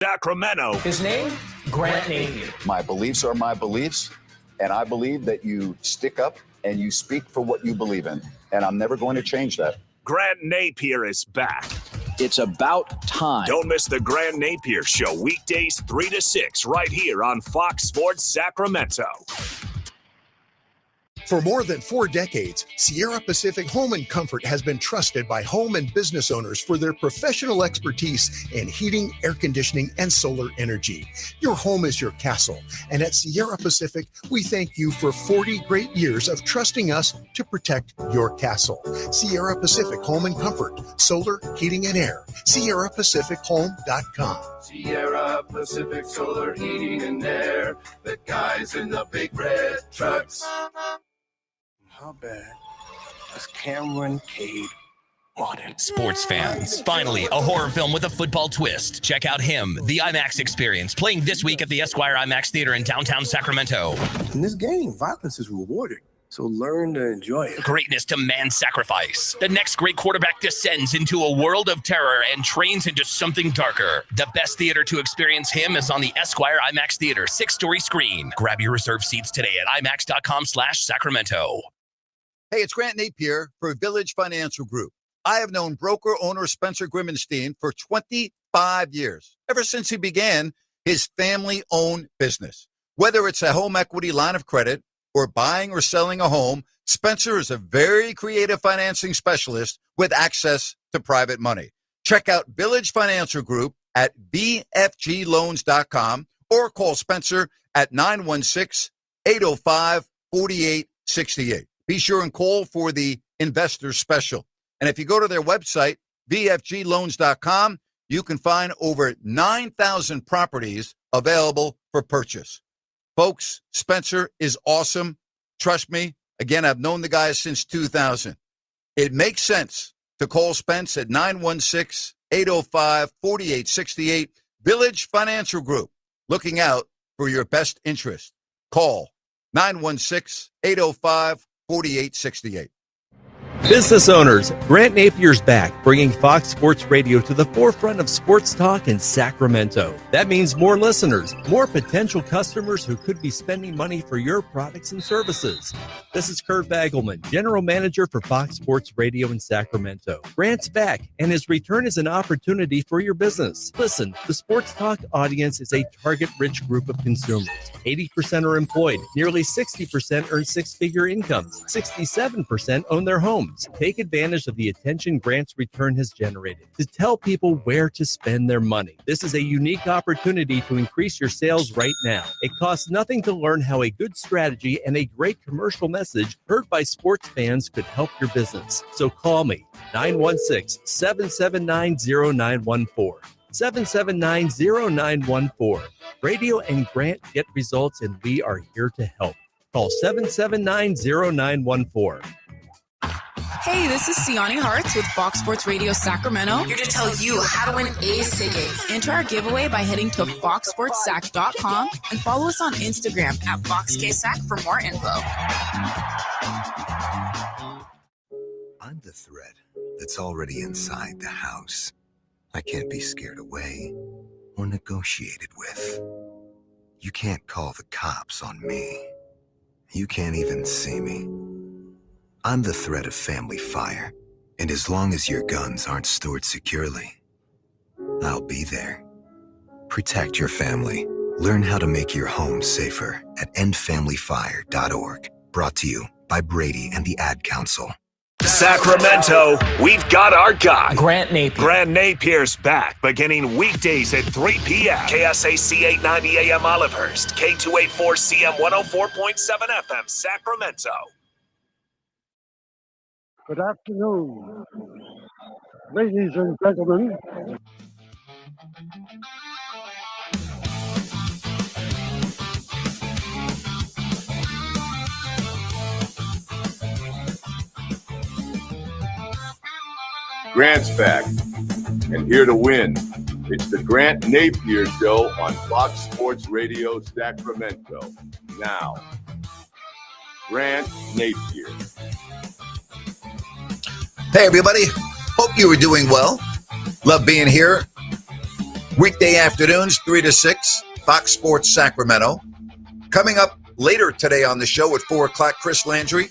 Sacramento. His name, Grant Napear. My beliefs are my beliefs, and I believe that you stick up and you speak for what you believe in, and I'm never going to change that. Grant Napear is back. It's about time. Don't miss the Grant Napear Show weekdays 3 to 6 right here on Fox Sports Sacramento. For more than 4 decades, Sierra Pacific Home and Comfort has been trusted by home and business owners for their professional expertise in heating, air conditioning, and solar energy. Your home is your castle, and at Sierra Pacific, we thank you for 40 great years of trusting us to protect your castle. Sierra Pacific Home and Comfort, solar, heating, and air. SierraPacificHome.com. Sierra Pacific Solar Heating and Air. The guys in the big red trucks. How bad was Cameron Cade wanted? Sports fans, finally a horror film with a football twist. Check out Him, the IMAX experience, playing this week at the Esquire IMAX Theater in downtown Sacramento. In this game, violence is rewarded, so learn to enjoy it. Greatness demands sacrifice. The next great quarterback descends into a world of terror and trains into something darker. The best theater to experience Him is on the Esquire IMAX Theater 6-story screen. Grab your reserved seats today at IMAX.com/Sacramento. Hey, it's Grant Napear for Village Financial Group. I have known broker owner Spencer Grimmenstein for 25 years, ever since he began his family-owned business. Whether it's a home equity line of credit or buying or selling a home, Spencer is a very creative financing specialist with access to private money. Check out Village Financial Group at VFGLoans.com or call Spencer at 916-805-4868. Be sure and call for the investor special. And if you go to their website, VFGLoans.com, you can find over 9,000 properties available for purchase. Folks, Spencer is awesome. Trust me. Again, I've known the guy since 2000. It makes sense to call Spence at 916-805-4868. Village Financial Group, looking out for your best interest. Call 916-805-4868. Business owners, Grant Napier's back, bringing Fox Sports Radio to the forefront of sports talk in Sacramento. That means more listeners, more potential customers who could be spending money for your products and services. This is Kurt Bagelman, General Manager for Fox Sports Radio in Sacramento. Grant's back, and his return is an opportunity for your business. Listen, the sports talk audience is a target-rich group of consumers. 80% are employed, nearly 60% earn six-figure incomes, 67% own their homes. Take advantage of the attention Grant's return has generated to tell people where to spend their money. This is a unique opportunity to increase your sales right now. It costs nothing to learn how a good strategy and a great commercial message heard by sports fans could help your business. So call me, 916-779-0914. 779-0914. Radio and Grant get results, and we are here to help. Call 779-0914. Hey, this is Siani Hartz with Fox Sports Radio Sacramento, here to tell you how to win A's tickets. Enter our giveaway by heading to foxsportsac.com and follow us on Instagram at FoxKSAC for more info. I'm the threat that's already inside the house. I can't be scared away or negotiated with. You can't call the cops on me. You can't even see me. I'm the threat of family fire, and as long as your guns aren't stored securely, I'll be there. Protect your family. Learn how to make your home safer at endfamilyfire.org. Brought to you by Brady and the Ad Council. Sacramento, we've got our guy. Grant Napear. Grant Napier's back, beginning weekdays at 3 p.m. KSAC 890 AM Olivehurst, K284CM 104.7 FM Sacramento. Good afternoon, ladies and gentlemen. Grant's back and here to win. It's the Grant Napear Show on Fox Sports Radio Sacramento. Now, Grant Napear. Hey, everybody. Hope you were doing well. Love being here Weekday afternoons, 3 to 6, Fox Sports Sacramento. Coming up later today on the show at 4 o'clock, Chris Landry.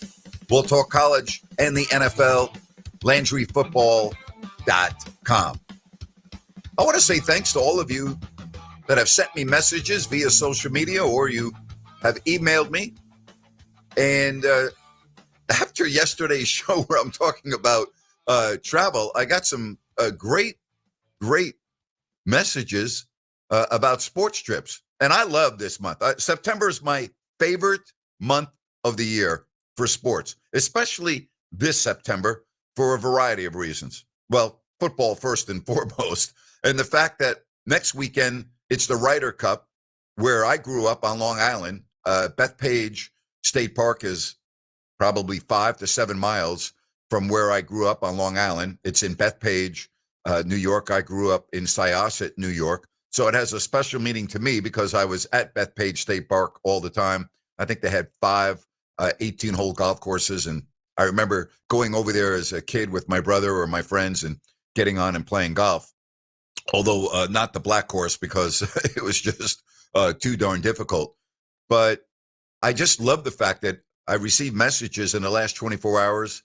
We'll talk college and the NFL, LandryFootball.com. I want to say thanks to all of you that have sent me messages via social media or you have emailed me. And after yesterday's show where I'm talking about travel, I got some great messages about sports trips. And I love this month. September is my favorite month of the year for sports, especially this September for a variety of reasons. Well, football first and foremost. And the fact that next weekend, it's the Ryder Cup, where I grew up on Long Island. Bethpage State Park is probably 5 to 7 miles from where I grew up on Long Island. It's in Bethpage, New York. I grew up in Syosset, New York. So it has a special meaning to me because I was at Bethpage State Park all the time. I think they had 5 18-hole golf courses. And I remember going over there as a kid with my brother or my friends and getting on and playing golf. Although not the black course because it was just too darn difficult. But I just love the fact that I received messages in the last 24 hours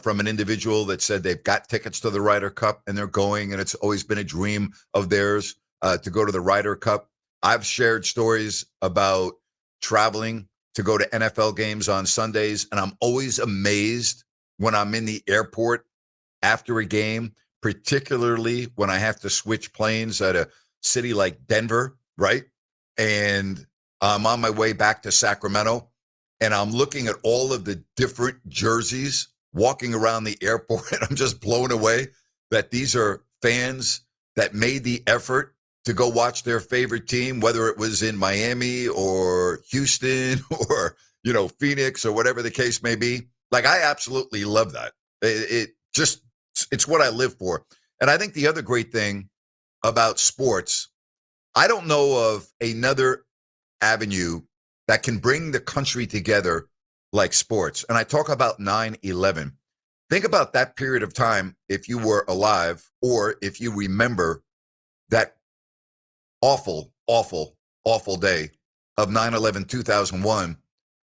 from an individual that said they've got tickets to the Ryder Cup and they're going, and it's always been a dream of theirs to go to the Ryder Cup. I've shared stories about traveling to go to NFL games on Sundays, and I'm always amazed when I'm in the airport after a game, particularly when I have to switch planes at a city like Denver, right? And I'm on my way back to Sacramento, and I'm looking at all of the different jerseys walking around the airport, and I'm just blown away that these are fans that made the effort to go watch their favorite team, whether it was in Miami or Houston or, Phoenix or whatever the case may be. Like, I absolutely love that. It's what I live for. And I think the other great thing about sports, I don't know of another avenue that can bring the country together like sports. And I talk about 9/11. Think about that period of time if you were alive or if you remember that awful, awful, awful day of 9/11/2001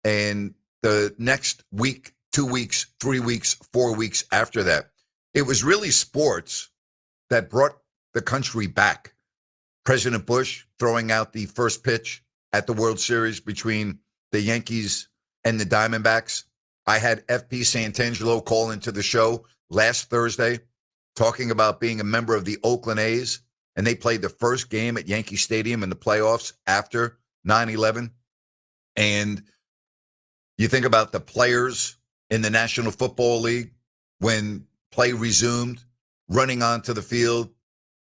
and the next week, 2 weeks, 3 weeks, 4 weeks after that. It was really sports that brought the country back. President Bush throwing out the first pitch at the World Series between the Yankees and the Diamondbacks. I had FP Santangelo call into the show last Thursday talking about being a member of the Oakland A's, and they played the first game at Yankee Stadium in the playoffs after 9/11. And you think about the players in the National Football League when play resumed, running onto the field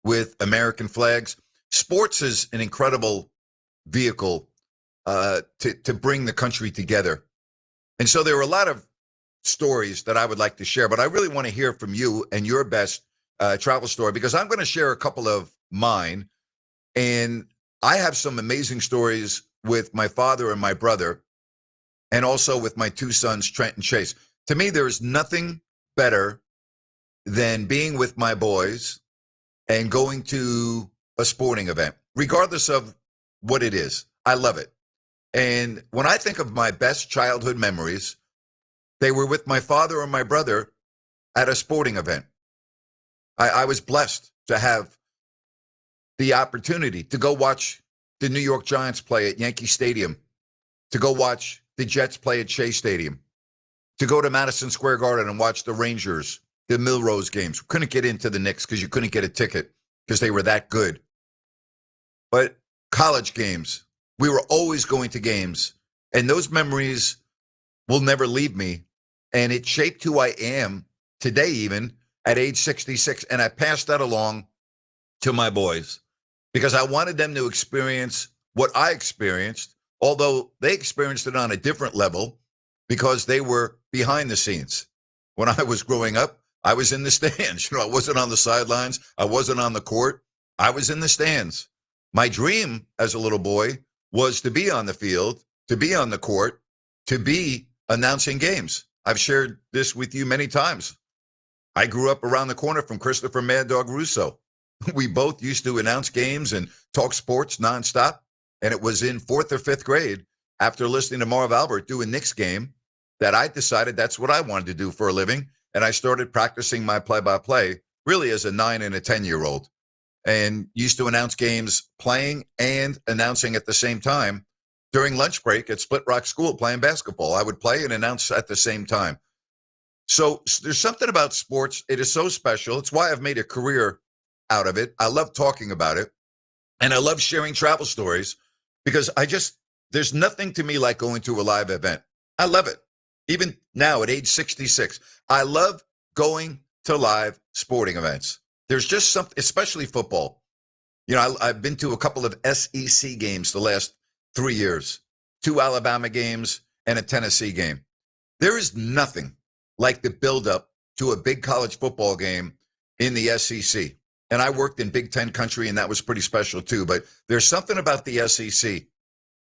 with American flags. Sports is an incredible vehicle to bring the country together. And so there are a lot of stories that I would like to share, but I really want to hear from you and your best travel story, because I'm going to share a couple of mine. And I have some amazing stories with my father and my brother, and also with my 2 sons, Trent and Chase. To me, there is nothing better than being with my boys and going to a sporting event, regardless of what it is. I love it. And when I think of my best childhood memories, they were with my father or my brother at a sporting event. I was blessed to have the opportunity to go watch the New York Giants play at Yankee Stadium, to go watch the Jets play at Shea Stadium, to go to Madison Square Garden and watch the Rangers, the Milrose games. Couldn't get into the Knicks because you couldn't get a ticket because they were that good. But college games, we were always going to games, and those memories will never leave me. And it shaped who I am today, even at age 66. And I passed that along to my boys because I wanted them to experience what I experienced, although they experienced it on a different level because they were behind the scenes. When I was growing up, I was in the stands. I wasn't on the sidelines. I wasn't on the court. I was in the stands. My dream as a little boy was to be on the field, to be on the court, to be announcing games. I've shared this with you many times. I grew up around the corner from Christopher Mad Dog Russo, we both used to announce games and talk sports nonstop. And it was in 4th or 5th grade, after listening to Marv Albert do a Knicks game, that I decided that's what I wanted to do for a living. And I started practicing my play-by-play really as a 9 and a 10-year-old, and used to announce games playing and announcing at the same time during lunch break at Split Rock School playing basketball. I would play and announce at the same time. So there's something about sports. It is so special. It's why I've made a career out of it. I love talking about it, and I love sharing travel stories, because there's nothing to me like going to a live event. I love it. Even now at age 66, I love going to live sporting events. There's just something, especially football. You know, I've been to a couple of SEC games the last 3 years, 2 Alabama games and a Tennessee game. There is nothing like the buildup to a big college football game in the SEC. And I worked in Big Ten country, and that was pretty special too. But there's something about the SEC,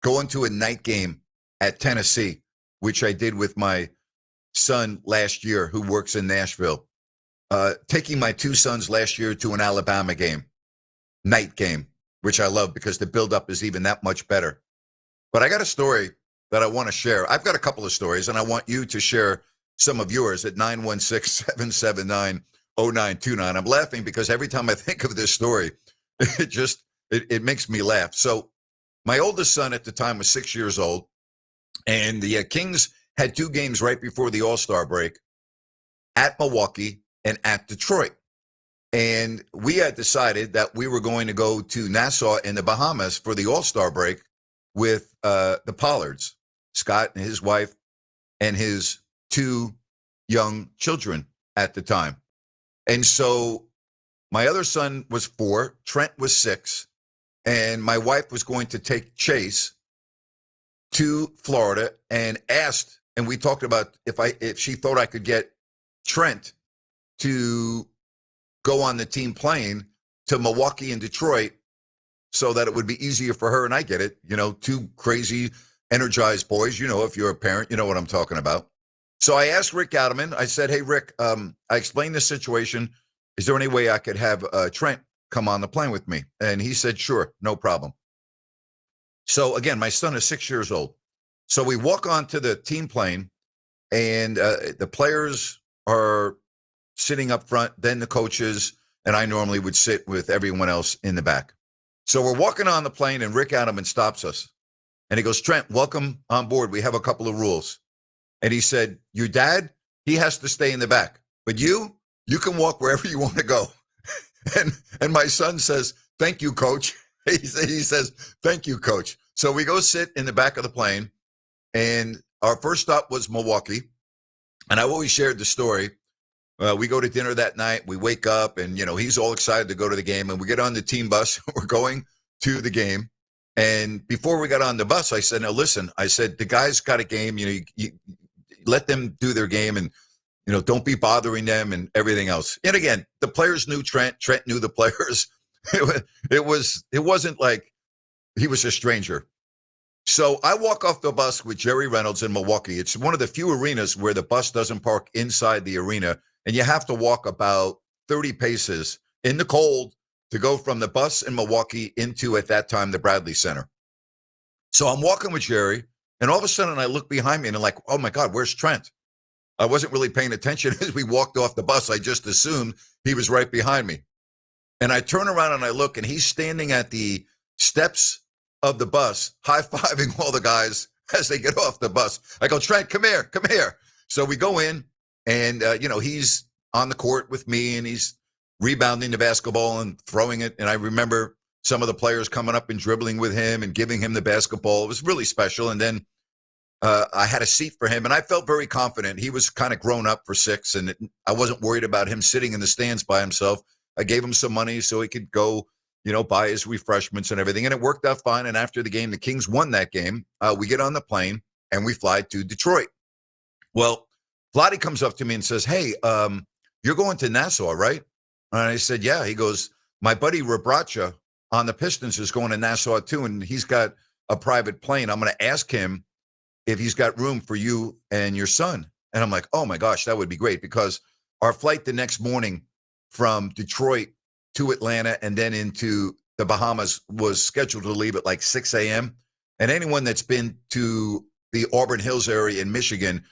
going to a night game at Tennessee, which I did with my son last year, who works in Nashville, taking my 2 sons last year to an Alabama game, night game, which I love because the buildup is even that much better. But I got a story that I want to share. I've got a couple of stories, and I want you to share some of yours at 916-779-0929. I'm laughing because every time I think of this story, it makes me laugh. So my oldest son at the time was 6 years old, and the Kings had 2 games right before the All-Star break at Milwaukee and at Detroit. And we had decided that we were going to go to Nassau in the Bahamas for the All-Star break with the Pollards, Scott and his wife, and his 2 young children at the time. And so my other son was 4, Trent was 6, and my wife was going to take Chase to Florida and asked, and we talked about if she thought I could get Trent to go on the team plane to Milwaukee and Detroit so that it would be easier for her. And I get it, 2 crazy, energized boys. If you're a parent, you know what I'm talking about. So I asked Rick Gattelman, I said, hey, Rick, I explained the situation. Is there any way I could have Trent come on the plane with me? And he said, sure, no problem. So again, my son is 6 years old. So we walk onto the team plane, and the players are sitting up front, then the coaches, and I normally would sit with everyone else in the back. So we're walking on the plane, and Rick Gattelman stops us. And he goes, Trent, welcome on board. We have a couple of rules. And he said, your dad, he has to stay in the back. But you can walk wherever you want to go. And my son says, thank you, coach. He says, thank you, coach. So we go sit in the back of the plane. And our first stop was Milwaukee. And I always shared the story. We go to dinner that night. We wake up, and, he's all excited to go to the game. And we get on the team bus. We're going to the game. And before we got on the bus, I said, now listen, I said, the guys got a game, you let them do their game, and, don't be bothering them and everything else. And again, the players knew Trent knew the players. It wasn't like he was a stranger. So I walk off the bus with Jerry Reynolds in Milwaukee. It's one of the few arenas where the bus doesn't park inside the arena, and you have to walk about 30 paces in the cold to go from the bus in Milwaukee into, at that time, the Bradley Center. So I'm walking with Jerry, and all of a sudden I look behind me and I'm like, oh my God, where's Trent? I wasn't really paying attention as we walked off the bus. I just assumed he was right behind me. And I turn around and I look, and he's standing at the steps of the bus, high-fiving all the guys as they get off the bus. I go, Trent, come here. So we go in, and, he's on the court with me, and he's rebounding the basketball and throwing it. And I remember some of the players coming up and dribbling with him and giving him the basketball. It was really special. And then I had a seat for him, and I felt very confident. He was kind of grown up for 6, and I wasn't worried about him sitting in the stands by himself. I gave him some money so he could go, buy his refreshments and everything. And it worked out fine. And after the game, the Kings won that game. We get on the plane, and we fly to Detroit. Well, Vladdy comes up to me and says, hey, you're going to Nassau, right? And I said, yeah. He goes, my buddy Rabracha on the Pistons is going to Nassau too, and he's got a private plane. I'm going to ask him if he's got room for you and your son. And I'm like, oh my gosh, that would be great, because our flight the next morning from Detroit to Atlanta and then into the Bahamas was scheduled to leave at like 6 a.m. And anyone that's been to the Auburn Hills area in Michigan,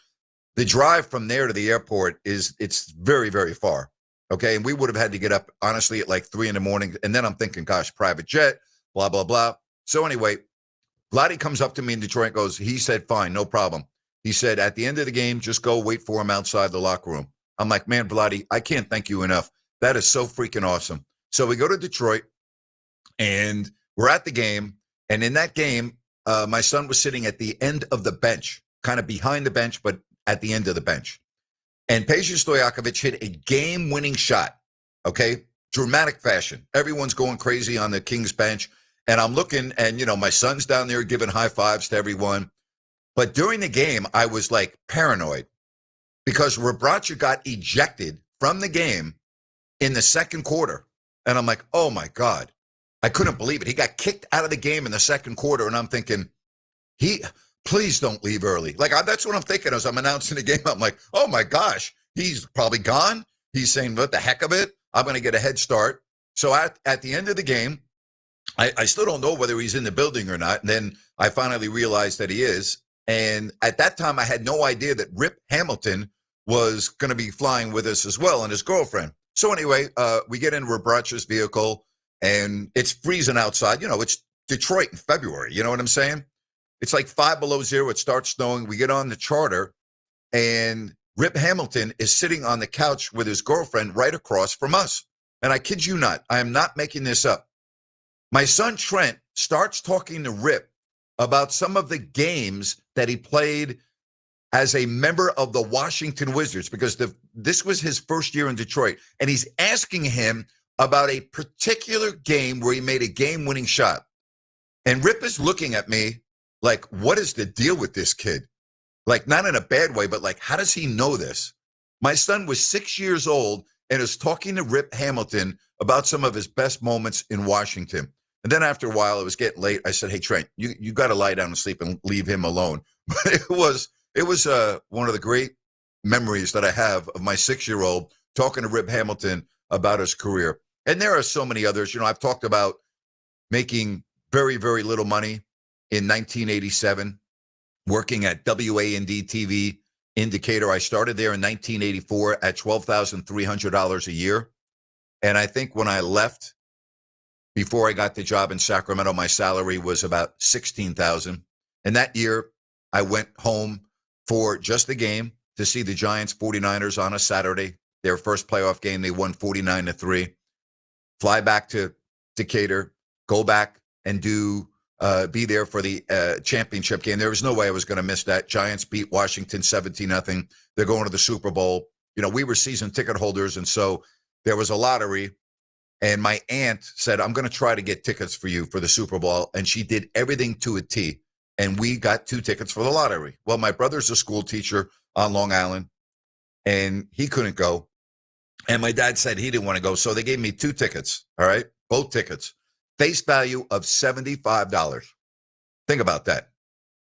the drive from there to the airport it's very, very far. Okay. And we would have had to get up, honestly, at like 3 a.m. And then I'm thinking, gosh, private jet, blah, blah, blah. So anyway, Vladdy comes up to me in Detroit and goes, he said, fine, no problem. He said, at the end of the game, just go wait for him outside the locker room. I'm like, man, Vladdy, I can't thank you enough. That is so freaking awesome. So we go to Detroit and we're at the game. And in that game, my son was sitting at the end of the bench, kind of behind the bench, but at the end of the bench. And Peja Stojakovic hit a game-winning shot, okay? Dramatic fashion. Everyone's going crazy on the Kings bench. And I'm looking, and, my son's down there giving high fives to everyone. But during the game, I was, like, paranoid because Rebraca got ejected from the game in the second quarter. And I'm like, oh, my God. I couldn't believe it. He got kicked out of the game in the second quarter, and I'm thinking, please don't leave early. Like, that's what I'm thinking as I'm announcing the game. I'm like, oh, my gosh, he's probably gone. He's saying, what the heck of it? I'm going to get a head start. So at the end of the game, I still don't know whether he's in the building or not. And then I finally realized that he is. And at that time, I had no idea that Rip Hamilton was going to be flying with us as well, and his girlfriend. So anyway, we get in Rebraca's vehicle, and it's freezing outside. It's Detroit in February. You know what I'm saying? It's like 5 below zero. It starts snowing. We get on the charter, and Rip Hamilton is sitting on the couch with his girlfriend right across from us. And I kid you not, I am not making this up. My son Trent starts talking to Rip about some of the games that he played as a member of the Washington Wizards, because this was his first year in Detroit. And he's asking him about a particular game where he made a game-winning shot. And Rip is looking at me like, what is the deal with this kid? Like, not in a bad way, but like, how does he know this? My son was 6 years old and is talking to Rip Hamilton about some of his best moments in Washington. And then after a while, it was getting late. I said, hey, Trent, you got to lie down and sleep and leave him alone. But it was one of the great memories that I have of my 6-year-old talking to Rip Hamilton about his career. And there are so many others. I've talked about making very, very little money in 1987, working at WAND TV in Decatur. I started there in 1984 at $12,300 a year. And I think when I left, before I got the job in Sacramento, my salary was about $16,000. And that year, I went home for just the game to see the Giants 49ers on a Saturday. Their first playoff game, they won 49-3. Fly back to Decatur, go back and be there for the championship game. There was no way I was going to miss that. Giants beat Washington 17-0. They're going to the Super Bowl. We were season ticket holders, and so there was a lottery. And my aunt said, I'm going to try to get tickets for you for the Super Bowl. And she did everything to a T. And we got 2 tickets for the lottery. Well, my brother's a school teacher on Long Island, and he couldn't go. And my dad said he didn't want to go. So they gave me 2 tickets, all right? Both tickets. Face value of $75. Think about that.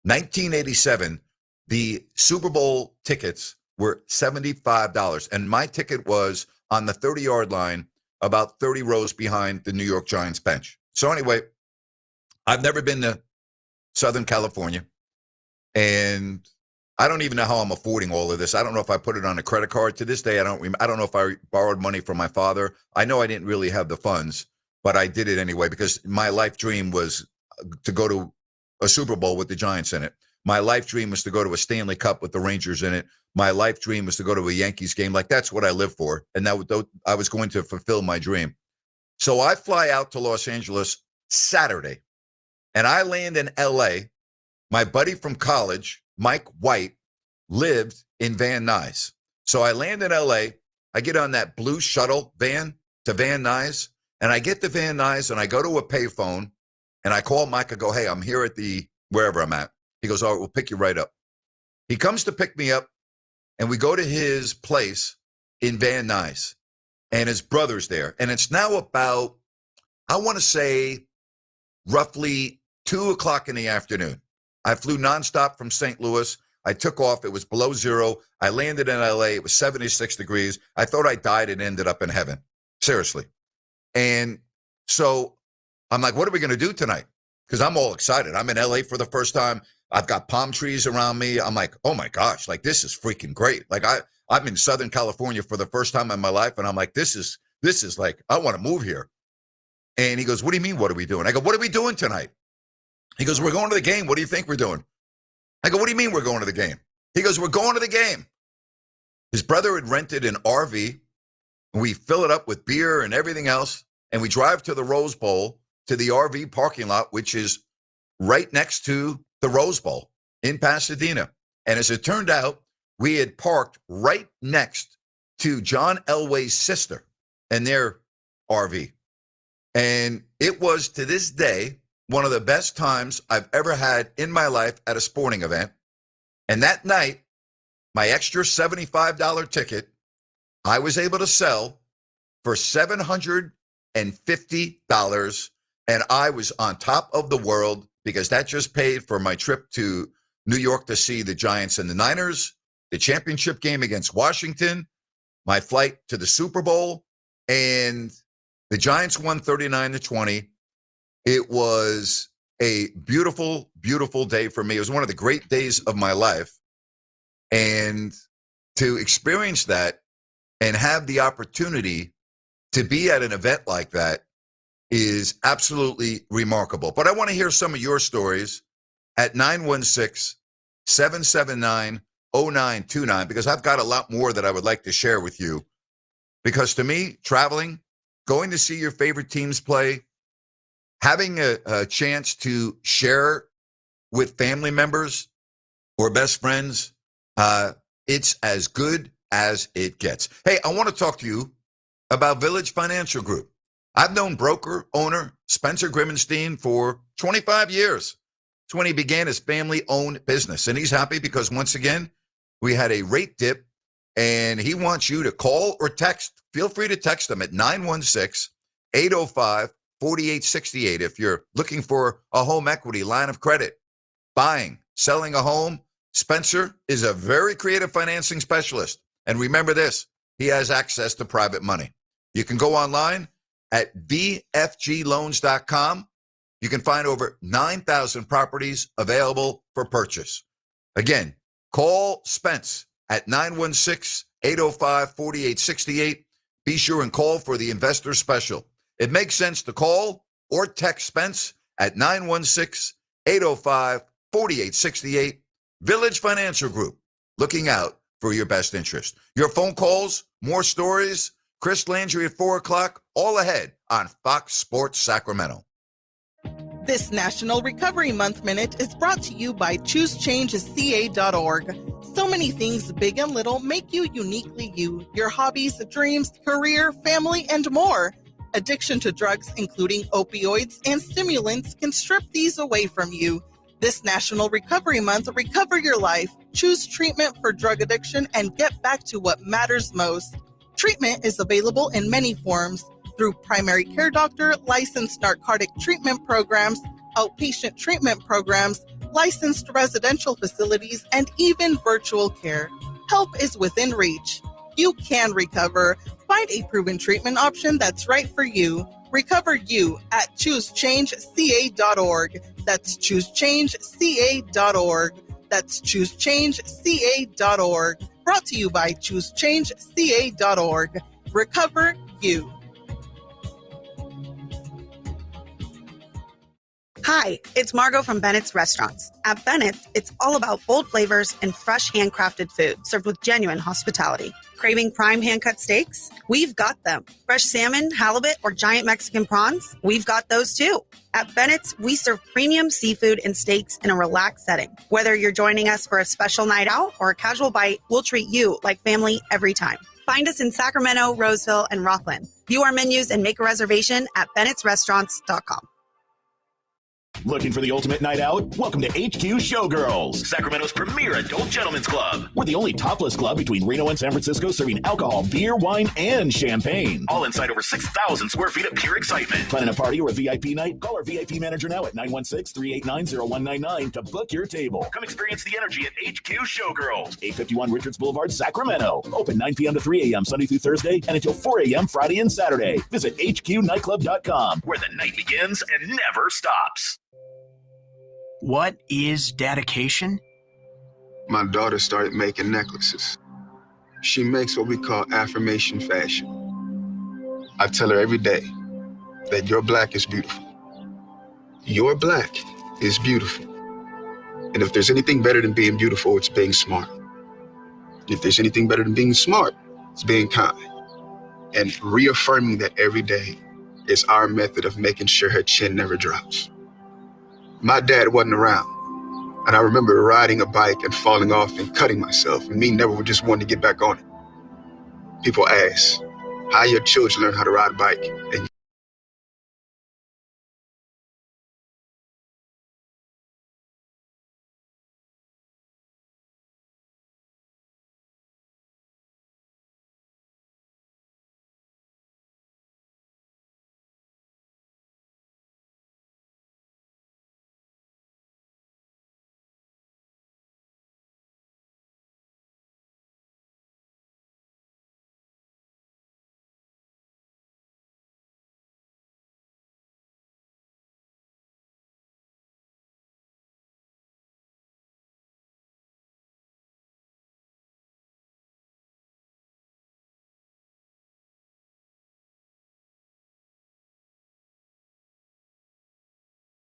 1987, the Super Bowl tickets were $75. And my ticket was on the 30-yard line, about 30 rows behind the New York Giants bench. So anyway, I've never been to Southern California, and I don't even know how I'm affording all of this. I don't know if I put it on a credit card. To this day, I don't know if I borrowed money from my father. I know I didn't really have the funds, but I did it anyway because my life dream was to go to a Super Bowl with the Giants in it. My life dream was to go to a Stanley Cup with the Rangers in it. My life dream was to go to a Yankees game. Like, that's what I live for. And I was going to fulfill my dream. So I fly out to Los Angeles Saturday, and I land in L.A. My buddy from college, Mike White, lived in Van Nuys. So I land in L.A. I get on that blue shuttle van to Van Nuys, and I get to Van Nuys, and I go to a payphone, and I call Mike. I go, hey, I'm here at wherever I'm at. He goes, all right, we'll pick you right up. He comes to pick me up, and we go to his place in Van Nuys, and his brother's there. And it's now about, I want to say, roughly 2 o'clock in the afternoon. I flew nonstop from St. Louis. I took off. It was below zero. I landed in L.A. It was 76 degrees. I thought I died and ended up in heaven. Seriously. And so I'm like, what are we going to do tonight? Because I'm all excited. I'm in LA for the first time. I've got palm trees around me. I'm like, oh my gosh, like this is freaking great. Like I'm in Southern California for the first time in my life. And I'm like, this is like, I want to move here. And he goes, what do you mean? What are we doing? I go, what are we doing tonight? He goes, we're going to the game. What do you think we're doing? I go, what do you mean we're going to the game? He goes, we're going to the game. His brother had rented an RV. And we fill it up with beer and everything else. And we drive to the Rose Bowl, to the RV parking lot, which is right next to the Rose Bowl in Pasadena. And as it turned out, we had parked right next to John Elway's sister and their RV. And it was, to this day, one of the best times I've ever had in my life at a sporting event. And that night, my extra $75 ticket, I was able to sell for $750. And I was on top of the world because that just paid for my trip to New York to see the Giants and the Niners, the championship game against Washington, my flight to the Super Bowl, and the Giants won 39-20. It was a beautiful, beautiful day for me. It was one of the great days of my life. And to experience that and have the opportunity to be at an event like that is absolutely remarkable. But I want to hear some of your stories at 916-779-0929, because I've got a lot more that I would like to share with you. Because to me, traveling, going to see your favorite teams play, having a chance to share with family members or best friends, it's as good as it gets. Hey, I want to talk to you about Village Financial Group. I've known broker owner Spencer Grimmenstein for 25 years. It's when he began his family-owned business. And he's happy because, once again, we had a rate dip, and he wants you to call or text. Feel free to text him at 916-805-4868 if you're looking for a home equity line of credit, buying, selling a home. Spencer is a very creative financing specialist. And remember this, he has access to private money. You can go online at vfgloans.com. You can find over 9,000 properties available for purchase. Again, call Spence at 916-805-4868. Be sure and call for the investor special. It makes sense to call or text Spence at 916-805-4868. Village Financial Group, looking out for your best interest. Your phone calls, more stories, Chris Landry at 4 o'clock, all ahead on Fox Sports Sacramento. This National Recovery Month Minute is brought to you by ChooseChangeCA.org. So many things, big and little, make you uniquely you. Your hobbies, dreams, career, family, and more. Addiction to drugs, including opioids and stimulants, can strip these away from you. This National Recovery Month, recover your life. Choose treatment for drug addiction and get back to what matters most. Treatment is available in many forms through primary care doctor, licensed narcotic treatment programs, outpatient treatment programs, licensed residential facilities, and even virtual care. Help is within reach. You can recover. Find a proven treatment option that's right for you. Recover you at ChooseChangeCA.org. That's ChooseChangeCA.org. That's ChooseChangeCA.org. Brought to you by ChooseChangeCA.org. Recover you. Hi, it's Margot from Bennett's Restaurants. At Bennett's, it's all about bold flavors and fresh handcrafted food served with genuine hospitality. Craving prime hand-cut steaks? We've got them. Fresh salmon, halibut, or giant Mexican prawns? We've got those too. At Bennett's, we serve premium seafood and steaks in a relaxed setting. Whether you're joining us for a special night out or a casual bite, we'll treat you like family every time. Find us in Sacramento, Roseville, and Rockland. View our menus and make a reservation at bennettsrestaurants.com. Looking for the ultimate night out? Welcome to HQ Showgirls, Sacramento's premier adult gentlemen's club. We're the only topless club between Reno and San Francisco serving alcohol, beer, wine, and champagne. All inside over 6,000 square feet of pure excitement. Planning a party or a VIP night? Call our VIP manager now at 916-389-0199 to book your table. Come experience the energy at HQ Showgirls, 851 Richards Boulevard, Sacramento. Open 9 p.m. to 3 a.m. Sunday through Thursday and until 4 a.m. Friday and Saturday. Visit hqnightclub.com, where the night begins and never stops. What is dedication? My daughter started making necklaces. She makes what we call affirmation fashion. I tell her every day that your black is beautiful. Your black is beautiful. And if there's anything better than being beautiful, it's being smart. If there's anything better than being smart, it's being kind. And reaffirming that every day is our method of making sure her chin never drops. My dad wasn't around, and I remember riding a bike and falling off and cutting myself, and me never just wanting to get back on it. People ask, how your children learn how to ride a bike? And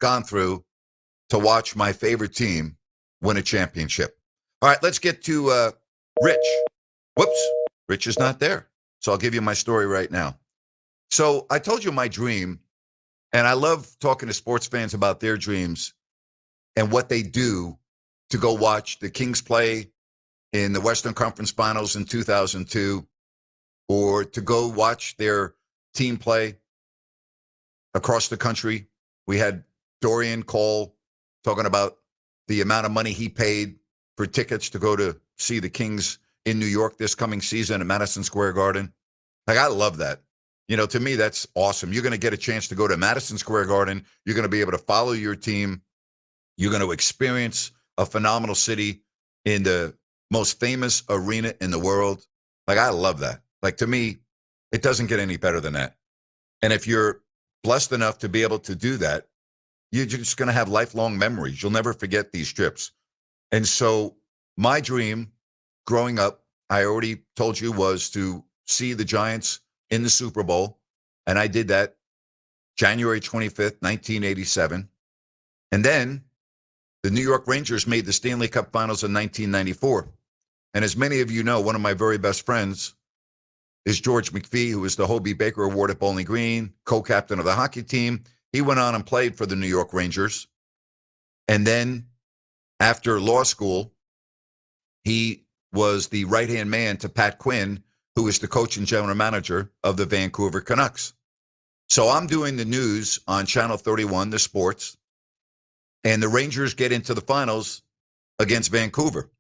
gone through to watch my favorite team win a championship. All right, let's get to Rich. Whoops, Rich is not there. So I'll give you my story right now. So I told you my dream, and I love talking to sports fans about their dreams and what they do to go watch the Kings play in the Western Conference Finals in 2002, or to go watch their team play across the country. We had Dorian Cole talking about the amount of money he paid for tickets to go to see the Kings in New York this coming season at Madison Square Garden. Like, I love that. You know, to me, that's awesome. You're going to get a chance to go to Madison Square Garden. You're going to be able to follow your team. You're going to experience a phenomenal city in the most famous arena in the world. Like, I love that. Like, to me, it doesn't get any better than that. And if you're blessed enough to be able to do that, you're just going to have lifelong memories. You'll never forget these trips. And so my dream growing up, I already told you, was to see the Giants in the Super Bowl. And I did that January 25th, 1987. And then the New York Rangers made the Stanley Cup Finals in 1994. And as many of you know, one of my very best friends is George McPhee, who is the Hobie Baker Award at Bowling Green, co-captain of the hockey team. He went on and played for the New York Rangers. And then after law school, he was the right-hand man to Pat Quinn, who is the coach and general manager of the Vancouver Canucks. So I'm doing the news on Channel 31, the sports, and the Rangers get into the finals against Vancouver.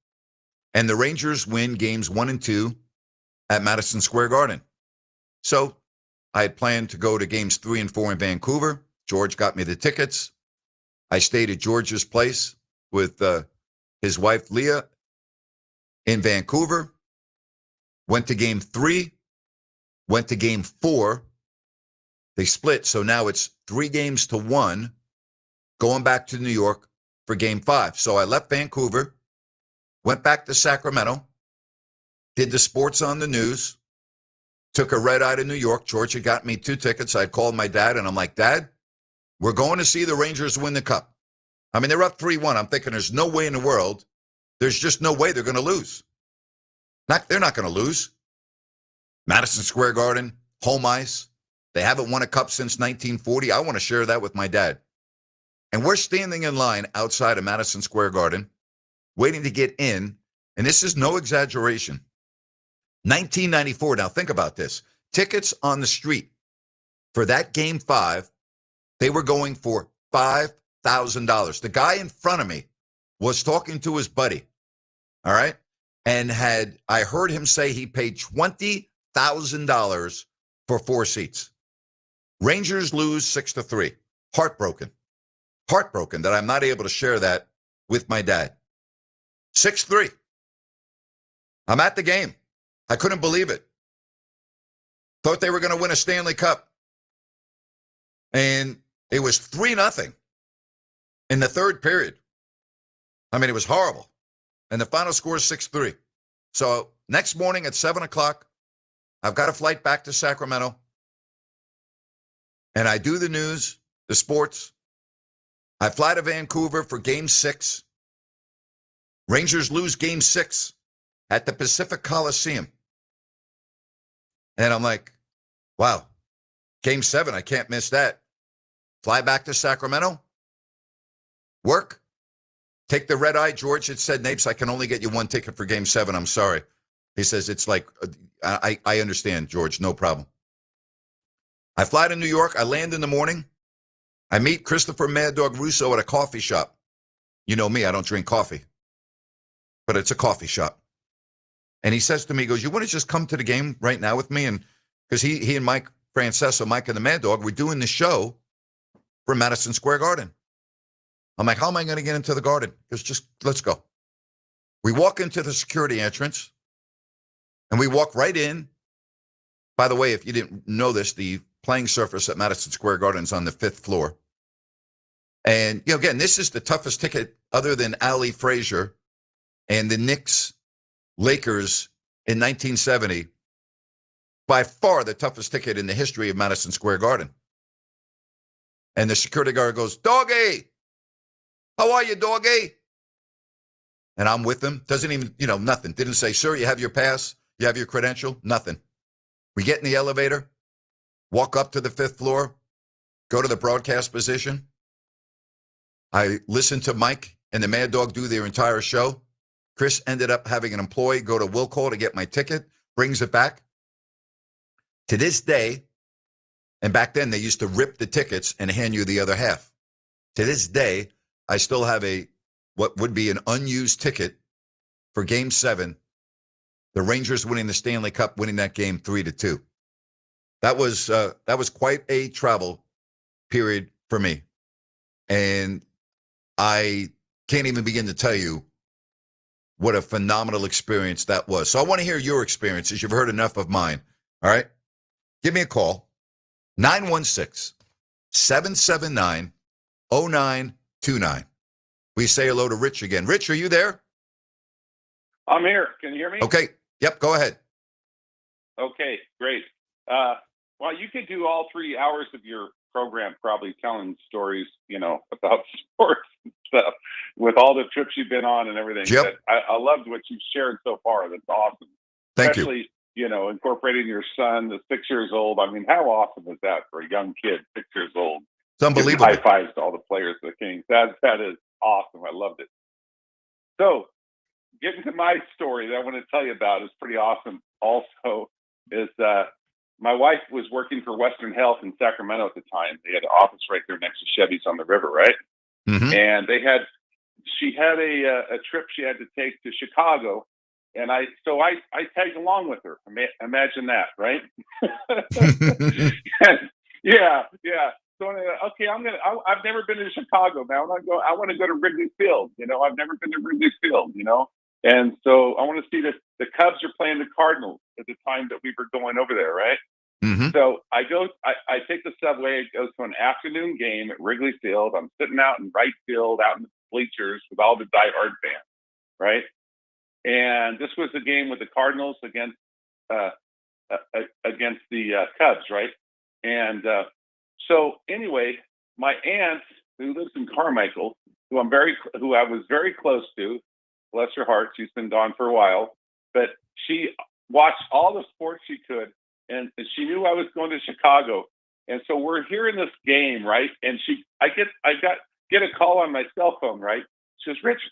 And the Rangers win games 1 and 2 at Madison Square Garden. So I had planned to go to games 3 and 4 in Vancouver. George got me the tickets. I stayed at George's place with his wife, Leah, in Vancouver. Went to game 3, went to game 4. They split, so now it's 3 games to 1, going back to New York for game 5. So I left Vancouver, went back to Sacramento, did the sports on the news, took a red eye to New York. George had got me 2 tickets. I called my dad, and I'm like, Dad, we're going to see the Rangers win the Cup. I mean, they're up 3-1. I'm thinking there's no way in the world. There's just no way they're going to lose. They're not going to lose. Madison Square Garden, home ice. They haven't won a cup since 1940. I want to share that with my dad. And we're standing in line outside of Madison Square Garden, waiting to get in. And this is no exaggeration. 1994. Now think about this. Tickets on the street for that game 5, they were going for $5,000. $20,000. The guy in front of me was talking to his buddy, all right? And I heard him say he paid $20,000 for 4 seats. Rangers lose 6-3. Heartbroken that I'm not able to share that with my dad. 6-3. I'm at the game. I couldn't believe it. Thought they were going to win a Stanley Cup. And it was 3-0 in the third period. I mean, it was horrible. And the final score is 6-3. So next morning at 7 o'clock, I've got a flight back to Sacramento. And I do the news, the sports. I fly to Vancouver for Game 6. Rangers lose Game 6 at the Pacific Coliseum. And I'm like, wow, Game 7, I can't miss that. Fly back to Sacramento. Work. Take the red eye. George had said, Napes, I can only get you 1 ticket for Game 7. I'm sorry. He says, it's like, I understand, George, no problem. I fly to New York. I land in the morning. I meet Christopher Mad Dog Russo at a coffee shop. You know me, I don't drink coffee. But it's a coffee shop. And he says to me, he goes, you want to just come to the game right now with me? And because he and Mike Francesa, Mike and the Mad Dog, were doing the show from Madison Square Garden. I'm like, how am I going to get into the Garden? Because just, let's go. We walk into the security entrance, and we walk right in. By the way, if you didn't know this, the playing surface at Madison Square Garden is on the 5th floor. And, you know, again, this is the toughest ticket other than Ali Frazier and the Knicks Lakers in 1970. By far the toughest ticket in the history of Madison Square Garden. And the security guard goes, Doggy, how are you, Doggy? And I'm with him. Doesn't even, nothing. Didn't say, sir, you have your pass? You have your credential? Nothing. We get in the elevator, walk up to the 5th floor, go to the broadcast position. I listen to Mike and the Mad Dog do their entire show. Chris ended up having an employee go to Will Call to get my ticket, brings it back. To this day, and back then they used to rip the tickets and hand you the other half. To this day, I still have what would be an unused ticket for Game 7. The Rangers winning the Stanley Cup, winning that game 3-2. That was quite a travel period for me. And I can't even begin to tell you what a phenomenal experience that was. So I want to hear your experiences. You've heard enough of mine. All right? Give me a call. 916-779-0929. We say hello to Rich again. Rich, are you there? I'm here. Can you hear me? Okay. Yep, go ahead. Okay, great. Well, you could do all 3 hours of your program probably telling stories, about sports and stuff with all the trips you've been on and everything. Yep. But I loved what you've shared so far. That's awesome. Thank Especially, incorporating your son, that's 6 years old. I mean, how awesome is that for a young kid, 6 years old? It's unbelievable. High fives to all the players of the Kings. That is awesome. I loved it. So, getting to my story that I want to tell you about is pretty awesome. Also, is my wife was working for Western Health in Sacramento at the time. They had an office right there next to Chevy's on the river, right? Mm-hmm. And she had a trip she had to take to Chicago, and I tagged along with her. Imagine that, right? Yeah. So okay, I've never been to Chicago now. I want to go to Wrigley Field. I've never been to Wrigley Field. And so I want to see the Cubs are playing the Cardinals at the time that we were going over there, right? Mm-hmm. So I take the subway. It goes to an afternoon game at Wrigley Field. I'm sitting out in right field, out in the bleachers with all the diehard fans, right? And this was the game with the Cardinals against the Cubs, right? And so anyway, my aunt who lives in Carmichael, who I was very close to, bless her heart, she's been gone for a while, but she watched all the sports she could, and she knew I was going to Chicago, and so we're hearing this game, right? And I get a call on my cell phone, right? She says, "Rich,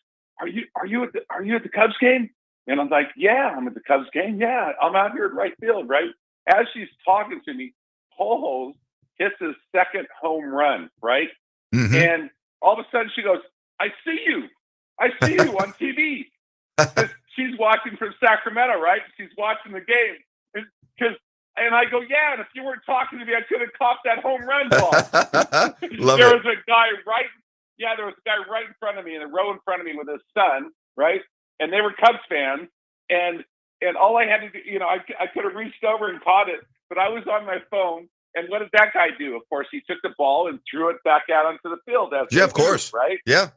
are you at the Cubs game?" And I'm like, "Yeah, I'm at the Cubs game. Yeah, I'm out here at right field, right?" As she's talking to me, Pujols hits his second home run, right? Mm-hmm. And all of a sudden she goes, I see you on TV. She's watching from Sacramento, right? She's watching the game. And I go, yeah, and if you weren't talking to me, I could have caught that home run ball. There was a guy right in front of me, in a row in front of me with his son, right? And they were Cubs fans. And all I had to do, I could have reached over and caught it, but I was on my phone. And what did that guy do? Of course, he took the ball and threw it back out onto the field. Yeah, of course. Right? Yeah.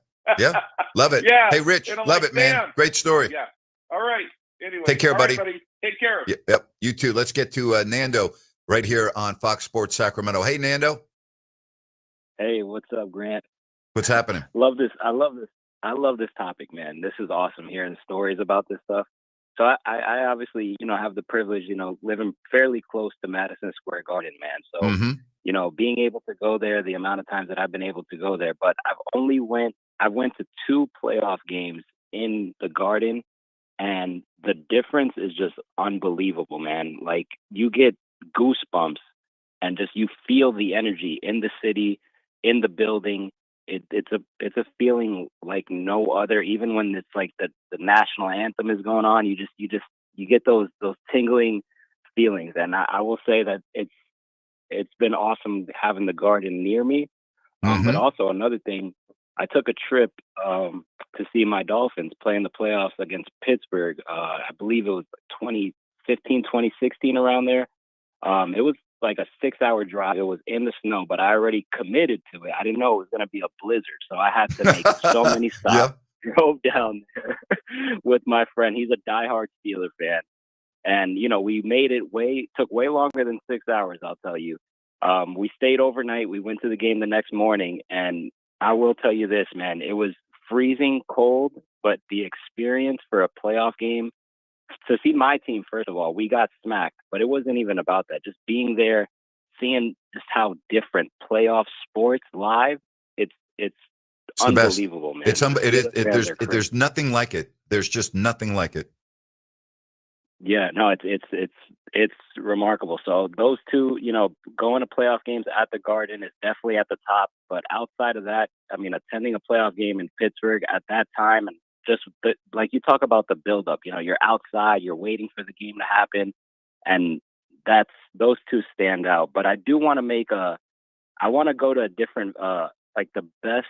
Love it. Yeah. Hey, Rich, love it, man. Great story. Yeah. All right. Anyway. Take care, buddy. Take care. Yep. You too. Let's get to Nando right here on Fox Sports Sacramento. Hey, Nando. Hey, what's up, Grant? What's happening? Love this. I love this topic, man. This is awesome, hearing stories about this stuff. So I obviously, have the privilege, living fairly close to Madison Square Garden, man. So, being able to go there, the amount of times that I've been able to go there, but I went to 2 playoff games in the Garden, and the difference is just unbelievable, man. Like, you get goosebumps and just, you feel the energy in the city, in the building. It's a feeling like no other. Even when it's like the national anthem is going on, you get those tingling feelings. And I will say that it's been awesome having the Garden near me. But also another thing, I took a trip to see my Dolphins play in the playoffs against Pittsburgh. I believe it was 2015, 2016, around there. It was like a 6-hour drive. It was in the snow, but I already committed to it. I didn't know it was going to be a blizzard, so I had to make so many stops. Yep. Drove down there with my friend. He's a diehard Steeler fan. And, we made it took way longer than 6 hours, I'll tell you. We stayed overnight. We went to the game the next morning, and I will tell you this, man, it was freezing cold, but the experience for a playoff game, to see my team, first of all, we got smacked, but it wasn't even about that. Just being there, seeing just how different playoff sports live, it's unbelievable, man. There's nothing like it. There's just nothing like it. Yeah, no, it's remarkable. So those 2, going to playoff games at the Garden is definitely at the top. But outside of that, I mean, attending a playoff game in Pittsburgh at that time, and just like you talk about the buildup, you're outside, you're waiting for the game to happen, and those 2 stand out. But I do want to I want to go to a different, like the best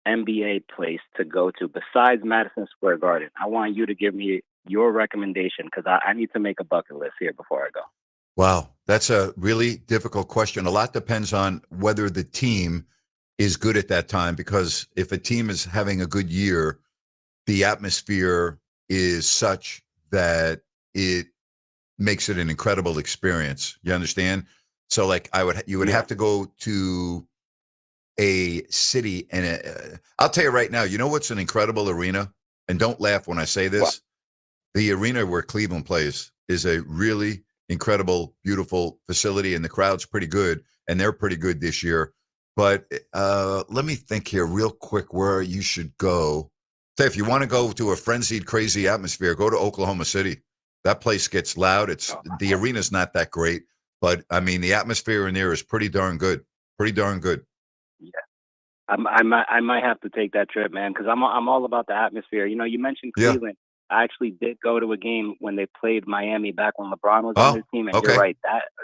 NBA place to go to besides Madison Square Garden. I want you to give me your recommendation, because I need to make a bucket list here before I go. Wow, that's a really difficult question. A lot depends on whether the team is good at that time, because if a team is having a good year, the atmosphere is such that it makes it an incredible experience. You understand? So like you would have to go to a city, and I'll tell you right now, what's an incredible arena? And don't laugh when I say this. What? The arena where Cleveland plays is a really incredible, beautiful facility, and the crowd's pretty good, and they're pretty good this year. But let me think here real quick where you should go. Say, if you want to go to a frenzied, crazy atmosphere, go to Oklahoma City. That place gets loud. The arena's not that great, but I mean, the atmosphere in there is pretty darn good. Pretty darn good. Yeah, I might have to take that trip, man, because I'm all about the atmosphere. You mentioned Cleveland. Yeah. I actually did go to a game when they played Miami back when LeBron was on his team, and you're right.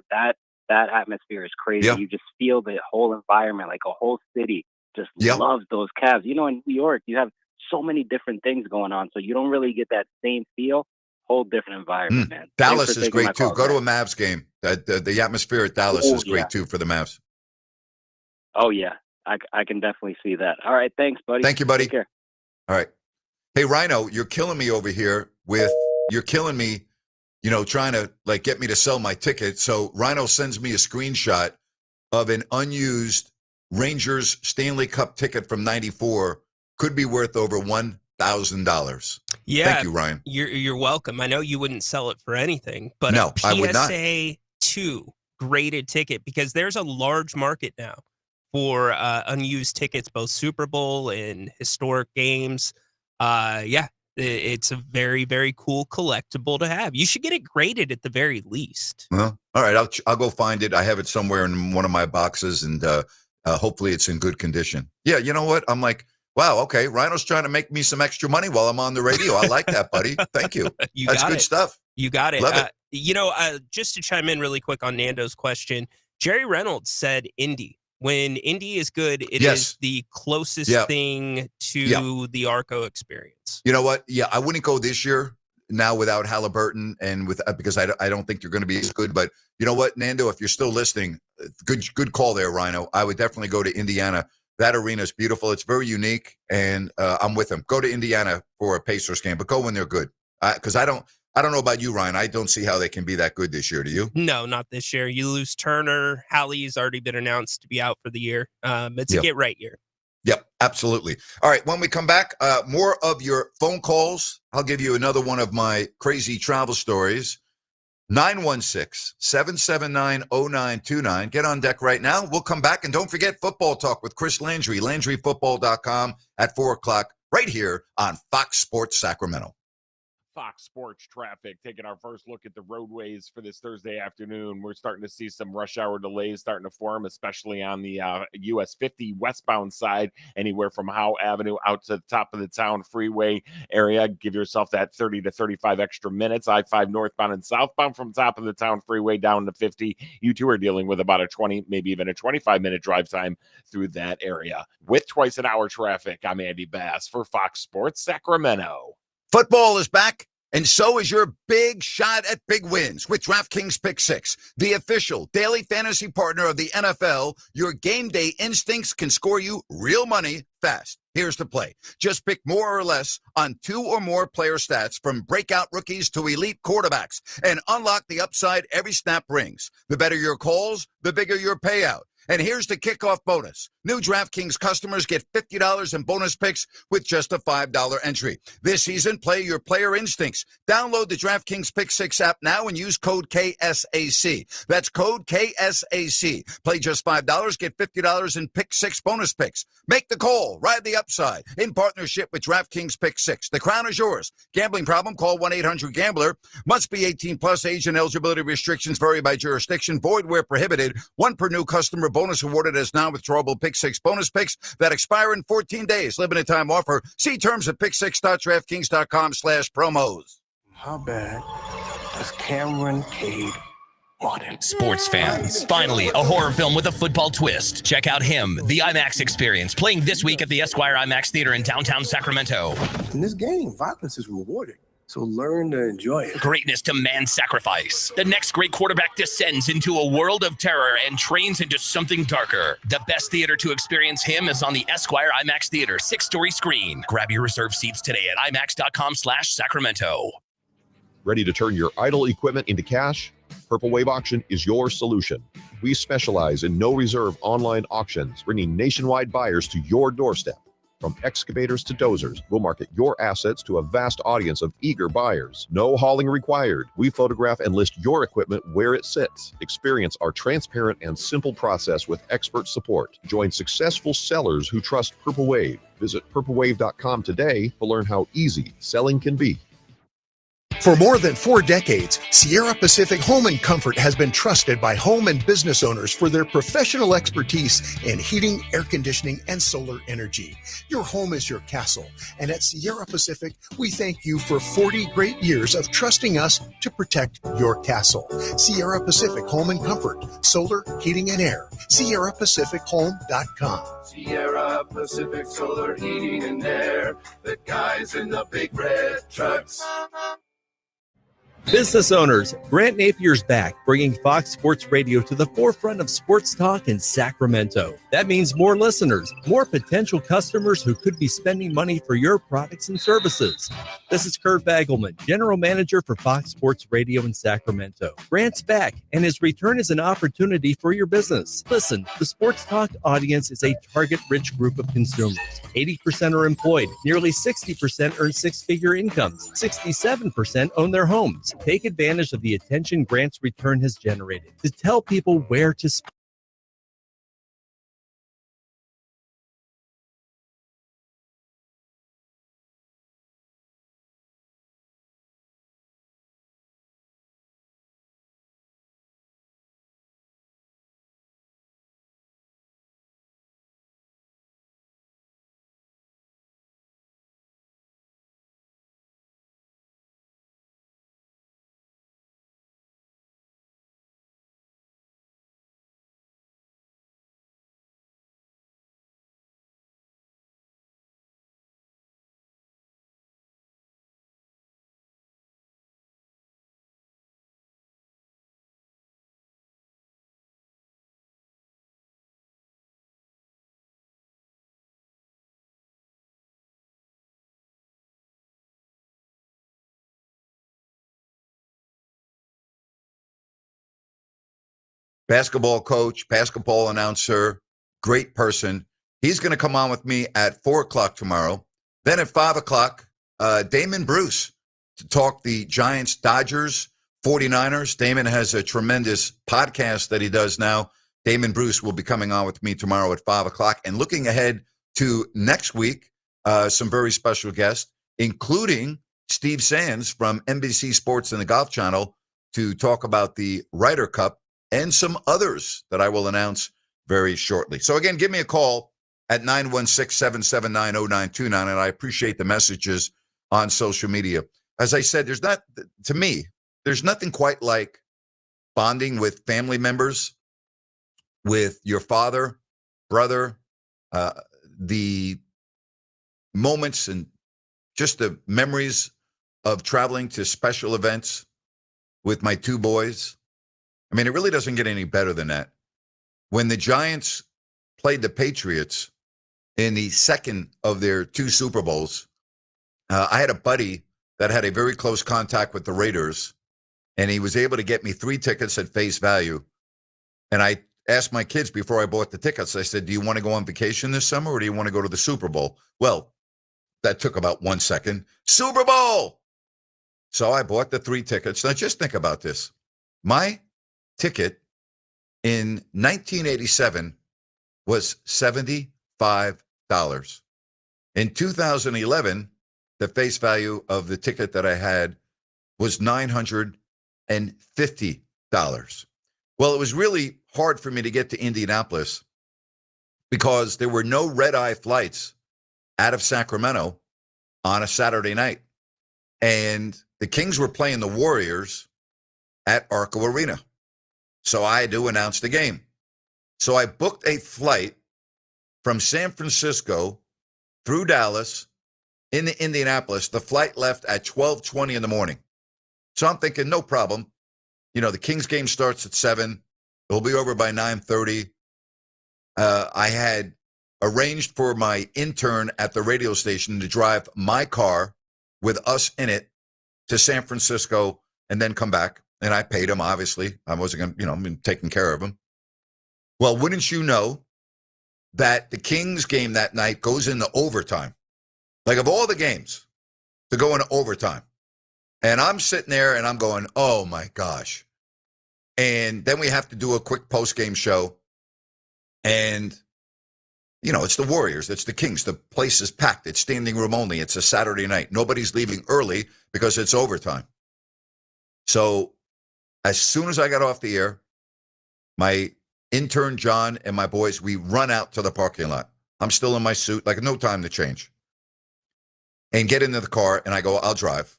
That atmosphere is crazy. Yeah. You just feel the whole environment, like a whole city just loves those Cavs. In New York, you have so many different things going on, so you don't really get that same feel. Whole different environment, man. Dallas is great too. Go to a Mavs game. The atmosphere at Dallas is great too for the Mavs. Oh yeah, I can definitely see that. All right, thanks, buddy. Thank you, buddy. Take care. All right. Hey, Rhino, you're killing me over here you're killing me, trying to like get me to sell my ticket. So Rhino sends me a screenshot of an unused Rangers Stanley Cup ticket from '94. Could be worth over $1,000. Yeah. Thank you, Ryan. You're welcome. I know you wouldn't sell it for anything, but no, a I would not. PSA 2 graded ticket, because there's a large market now for unused tickets, both Super Bowl and historic games. It's a very, very cool collectible to have. You should get it graded at the very least. Well, all right, I'll go find it. I have it somewhere in one of my boxes, and Hopefully it's in good condition. Yeah, you know what? I'm like, wow, okay, Rhino's trying to make me some extra money while I'm on the radio. I like that, buddy. Thank you. That's got good it. stuff. You got it. Love it. Just to chime in really quick on Nando's question, Jerry Reynolds said Indy. When Indy is good, it is the closest thing to the Arco experience. You know what? Yeah, I wouldn't go this year now without Halliburton and with because I don't think you're going to be as good. But you know what, Nando, if you're still listening, good call there, Rhino. I would definitely go to Indiana. That arena is beautiful. It's very unique, and I'm with them. Go to Indiana for a Pacers game, but go when they're good. Because I don't know about you, Ryan. I don't see how they can be that good this year. Do you? No, not this year. You lose Turner. Hallie's already been announced to be out for the year. It's a get right year. Yep, absolutely. All right, when we come back, more of your phone calls. I'll give you another one of my crazy travel stories. 916-779-0929. Get on deck right now. We'll come back, and don't forget Football Talk with Chris Landry, LandryFootball.com at 4 o'clock right here on Fox Sports Sacramento. Fox Sports traffic, taking our first look at the roadways for this Thursday afternoon. We're starting to see some rush hour delays starting to form, especially on the US 50 westbound side, anywhere from Howe Avenue out to the top of the town freeway area. Give yourself that 30 to 35 extra minutes. I-5 northbound and southbound from top of the town freeway down to 50. You two are dealing with about a 20, maybe even a 25-minute drive time through that area. With twice an hour traffic, I'm Andy Bass for Fox Sports Sacramento. Football is back, and so is your big shot at big wins with DraftKings Pick 6, the official daily fantasy partner of the NFL. Your game day instincts can score you real money fast. Here's the play. Just pick more or less on 2 or more player stats from breakout rookies to elite quarterbacks and unlock the upside every snap brings. The better your calls, the bigger your payout. And here's the kickoff bonus. New DraftKings customers get $50 in bonus picks with just a $5 entry. This season, play your player instincts. Download the DraftKings Pick 6 app now and use code KSAC. That's code KSAC. Play just $5, get $50 in Pick 6 bonus picks. Make the call. Ride the upside. In partnership with DraftKings Pick 6. The crown is yours. Gambling problem? Call 1-800-GAMBLER. Must be 18 plus. Age and eligibility restrictions vary by jurisdiction. Void where prohibited. One per new customer. Bonus awarded as non-withdrawable Pick 6 bonus picks that expire in 14 days. Limited time offer. See terms at pick6.draftkings.com/promos. How bad does Cameron Cade want it? Sports fans, finally, a horror film with a football twist. Check out Him, the IMAX experience, playing this week at the Esquire IMAX Theater in downtown Sacramento. In this game, violence is rewarding. So learn to enjoy it. Greatness demands sacrifice. The next great quarterback descends into a world of terror and trains into something darker. The best theater to experience him is on the Esquire IMAX Theater 6-story screen. Grab your reserved seats today at IMAX.com/Sacramento. Ready to turn your idle equipment into cash? Purple Wave Auction is your solution. We specialize in no-reserve online auctions, bringing nationwide buyers to your doorstep. From excavators to dozers, we'll market your assets to a vast audience of eager buyers. No hauling required. We photograph and list your equipment where it sits. Experience our transparent and simple process with expert support. Join successful sellers who trust Purple Wave. Visit purplewave.com today to learn how easy selling can be. For more than 4 decades, Sierra Pacific Home and Comfort has been trusted by home and business owners for their professional expertise in heating, air conditioning, and solar energy. Your home is your castle, and at Sierra Pacific, we thank you for 40 great years of trusting us to protect your castle. Sierra Pacific Home and Comfort, solar, heating, and air. SierraPacificHome.com. Sierra Pacific Solar Heating and Air. The guys in the big red trucks. Business owners, Grant Napier's back, bringing Fox Sports Radio to the forefront of sports talk in Sacramento. That means more listeners, more potential customers who could be spending money for your products and services. This is Kurt Bagelman, General Manager for Fox Sports Radio in Sacramento. Grant's back, and his return is an opportunity for your business. Listen, the sports talk audience is a target-rich group of consumers. 80% are employed, nearly 60% earn 6-figure incomes, 67% own their homes. Take advantage of the attention Grant's return has generated to tell people where to spend. basketball coach, basketball announcer, great person. He's going to come on with me at 4 o'clock tomorrow. Then at 5 o'clock, Damon Bruce to talk the Giants, Dodgers, 49ers. Damon has a tremendous podcast that he does now. Damon Bruce will be coming on with me tomorrow at 5 o'clock. And looking ahead to next week, some very special guests, including Steve Sands from NBC Sports and the Golf Channel to talk about the Ryder Cup and some others that I will announce very shortly. So again, give me a call at 916-779-0929, and I appreciate the messages on social media. As I said, there's nothing quite like bonding with family members, with your father, brother, the moments and just the memories of traveling to special events with my two boys. I mean, it really doesn't get any better than that. When the Giants played the Patriots in the second of their two Super Bowls, I had a buddy that had a very close contact with the Raiders, and he was able to get me 3 tickets at face value. And I asked my kids before I bought the tickets, I said, do you want to go on vacation this summer or do you want to go to the Super Bowl? Well, that took about 1 second. Super Bowl! So I bought the 3 tickets. Now just think about this. My ticket in 1987 was $75. In 2011, the face value of the ticket that I had was $950. Well, it was really hard for me to get to Indianapolis because there were no red-eye flights out of Sacramento on a Saturday night. And the Kings were playing the Warriors at Arco Arena. So I had to announce the game. So I booked a flight from San Francisco through Dallas into Indianapolis. The flight left at 12:20 in the morning. So I'm thinking, no problem. You know, the Kings game starts at 7. It'll be over by 9:30. I had arranged for my intern at the radio station to drive my car with us in it to San Francisco and then come back. And I paid him, obviously. I wasn't going to, I'm taking care of him. Well, wouldn't you know that the Kings game that night goes into overtime? Like, of all the games to go into overtime. And I'm sitting there and I'm going, oh my gosh. And then we have to do a quick post-game show. And, you know, it's the Warriors. It's the Kings. The place is packed. It's standing room only. It's a Saturday night. Nobody's leaving early because it's overtime. So as soon as I got off the air, my intern, John, and my boys, we run out to the parking lot. I'm still in my suit, like no time to change. And get into the car, and I go, I'll drive.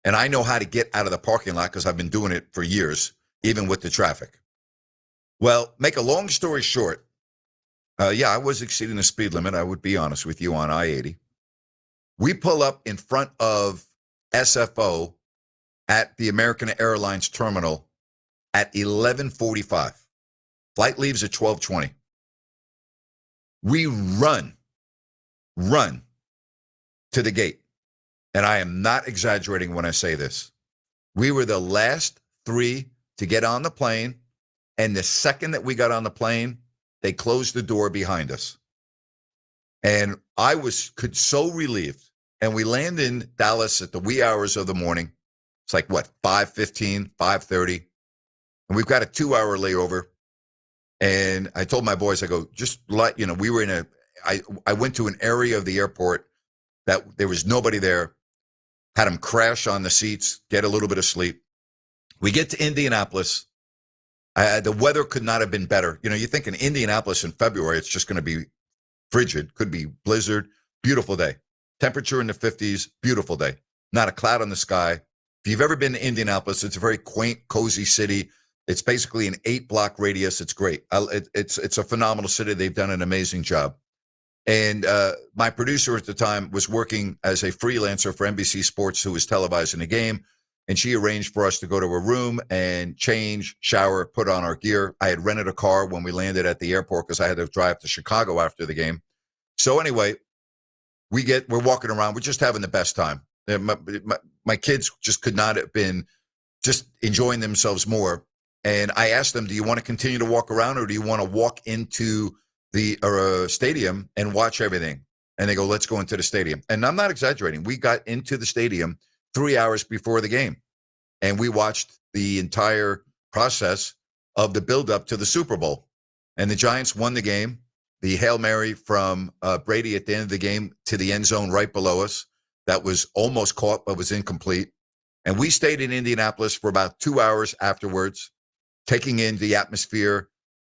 And I know how to get out of the parking lot because I've been doing it for years, even with the traffic. Well, make a long story short, I was exceeding the speed limit, I would be honest with you, on I-80. We pull up in front of SFO at the American Airlines terminal at 11:45. Flight leaves at 12:20. We run to the gate. And I am not exaggerating when I say this. We were the last 3 to get on the plane. And the second that we got on the plane, they closed the door behind us. And I was so relieved. And we land in Dallas at the wee hours of the morning. It's like, 5:15, 5:30. And we've got a 2-hour layover. And I told my boys, I go, just let, we were I went to an area of the airport that there was nobody there. Had them crash on the seats, get a little bit of sleep. We get to Indianapolis. The weather could not have been better. You think in Indianapolis in February, it's just going to be frigid, could be blizzard, beautiful day. Temperature in the 50s, beautiful day. Not a cloud on the sky. If you've ever been to Indianapolis, it's a very quaint, cozy city. It's basically an 8-block radius. It's great. It's a phenomenal city. They've done an amazing job. And my producer at the time was working as a freelancer for NBC Sports, who was televising the game. And she arranged for us to go to a room and change, shower, put on our gear. I had rented a car when we landed at the airport because I had to drive to Chicago after the game. So anyway, we're walking around. We're just having the best time. My kids just could not have been just enjoying themselves more. And I asked them, do you want to continue to walk around or do you want to walk into the stadium and watch everything? And they go, let's go into the stadium. And I'm not exaggerating. We got into the stadium 3 hours before the game. And we watched the entire process of the buildup to the Super Bowl. And the Giants won the game. The Hail Mary from Brady at the end of the game to the end zone right below us. That was almost caught, but was incomplete. And we stayed in Indianapolis for about 2 hours afterwards, taking in the atmosphere.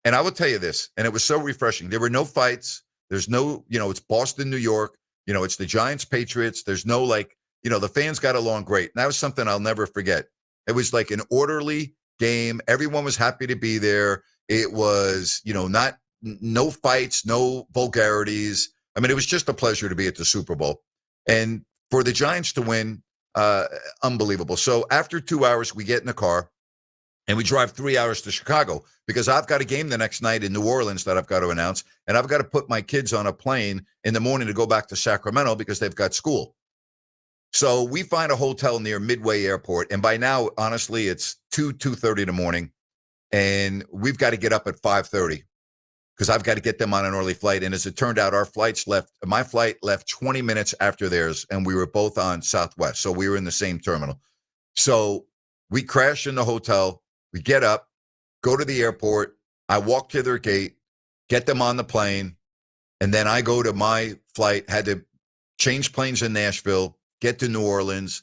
And I will tell you this, and it was so refreshing. There were no fights. There's no, it's Boston, New York. It's the Giants, Patriots. There's no the fans got along great. And that was something I'll never forget. It was like an orderly game. Everyone was happy to be there. It was, no fights, no vulgarities. I mean, it was just a pleasure to be at the Super Bowl. And for the Giants to win, unbelievable. So after 2 hours, we get in the car and we drive 3 hours to Chicago because I've got a game the next night in New Orleans that I've got to announce. And I've got to put my kids on a plane in the morning to go back to Sacramento because they've got school. So we find a hotel near Midway Airport. And by now, honestly, it's 2:30 in the morning. And we've got to get up at 5:30 because I've got to get them on an early flight. And as it turned out, my flight left 20 minutes after theirs. And we were both on Southwest. So we were in the same terminal. So we crash in the hotel. We get up, go to the airport. I walk to their gate, get them on the plane. And then I go to my flight, had to change planes in Nashville, get to New Orleans.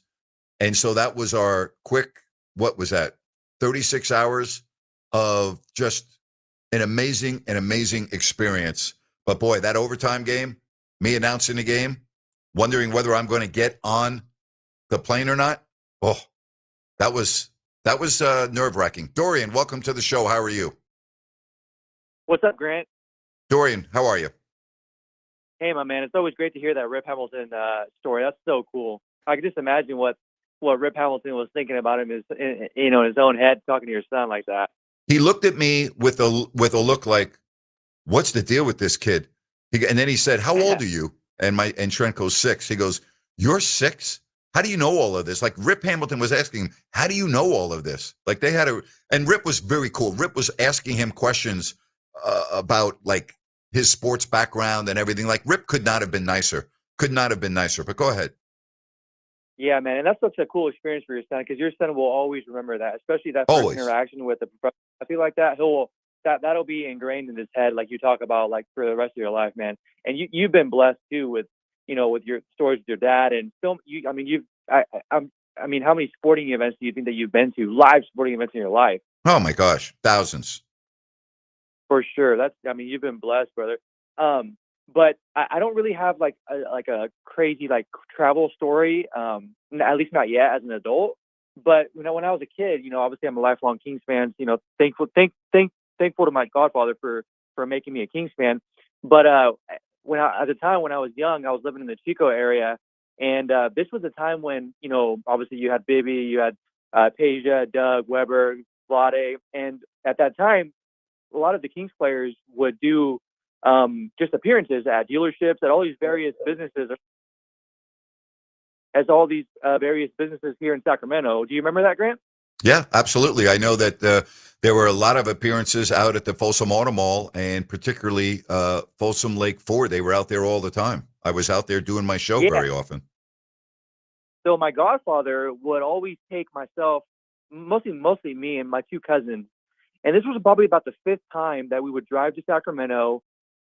And so that was our quick, 36 hours of just an amazing experience. But boy, that overtime game, me announcing the game, wondering whether I'm going to get on the plane or not. Oh, that was nerve-wracking. Dorian, welcome to the show. How are you? What's up, Grant? Dorian, how are you? Hey, my man. It's always great to hear that Rip Hamilton story. That's so cool. I can just imagine what Rip Hamilton was thinking about him in his own head, talking to your son like that. He looked at me with a look like, what's the deal with this kid? And then he said, how old are you? And Trent goes, 6. He goes, you're 6? How do you know all of this? Like Rip Hamilton was asking him, how do you know all of this? Like and Rip was very cool. Rip was asking him questions about like his sports background and everything. Like Rip could not have been nicer. But go ahead. Yeah, man. And that's such a cool experience for your son because your son will always remember that, especially that first interaction with the professor. I feel like that'll be ingrained in his head, like you talk about, like for the rest of your life, man. And you've been blessed too with your stories with your dad and film. I mean, how many sporting events do you think that you've been to, live sporting events in your life? Oh my gosh, thousands. For sure. You've been blessed, brother. But I don't really have like a crazy like travel story, at least not yet as an adult. But when I was a kid, obviously I'm a lifelong Kings fan. Thankful to my godfather for making me a Kings fan. But at the time when I was young, I was living in the Chico area, and this was a time when obviously you had Bibby, you had Peja, Doug, Weber, Vlade, and at that time, a lot of the Kings players would do just appearances at dealerships, at all these various businesses, here in Sacramento. Do you remember that, Grant? Yeah, absolutely. I know that there were a lot of appearances out at the Folsom Auto Mall and particularly Folsom Lake Ford. They were out there all the time. I was out there doing my show very often. So my godfather would always take myself, mostly me and my 2 cousins. And this was probably about the 5th time that we would drive to Sacramento.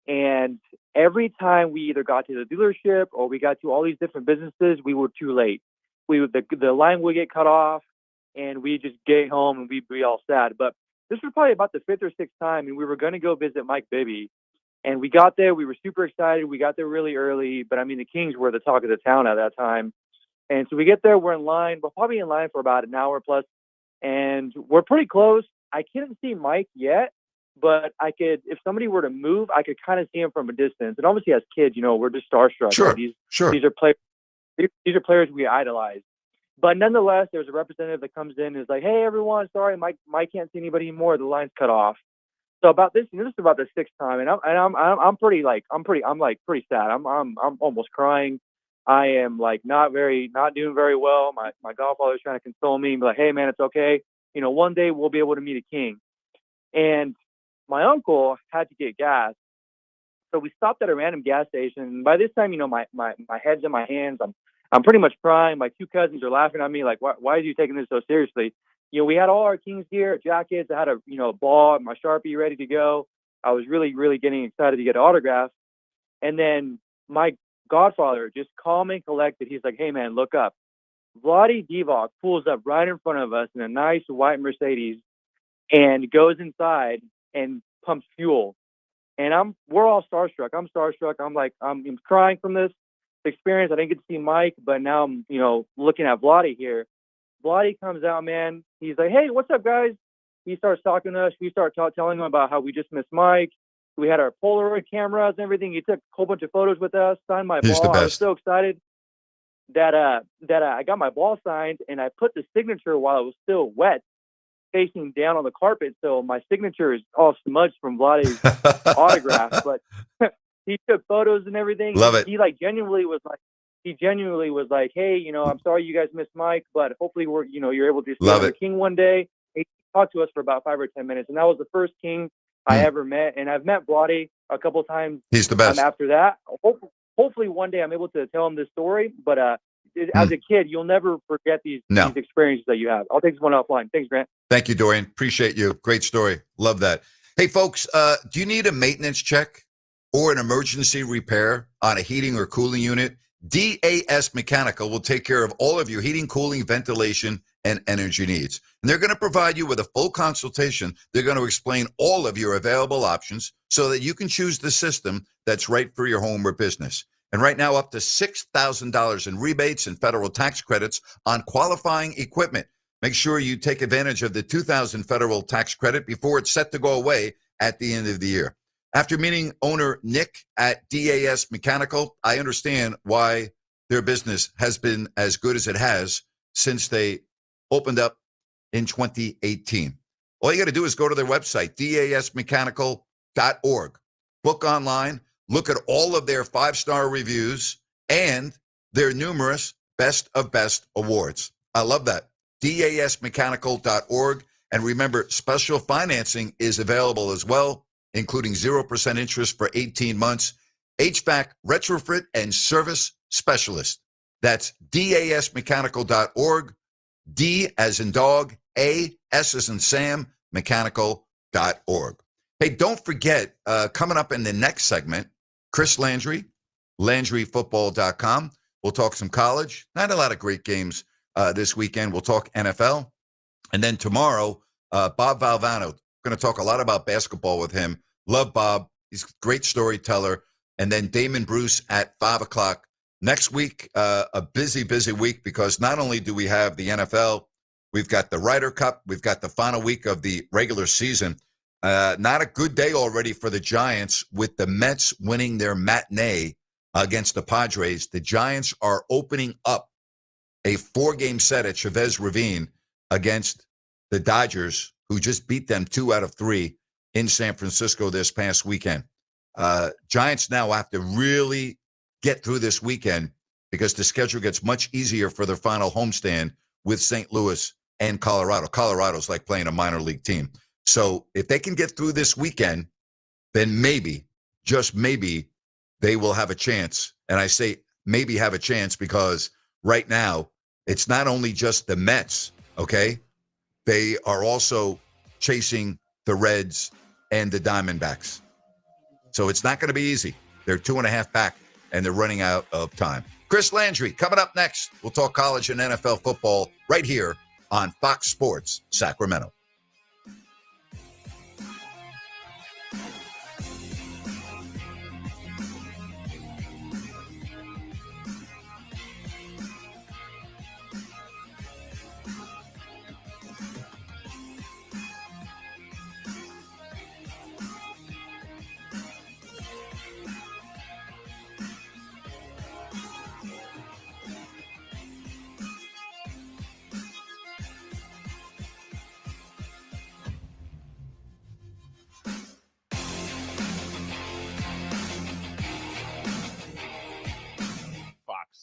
And every time we either got to the dealership or we got to all these different businesses, we were too late. The line would get cut off and we just get home and we'd be all sad. But this was probably about the 5th or 6th time, and we were going to go visit Mike Bibby. And we got there. We were super excited. We got there really early. But, the Kings were the talk of the town at that time. And so we get there. We're in line. We're probably in line for about an hour plus. And we're pretty close. I couldn't see Mike yet. But if somebody were to move, I could kind of see him from a distance. And obviously, as kids, we're just starstruck. Sure, right? These are players. These are players we idolize. But nonetheless, there's a representative that comes in and is like, "Hey, everyone, sorry, Mike can't see anybody anymore. The line's cut off." So about this, this is about the 6th time, and I'm pretty sad. I'm almost crying. I am like not doing very well. My godfather's trying to console me, and be like, "Hey, man, it's okay. one day we'll be able to meet a king. And my uncle had to get gas. So we stopped at a random gas station. By this time, my head's in my hands. I'm pretty much crying. My two cousins are laughing at me like, why are you taking this so seriously? We had all our Kings gear, jackets. I had a ball, my Sharpie ready to go. I was really, really getting excited to get an autograph. And then my godfather, just calm and collected, he's like, hey, man, look up. Vlade Divac pulls up right in front of us in a nice white Mercedes and goes inside and pumps fuel. And we're all starstruck. I'm starstruck. I'm crying from this experience. I didn't get to see Mike, but now I'm, looking at Vlade here. Vlade comes out, man. He's like, hey, what's up, guys? He starts talking to us. We start telling him about how we just missed Mike. We had our Polaroid cameras and everything. He took a whole bunch of photos with us, signed my He's ball. the best. I was so excited that I got my ball signed, and I put the signature while it was still wet, facing down on the carpet. So my signature is all smudged from Vlade's autograph. But he took photos and everything. Love it. He genuinely was like, hey, I'm sorry you guys missed Mike, but hopefully you're able to see Love the it. King one day. He talked to us for about 5 or 10 minutes, and that was the first King I ever met. And I've met Vlade a couple times. He's the best. After that, hopefully one day I'm able to tell him this story. But as a kid, you'll never forget these experiences that you have. I'll take this one offline. Thanks, Grant. Thank you, Dorian. Appreciate you. Great story. Love that. Hey, folks, do you need a maintenance check or an emergency repair on a heating or cooling unit? DAS Mechanical will take care of all of your heating, cooling, ventilation, and energy needs. And they're going to provide you with a full consultation. They're going to explain all of your available options so that you can choose the system that's right for your home or business. And right now, up to $6,000 in rebates and federal tax credits on qualifying equipment. Make sure you take advantage of the $2,000 federal tax credit before it's set to go away at the end of the year. After meeting owner Nick at DAS Mechanical, I understand why their business has been as good as it has since they opened up in 2018. All you got to do is go to their website, dasmechanical.org. Book online, look at all of their 5-star reviews and their numerous Best of Best awards. I love that. dasmechanical.org. And remember, special financing is available as well, including 0% interest for 18 months. HVAC retrofit and service specialist. That's dasmechanical.org. D as in dog, A, S as in Sam, mechanical.org. Hey, don't forget, coming up in the next segment, Chris Landry, LandryFootball.com. We'll talk some college. Not a lot of great games this weekend. We'll talk NFL. And then tomorrow, Bob Valvano. Going to talk a lot about basketball with him. Love Bob. He's a great storyteller. And then Damon Bruce at 5 o'clock. Next week, a busy, busy week because not only do we have the NFL, we've got the Ryder Cup, we've got the final week of the regular season. Not a good day already for the Giants with the Mets winning their matinee against the Padres. The Giants are opening up a 4-game set at Chavez Ravine against the Dodgers, who just beat them 2 out of 3 in San Francisco this past weekend. Giants now have to really get through this weekend because the schedule gets much easier for their final homestand with St. Louis and Colorado. Colorado's like playing a minor league team. So if they can get through this weekend, then maybe, just maybe, they will have a chance. And I say maybe have a chance because right now, it's not only just the Mets, okay? They are also chasing the Reds and the Diamondbacks. So it's not going to be easy. They're 2.5 back, and they're running out of time. Chris Landry, coming up next. We'll talk college and NFL football right here on Fox Sports Sacramento.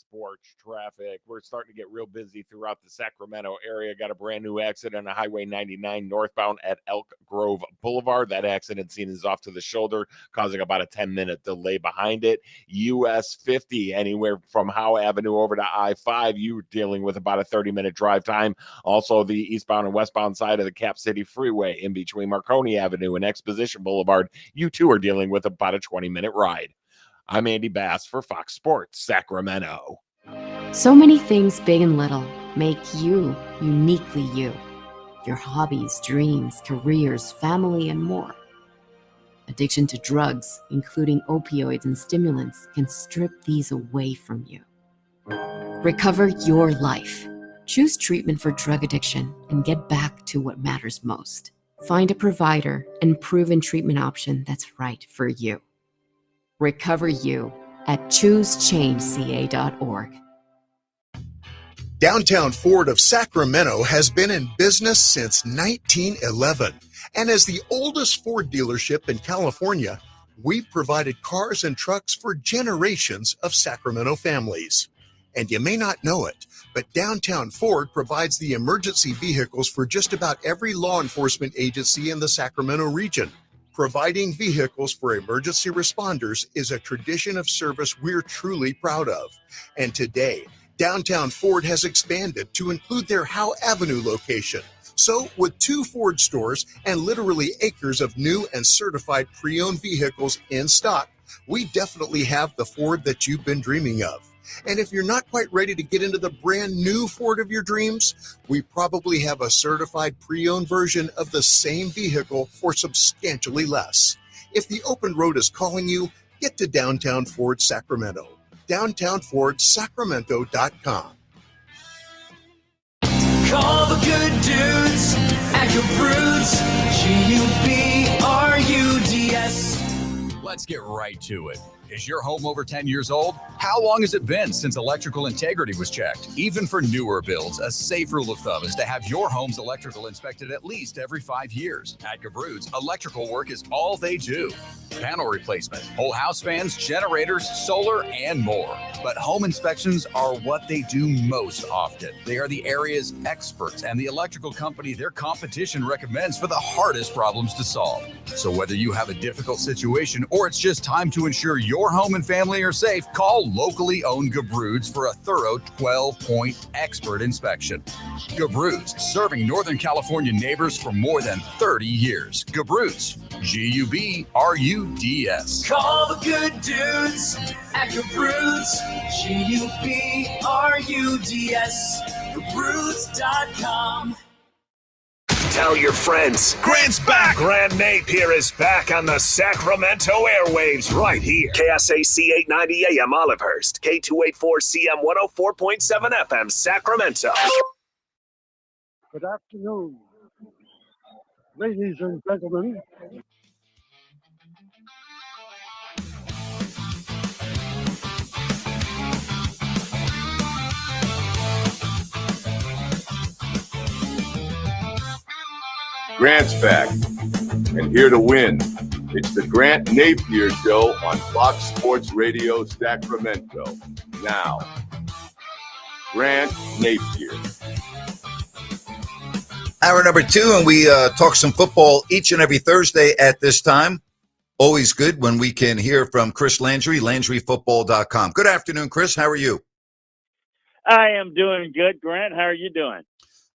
Sports Traffic. We're starting to get real busy throughout the Sacramento area. Got a brand new accident on Highway 99 northbound at Elk Grove Boulevard. That accident scene is off to the shoulder, causing about a 10-minute delay behind it. US 50, anywhere from Howe Avenue over to I-5, you're dealing with about a 30-minute drive time. Also, the eastbound and westbound side of the Cap City Freeway in between Marconi Avenue and Exposition Boulevard, you too are dealing with about a 20-minute ride. I'm Andy Bass for Fox Sports Sacramento. So many things, big and little, make you uniquely you. Your hobbies, dreams, careers, family, and more. Addiction to drugs, including opioids and stimulants, can strip these away from you. Recover your life. Choose treatment for drug addiction and get back to what matters most. Find a provider and proven treatment option that's right for you. Recover you at choosechangeca.org. Downtown Ford of Sacramento has been in business since 1911. And as the oldest Ford dealership in California, we've provided cars and trucks for generations of Sacramento families. And you may not know it, but Downtown Ford provides the emergency vehicles for just about every law enforcement agency in the Sacramento region. Providing vehicles for emergency responders is a tradition of service we're truly proud of. And today, Downtown Ford has expanded to include their Howe Avenue location. So, with 2 Ford stores and literally acres of new and certified pre-owned vehicles in stock, we definitely have the Ford that you've been dreaming of. And if you're not quite ready to get into the brand new Ford of your dreams, we probably have a certified pre-owned version of the same vehicle for substantially less. If the open road is calling you, get to Downtown Ford Sacramento. DowntownFordSacramento.com. Call the good dudes at Gabrudes, G-U-B-R-U-D-S. Let's get right to it. Is your home over 10 years old? How long has it been since electrical integrity was checked? Even for newer builds, a safe rule of thumb is to have your home's electrical inspected at least every 5 years. At Gabrudes, electrical work is all they do. Panel replacement, whole house fans, generators, solar, and more. But home inspections are what they do most often. They are the area's experts and the electrical company their competition recommends for the hardest problems to solve. So whether you have a difficult situation or it's just time to ensure your home and family are safe, call locally owned Gabrudes for a thorough 12-point expert inspection. Gabrudes, serving Northern California neighbors for more than 30 years. Gabrudes, G-U-B-R-U-D-S. Call the good dudes at Gabrudes, G-U-B-R-U-D-S, Gabrudes.com. Tell your friends. Grant's back. Grant Napear is back on the Sacramento airwaves right here. KSAC 890 AM Olivehurst. K284CM 104.7 FM Sacramento. Good afternoon, ladies and gentlemen. Grant's back, and here to win. It's the Grant Napear Show on Fox Sports Radio Sacramento. Now, Grant Napear. Hour number 2, and we talk some football each and every Thursday at this time. Always good when we can hear from Chris Landry, LandryFootball.com. Good afternoon, Chris. How are you? I am doing good, Grant. How are you doing?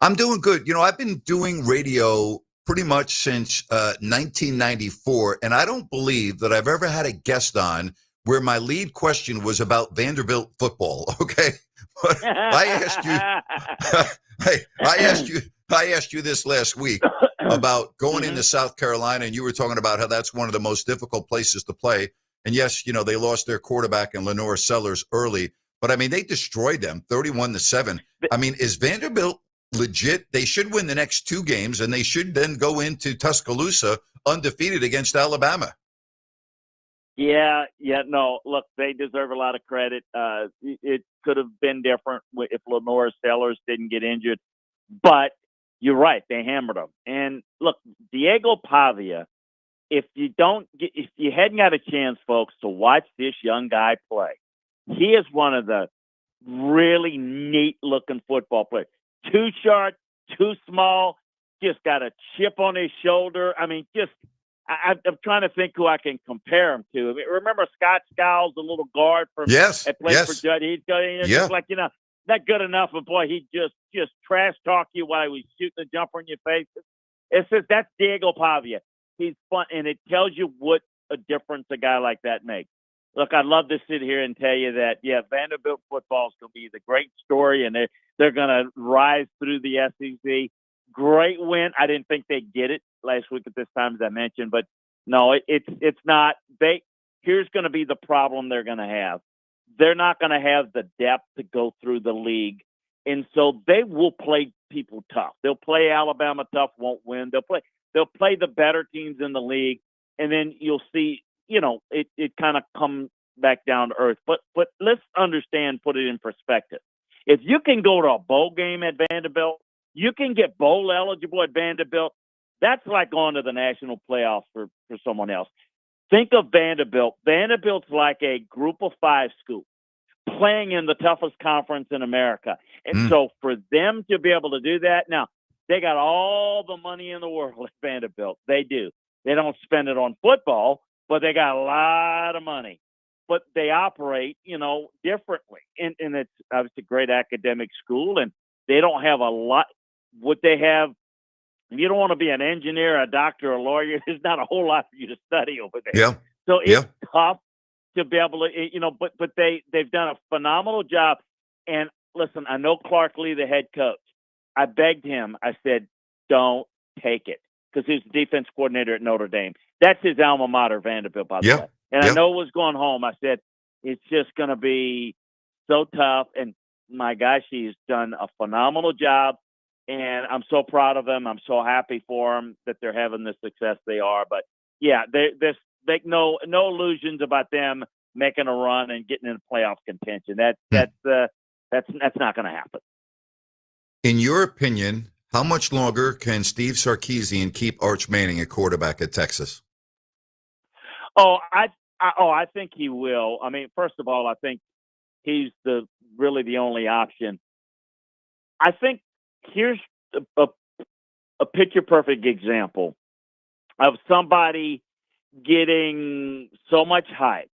I'm doing good. You know, I've been doing radio pretty much since 1994, and I don't believe that I've ever had a guest on where my lead question was about Vanderbilt football. Okay, but I asked you this last week about going into South Carolina, and you were talking about how that's one of the most difficult places to play. And yes, you know, they lost their quarterback in Lenore Sellers early, but I mean, they destroyed them 31-7. I mean, is Vanderbilt legit? They should win the next 2 games, and they should then go into Tuscaloosa undefeated against Alabama. Yeah, no, look, they deserve a lot of credit. It could have been different if Lenore Sellers didn't get injured, but you're right, they hammered them. And look, Diego Pavia, if you hadn't got a chance, folks, to watch this young guy play, he is one of the really neat looking football player. Too short, too small, just got a chip on his shoulder. I mean, I'm trying to think who I can compare him to. I mean, remember Scott Skiles, the little guard that played for Judd? He's just like, not good enough, but boy, he just trash talk you while he was shooting the jumper in your face. It says that's Diego Pavia. He's fun, and it tells you what a difference a guy like that makes. Look, I'd love to sit here and tell you that, Vanderbilt football is going to be the great story, and they're going to rise through the SEC. Great win. I didn't think they'd get it last week at this time, as I mentioned, but no, it's not. Here's going to be the problem they're going to have. They're not going to have the depth to go through the league, and so they will play people tough. They'll play Alabama tough, won't win. They'll play the better teams in the league, and then you'll see, it kind of come back down to earth. But let's understand, put it in perspective. If you can go to a bowl game at Vanderbilt, you can get bowl eligible at Vanderbilt. That's like going to the national playoffs for someone else. Think of Vanderbilt. Vanderbilt's like a group of 5 school playing in the toughest conference in America. And so for them to be able to do that, now, they got all the money in the world at Vanderbilt. They do. They don't spend it on football, but they got a lot of money. But they operate, differently. And it's obviously a great academic school, and they don't have a lot. What they have, if you don't want to be an engineer, a doctor, a lawyer, there's not a whole lot for you to study over there. Yeah. So it's tough to be able to, but they've done a phenomenal job. And listen, I know Clark Lee, the head coach. I begged him. I said, don't take it, because he's the defense coordinator at Notre Dame. That's his alma mater, Vanderbilt, by the way. And I know it was going home. I said, it's just going to be so tough. And my gosh, he's done a phenomenal job. And I'm so proud of them. I'm so happy for them that they're having the success they are. But yeah, there's no illusions about them making a run and getting into playoff contention. That's not going to happen. In your opinion, how much longer can Steve Sarkisian keep Arch Manning at quarterback at Texas? I think he will. I mean, first of all, I think he's really the only option. I think here's a picture perfect example of somebody getting so much hype.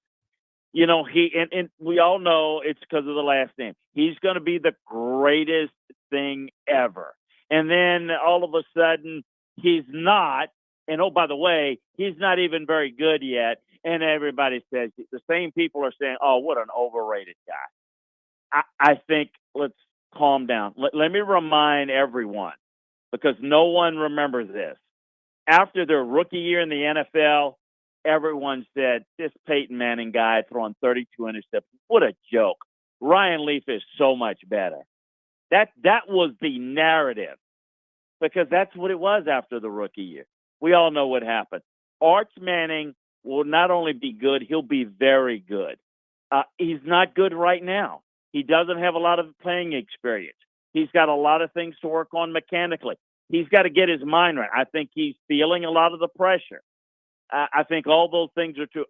And we all know it's because of the last name. He's going to be the greatest thing ever. And then all of a sudden he's not. And oh, by the way, he's not even very good yet. And everybody says, the same people are saying, oh, what an overrated guy. I think let's calm down. Let me remind everyone, because no one remembers this. After their rookie year in the NFL, everyone said, this Peyton Manning guy throwing 32 interceptions, what a joke. Ryan Leaf is so much better. That was the narrative, because that's what it was after the rookie year. We all know what happened. Arch Manning will not only be good, he'll be very good. He's not good right now. He doesn't have a lot of playing experience. He's got a lot of things to work on mechanically. He's got to get his mind right. I think he's feeling a lot of the pressure. I think all those things are true.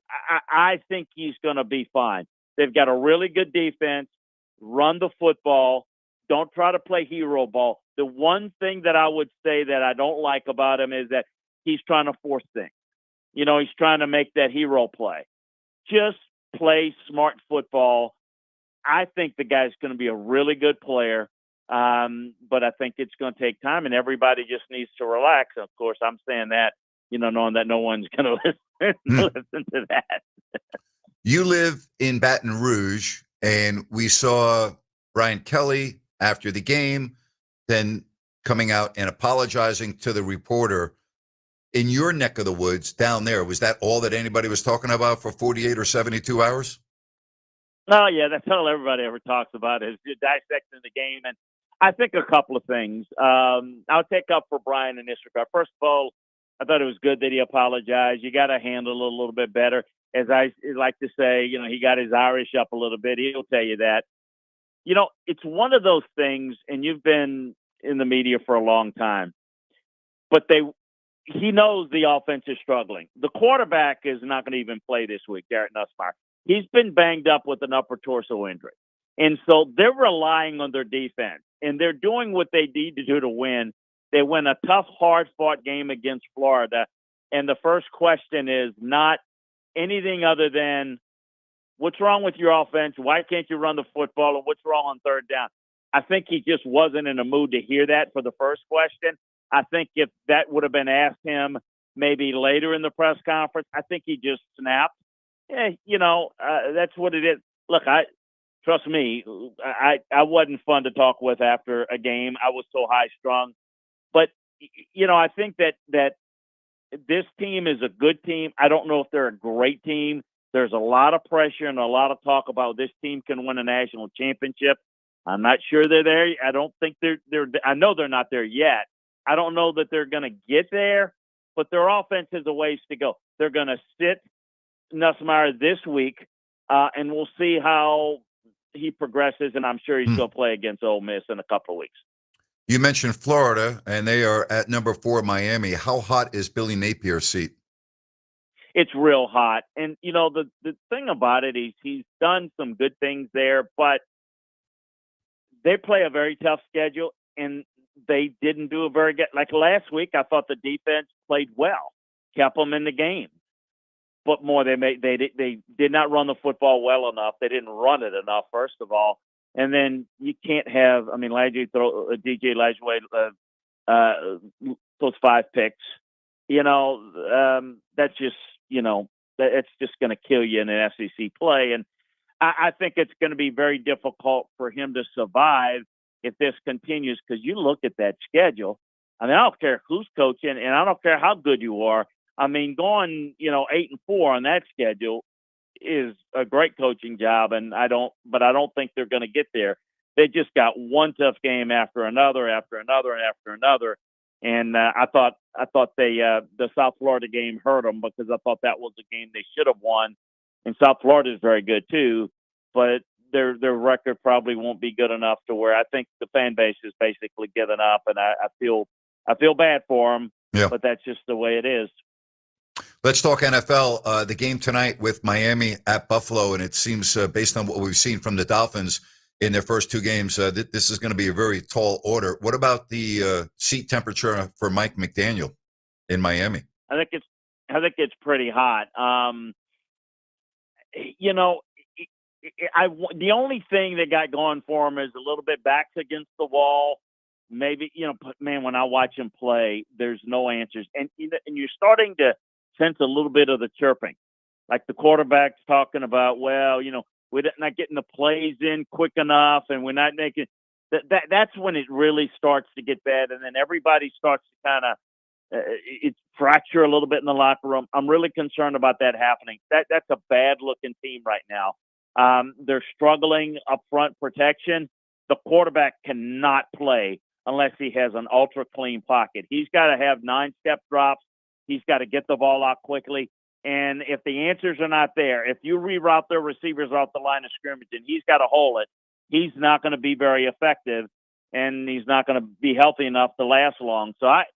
I think he's going to be fine. They've got a really good defense. Run the football. Don't try to play hero ball. The one thing that I would say that I don't like about him is that he's trying to force things. He's trying to make that hero play. Just play smart football. I think the guy's going to be a really good player, but I think it's going to take time, and everybody just needs to relax. Of course, I'm saying that, knowing that no one's going to listen to that. You live in Baton Rouge, and we saw Brian Kelly after the game, then coming out and apologizing to the reporter. In your neck of the woods down there, was that all that anybody was talking about for 48 or 72 hours? Oh, yeah, that's all everybody ever talks about is dissecting the game. And I think a couple of things. I'll take up for Brian in this regard. First of all, I thought it was good that he apologized. You got to handle it a little bit better. As I like to say, he got his Irish up a little bit. He'll tell you that. It's one of those things, and you've been in the media for a long time, but he knows the offense is struggling. The quarterback is not going to even play this week, Garrett Nussmeier. He's been banged up with an upper torso injury. And so they're relying on their defense, and they're doing what they need to do to win. They win a tough, hard-fought game against Florida, and the first question is not anything other than, what's wrong with your offense? Why can't you run the football? And what's wrong on third down? I think he just wasn't in a mood to hear that for the first question. I think if that would have been asked him maybe later in the press conference, I think he just snapped. That's what it is. Look, trust me, I wasn't fun to talk with after a game. I was so high strung. But, I think that this team is a good team. I don't know if they're a great team. There's a lot of pressure and a lot of talk about this team can win a national championship. I'm not sure they're there. I don't think they're I know they're not there yet. I don't know that they're going to get there, but their offense has a ways to go. They're going to sit Nussmeier this week, and we'll see how he progresses, and I'm sure he's going to play against Ole Miss in a couple of weeks. You mentioned Florida, and they are at number 4, Miami. How hot is Billy Napier's seat? It's real hot. And, the thing about it is he's done some good things there, but they play a very tough schedule, and they didn't do a very good. Like last week, I thought the defense played well, kept them in the game. But more, they did not run the football well enough. They didn't run it enough, first of all. And then you can't have, DJ Lajoie those 5 picks. That's just, it's just going to kill you in an SEC play. And I think it's going to be very difficult for him to survive if this continues, because you look at that schedule. I don't care who's coaching, and I don't care how good you are. Going 8-4 on that schedule is a great coaching job, but I don't think they're going to get there. They just got one tough game after another, after another, and after another. And I thought the South Florida game hurt them, because I thought that was a game they should have won. And South Florida is very good too, but their record probably won't be good enough to where I think the fan base is basically given up, and I feel bad for them. Yeah. But that's just the way it is. Let's talk NFL. The game tonight with Miami at Buffalo, and it seems based on what we've seen from the Dolphins in their first 2 games, this is going to be a very tall order. What about the seat temperature for Mike McDaniel in Miami? I think it's pretty hot. The only thing they got going for him is a little bit backs against the wall. Maybe, but man, when I watch him play, there's no answers. And you're starting to sense a little bit of the chirping. Like the quarterback's talking about, we're not getting the plays in quick enough, and we're not making that's when it really starts to get bad. And then everybody starts to kind of, it's fracture a little bit in the locker room. I'm really concerned about that happening. That's a bad looking team right now. They're struggling up front protection. The quarterback cannot play unless he has an ultra clean pocket. He's got to have 9-step drops. He's got to get the ball out quickly. And if the answers are not there, if you reroute their receivers off the line of scrimmage and he's got to hold it, he's not going to be very effective, and he's not going to be healthy enough to last long. So I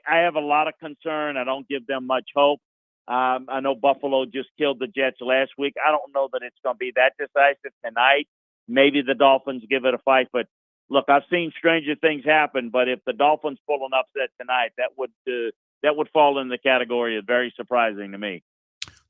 have a lot of concern. I don't give them much hope. I know Buffalo just killed the Jets last week. I don't know that it's going to be that decisive tonight. Maybe the Dolphins give it a fight, but look, I've seen stranger things happen. But if the Dolphins pull an upset tonight, that would fall in the category of very surprising to me.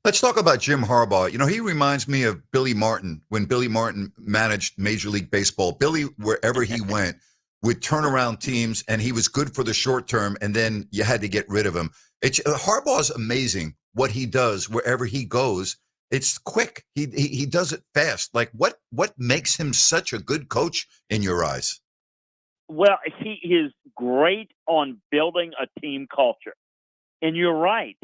Let's talk about Jim Harbaugh. He reminds me of Billy Martin when Billy Martin managed Major League Baseball. Billy, wherever he went, would turn around teams, and he was good for the short term, and then you had to get rid of him. Harbaugh's amazing what he does wherever he goes. It's quick. He does it fast. Like what makes him such a good coach in your eyes? Well, he is great on building a team culture. And you're right.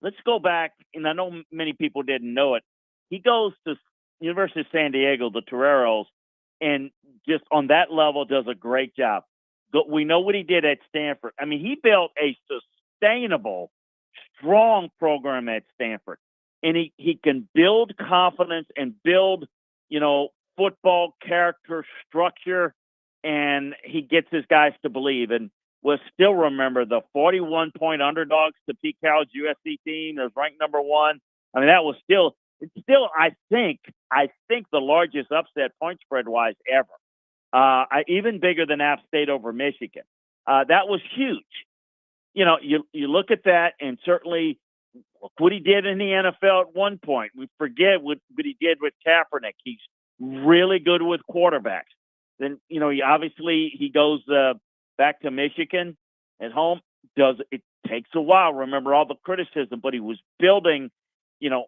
Let's go back, and I know many people didn't know it. He goes to University of San Diego, the Toreros, and just on that level does a great job. We know what he did at Stanford. I mean, he built a sustainable, strong program at Stanford. And he can build confidence and build, football character structure, and he gets his guys to believe. And we'll still remember the 41-point underdogs to Pete Carroll's USC team that was ranked number 1. I mean, that was still It's still, I think the largest upset point spread wise ever. Even bigger than App State over Michigan. That was huge. You know, you look at that, and certainly look what he did in the NFL at one point. We forget what he did with Kaepernick. He's really good with quarterbacks. Then, you know, he goes back to Michigan at home. It takes a while. Remember all the criticism, but he was building, you know,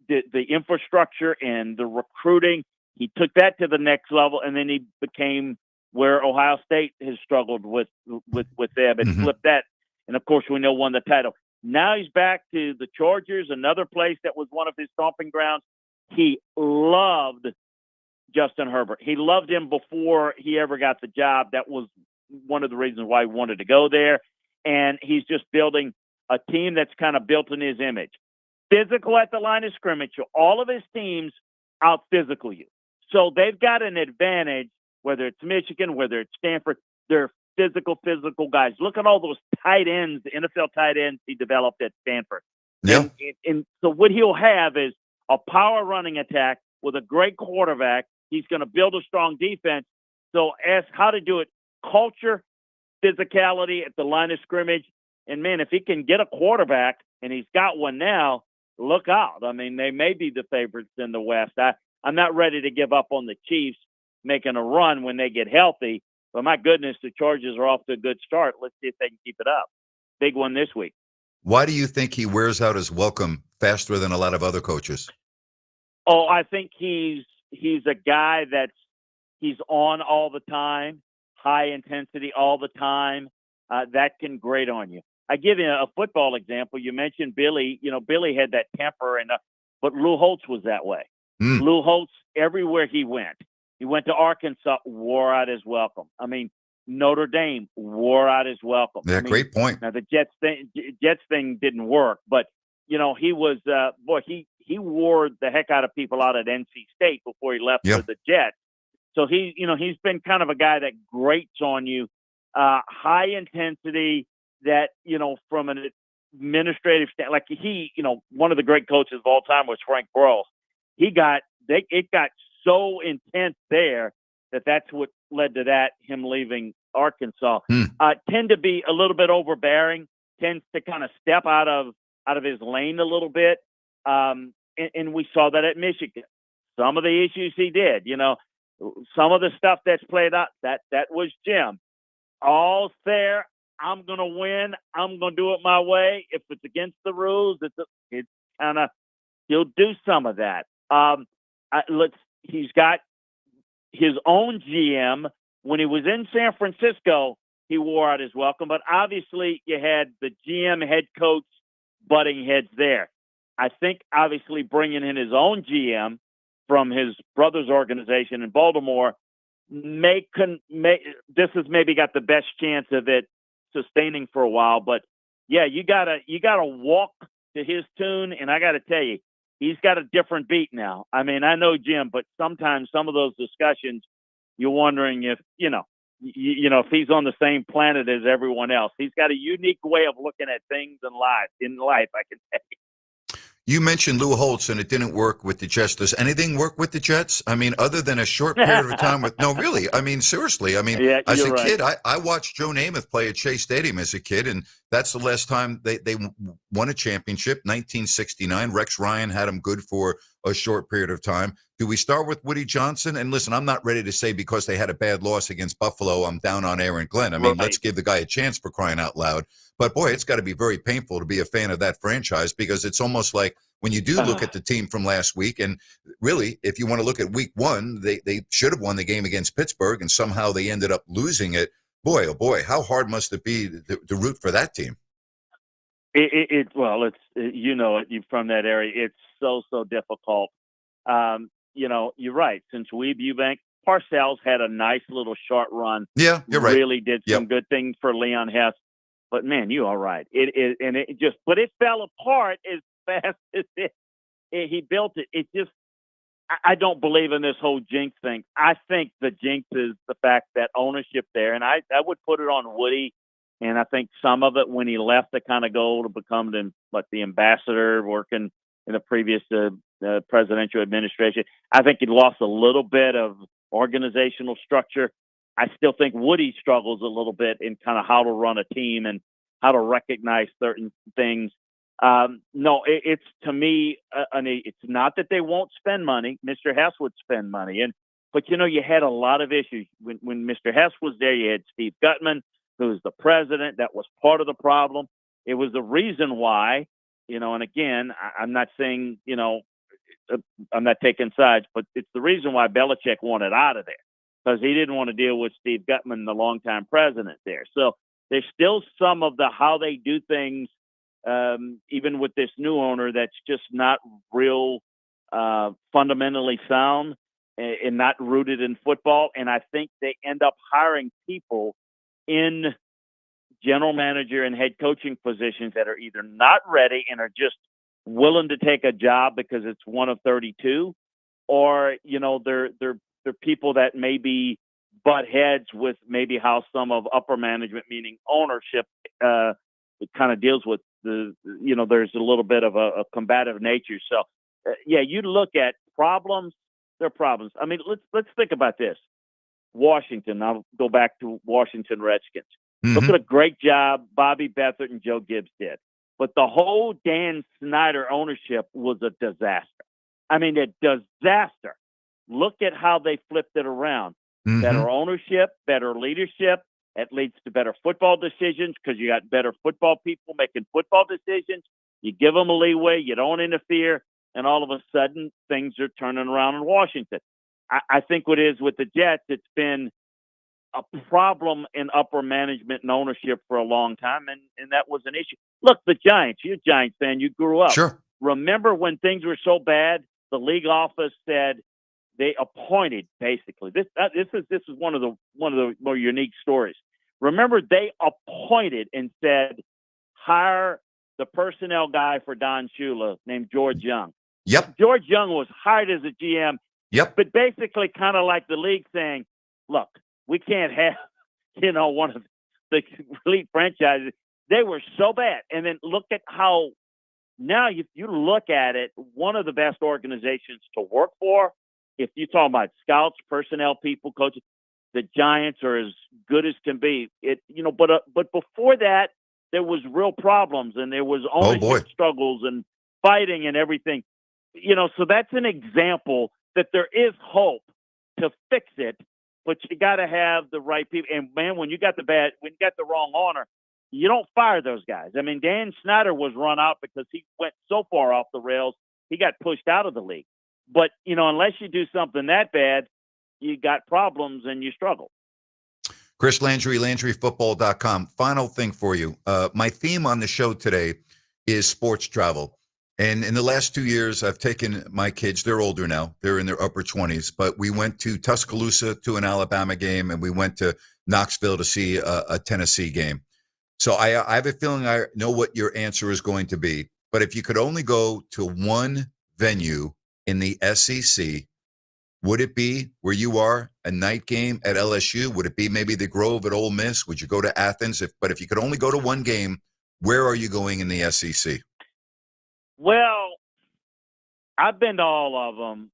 the infrastructure and the recruiting. He took that to the next level, and then he became where Ohio State has struggled with them and flipped that. And of course, we know won the title. Now he's back to the Chargers, another place that was one of his stomping grounds. He loved Justin Herbert. He loved him before he ever got the job. That was one of the reasons why he wanted to go there. And he's just building a team that's kind of built in his image. Physical at the line of scrimmage. All of his teams out-physical you. So they've got an advantage, whether it's Michigan, whether it's Stanford. They're physical guys. Look at all those tight ends, the NFL tight ends he developed at Stanford. Yeah. And so what he'll have is a power running attack with a great quarterback. He's going to build a strong defense. So ask how to do it. Culture, physicality at the line of scrimmage. And, man, if he can get a quarterback, and he's got one now, look out. I mean, they may be the favorites in the West. I'm not ready to give up on the Chiefs making a run when they get healthy. But, my goodness, the Chargers are off to a good start. Let's see if they can keep it up. Big one this week. Why do you think he wears out his welcome faster than a lot of other coaches? Oh, I think he's a guy he's on all the time, high intensity all the time. That can grate on you. I give you a football example. You mentioned Billy. You know, Billy had that temper, but Lou Holtz was that way. Lou Holtz, everywhere he went to Arkansas, wore out his welcome. I mean, Notre Dame wore out his welcome. Yeah, great point. Now the Jets thing didn't work, but you know he was he wore the heck out of people out at NC State before he left for the Jets. So he's been kind of a guy that grates on you, high intensity. That from an administrative like one of the great coaches of all time was Frank Broyles. It got so intense there that's what led to him leaving Arkansas. Tend to be a little bit overbearing, tends to kind of step out of his lane a little bit. And we saw that at Michigan. Some of the issues he did, some of the stuff that's played out, that was Jim. All's fair. I'm going to win. I'm going to do it my way. If it's against the rules, it's kind of, he'll do some of that. He's got his own GM. When he was in San Francisco, he wore out his welcome, but obviously you had the GM head coach butting heads there. I think obviously bringing in his own GM from his brother's organization in Baltimore this has maybe got the best chance of it sustaining for a while. But yeah, you gotta walk to his tune, and I gotta tell you, he's got a different beat now. I mean, I know Jim, but sometimes some of those discussions, you're wondering if if he's on the same planet as everyone else. He's got a unique way of looking at things in life. I can tell you. You mentioned Lou Holtz, and it didn't work with the Jets. Does anything work with the Jets? I mean, other than a short period of time no, really. I mean, seriously. I mean, as a kid, I watched Joe Namath play at Shea Stadium as a kid, and that's the last time they won a championship, 1969. Rex Ryan had them good for a short period of time. Do we start with Woody Johnson? And listen, I'm not ready to say because they had a bad loss against Buffalo, I'm down on Aaron Glenn. I mean, let's give the guy a chance for crying out loud. But, boy, it's got to be very painful to be a fan of that franchise because it's almost like when you do look at the team from last week, and really, if you want to look at week one, they should have won the game against Pittsburgh, and somehow they ended up losing it. Boy, oh, boy, how hard must it be to root for that team? It's from that area. It's so difficult. You're right. Since Weeb Eubank, Parcells had a nice little short run. Yeah, you're right. Really did some good things for Leon Hess. But man, you are right. But it fell apart as fast as he built it. It just, I don't believe in this whole jinx thing. I think the jinx is the fact that ownership there, and I would put it on Woody. And I think some of it when he left to kind of go to become the ambassador, working in the previous presidential administration. I think he lost a little bit of organizational structure. I still think Woody struggles a little bit in kind of how to run a team and how to recognize certain things. No, it's to me, it's not that they won't spend money. Mr. Hess would spend money, but you had a lot of issues when Mr. Hess was there. You had Steve Gutman, who was the president. That was part of the problem. It was the reason why, and again, I'm not saying, I'm not taking sides, but it's the reason why Belichick wanted out of there, because he didn't want to deal with Steve Gutman, the longtime president there. So there's still some of the how they do things, even with this new owner, that's just not real fundamentally sound and not rooted in football. And I think they end up hiring people in general manager and head coaching positions that are either not ready and are just willing to take a job because it's one of 32, or they're people that maybe butt heads with maybe how some of upper management, meaning ownership, it kind of deals with there's a little bit of a combative nature. So you look at problems, they're problems. I mean, let's think about this. Washington, I'll go back to Washington Redskins. Look at a great job Bobby Beathard and Joe Gibbs did. But the whole Dan Snyder ownership was a disaster. I mean, a disaster. Look at how they flipped it around. Better ownership, better leadership. It leads to better football decisions because you got better football people making football decisions. You give them a leeway. You don't interfere. And all of a sudden, things are turning around in Washington. I think what it is with the Jets, it's been a problem in upper management and ownership for a long time, and that was an issue. Look, the Giants, you're a Giants fan, you grew up. Sure. Remember when things were so bad, the league office said they appointed, basically. This is one of the more unique stories. Remember, they appointed and said, hire the personnel guy for Don Shula named George Young. Yep. George Young was hired as a GM. Yep. But basically kind of like the league saying, look, we can't have, one of the elite franchises. They were so bad. And then look at how now if you look at it, one of the best organizations to work for, if you're talking about scouts, personnel people, coaches, the Giants are as good as can be. But before that, there was real problems and there was ownership struggles and fighting and everything. So that's an example that there is hope to fix it, but you got to have the right people. And man, when you got the wrong owner, you don't fire those guys. I mean, Dan Snyder was run out because he went so far off the rails, he got pushed out of the league. But, unless you do something that bad, you got problems and you struggle. Chris Landry, LandryFootball.com. Final thing for you. My theme on the show today is sports travel. And in the last 2 years, I've taken my kids. They're older now. They're in their upper 20s. But we went to Tuscaloosa to an Alabama game, and we went to Knoxville to see a Tennessee game. So I have a feeling I know what your answer is going to be. But if you could only go to one venue in the SEC, would it be where you are, a night game at LSU? Would it be maybe the Grove at Ole Miss? Would you go to Athens? But if you could only go to one game, where are you going in the SEC? Well, I've been to all of them.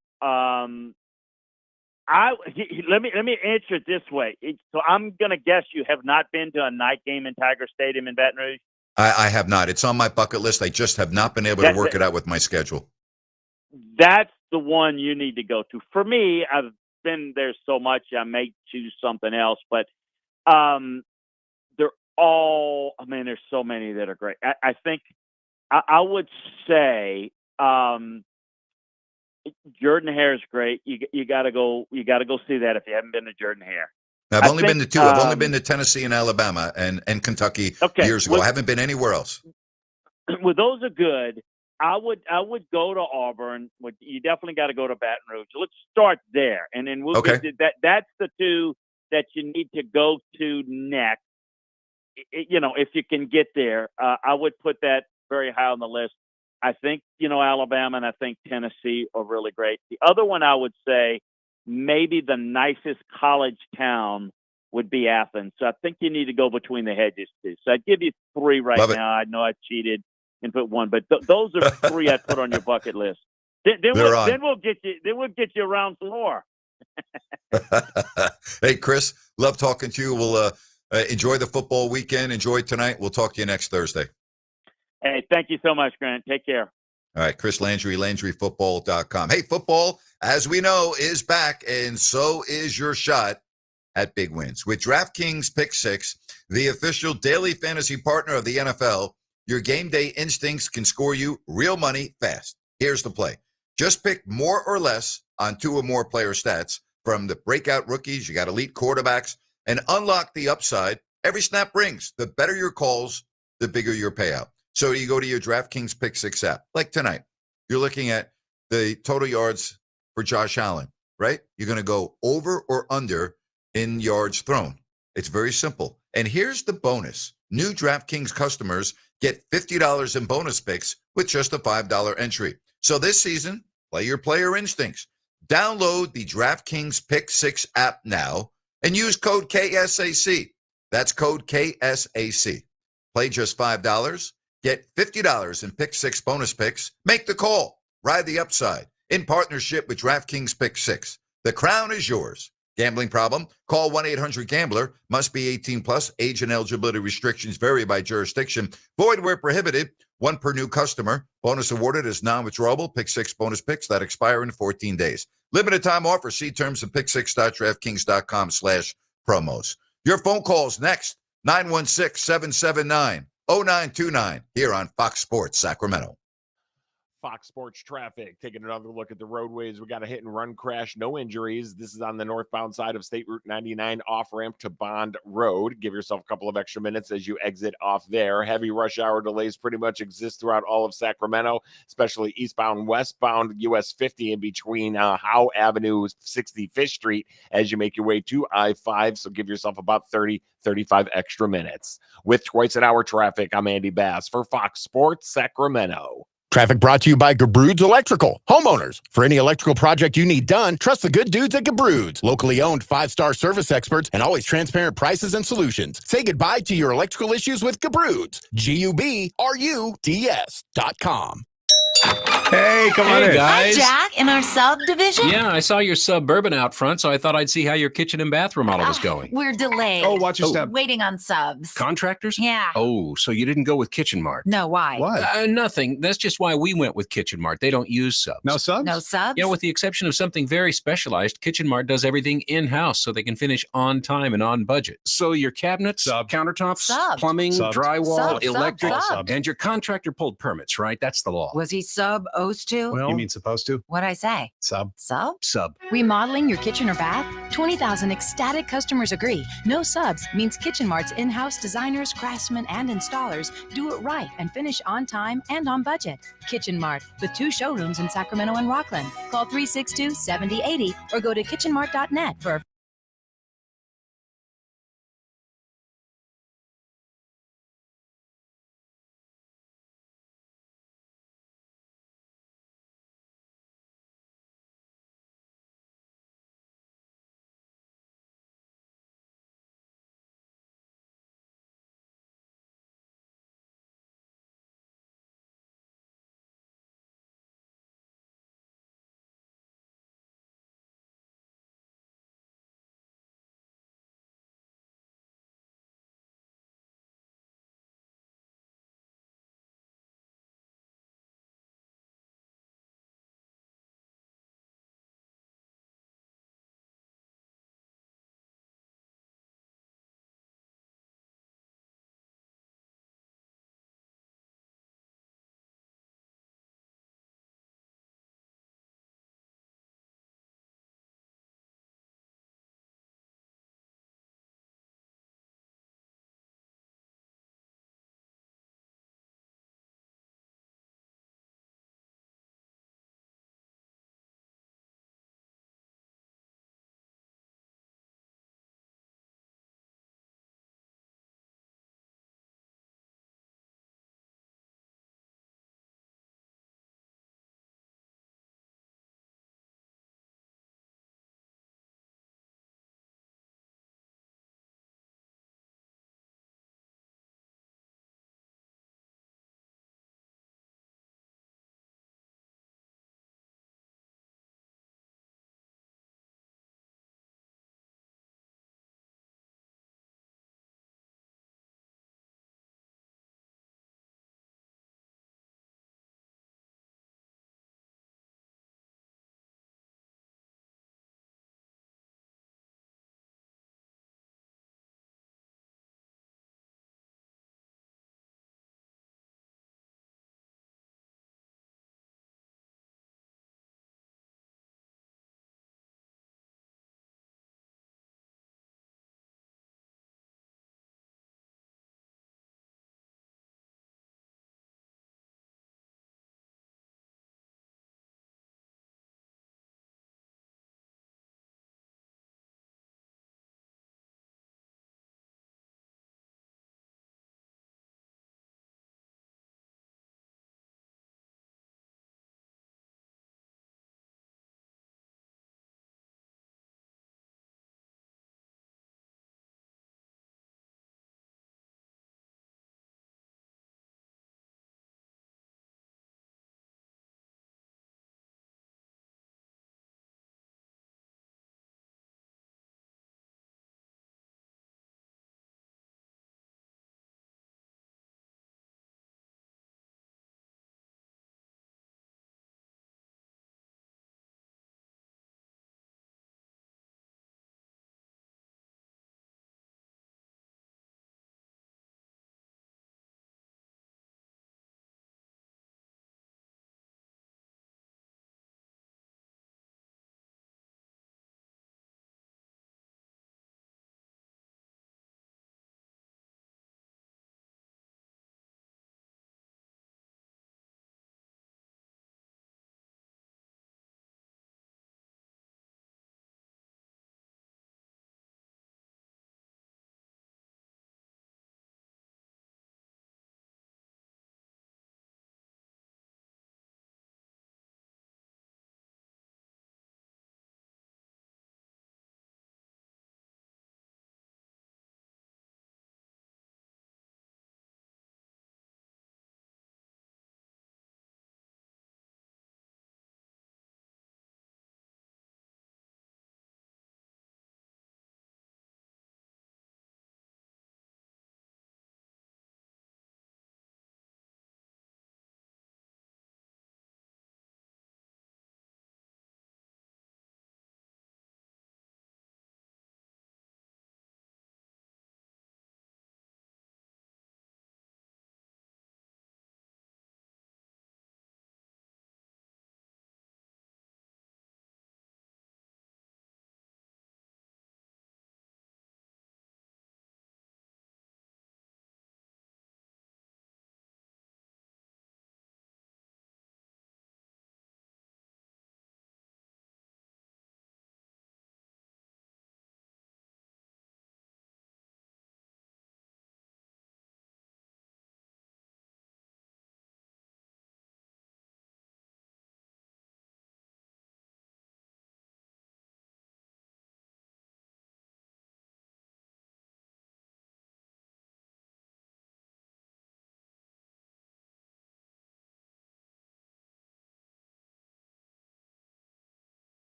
Let me answer it this way. So I'm going to guess you have not been to a night game in Tiger Stadium in Baton Rouge? I have not. It's on my bucket list. I just have not been able to work it out with my schedule. That's the one you need to go to. For me, I've been there so much, I may choose something else. But they're all, there's so many that are great. I think I would say Jordan Hare is great. You got to go see that if you haven't been to Jordan Hare. I've only been to two. I've only been to Tennessee and Alabama and Kentucky years ago. I haven't been anywhere else. Well, those are good. I would go to Auburn. You definitely got to go to Baton Rouge. Let's start there, and then we'll get to that. That's the two that you need to go to next. If you can get there, I would put that very high on the list. I think Alabama and I think Tennessee are really great. The other one I would say maybe the nicest college town would be Athens. So I think you need to go between the hedges too. So I'd give you three right now. I know I cheated and put one, but those are three I'd put on your bucket list. They're we'll get you. Then we'll get you around some more. on. Hey, Chris, love talking to you. We'll enjoy the football weekend. Enjoy tonight. We'll talk to you next Thursday. Hey, thank you so much, Grant. Take care. All right, Chris Landry, LandryFootball.com. Hey, football, as we know, is back, and so is your shot at big wins. With DraftKings Pick 6, the official daily fantasy partner of the NFL, your game day instincts can score you real money fast. Here's the play. Just pick more or less on 2 or more player stats from the breakout rookies. You got elite quarterbacks, and unlock the upside every snap brings. The better your calls, the bigger your payout. So you go to your DraftKings Pick 6 app. Like tonight, you're looking at the total yards for Josh Allen, right? You're going to go over or under in yards thrown. It's very simple. And here's the bonus. New DraftKings customers get $50 in bonus picks with just a $5 entry. So this season, play your player instincts. Download the DraftKings Pick 6 app now and use code KSAC. That's code KSAC. Play just $5. Get $50 in Pick 6 bonus picks. Make the call. Ride the upside. In partnership with DraftKings Pick 6. The crown is yours. Gambling problem? Call 1-800-GAMBLER. Must be 18 plus. Age and eligibility restrictions vary by jurisdiction. Void where prohibited. 1 per new customer. Bonus awarded is non-withdrawable. Pick 6 bonus picks that expire in 14 days. Limited time offer. See terms at pick6.draftkings.com/promos. Your phone calls next. 916-779-0929 here on Fox Sports Sacramento. Fox Sports Traffic, taking another look at the roadways. We got a hit and run crash, no injuries. This is on the northbound side of State Route 99 off ramp to Bond Road. Give yourself a couple of extra minutes as you exit off there. Heavy rush hour delays pretty much exist throughout all of Sacramento, especially eastbound, westbound US 50 in between Howe Avenue, 65th Street as you make your way to I-5. So give yourself about 35 extra minutes. With twice an hour traffic, I'm Andy Bass for Fox Sports Sacramento. Traffic brought to you by Gabroods Electrical. Homeowners, for any electrical project you need done, trust the good dudes at Gabroods. Locally owned, 5-star service experts, and always transparent prices and solutions. Say goodbye to your electrical issues with Gabroods. GUBRUDS.com. Hey, come on in. Hi, Jack. In our subdivision? Yeah, I saw your Suburban out front, so I thought I'd see how your kitchen and bathroom model was going. We're delayed. Oh, watch your step. Waiting on subs. Contractors? Yeah. Oh, so you didn't go with Kitchen Mart. No, why? Nothing. That's just why we went with Kitchen Mart. They don't use subs. No subs? No subs? Yeah, with the exception of something very specialized, Kitchen Mart does everything in-house so they can finish on time and on budget. So your cabinets, countertops, plumbing, drywall, electric, and your contractor pulled permits, right? That's the law. Was he supposed to? Well, you mean supposed to? What'd I say? Sub. Sub? Sub. Remodeling your kitchen or bath? 20,000 ecstatic customers agree. No subs means Kitchen Mart's in-house designers, craftsmen, and installers do it right and finish on time and on budget. Kitchen Mart, with 2 showrooms in Sacramento and Rockland. Call 362-7080 or go to kitchenmart.net for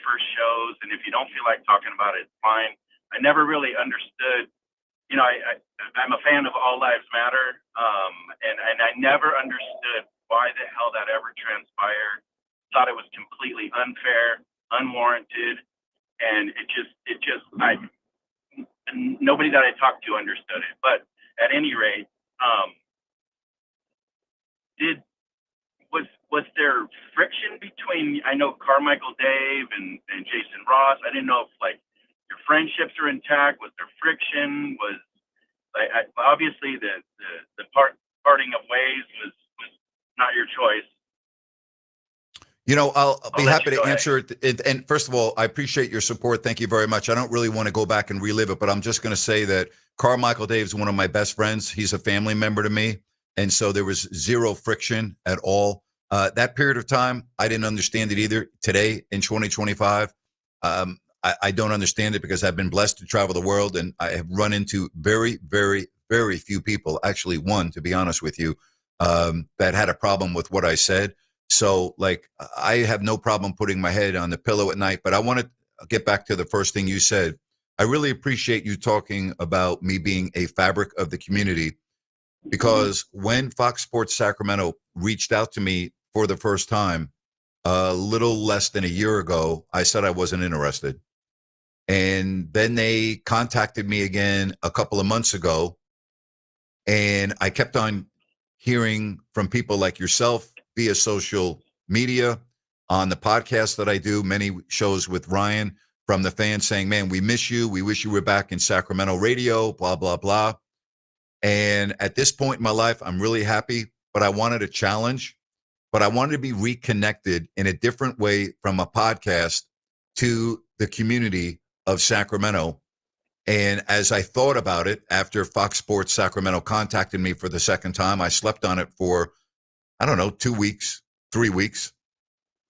first shows, and if you don't feel like talking about it, it's fine. I never really understood. I'm a fan of All Lives Matter, and I never understood why the hell that ever transpired. Thought it was completely unfair, unwarranted, and nobody that I talked to understood it. But at any rate, was there friction between, I know Carmichael Dave and Jason Ross? I didn't know if your friendships are intact. Was there friction? Obviously the parting of ways was not your choice. I'll be happy to answer it. And first of all, I appreciate your support. Thank you very much. I don't really want to go back and relive it, but I'm just going to say that Carmichael Dave's one of my best friends. He's a family member to me. And so there was zero friction at all. That period of time, I didn't understand it either. Today in 2025, I don't understand it because I've been blessed to travel the world, and I have run into very, very, very few people, actually one, to be honest with you, that had a problem with what I said. So, I have no problem putting my head on the pillow at night, but I want to get back to the first thing you said. I really appreciate you talking about me being a fabric of the community, because when Fox Sports Sacramento reached out to me for the first time, a little less than a year ago, I said I wasn't interested. And then they contacted me again a couple of months ago, and I kept on hearing from people like yourself via social media, on the podcast that I do, many shows with Ryan, from the fans saying, man, we miss you. We wish you were back in Sacramento radio, blah, blah, blah. And at this point in my life, I'm really happy, but I wanted a challenge, but I wanted to be reconnected in a different way from a podcast to the community of Sacramento. And as I thought about it, after Fox Sports Sacramento contacted me for the second time, I slept on it for, 2 weeks, 3 weeks.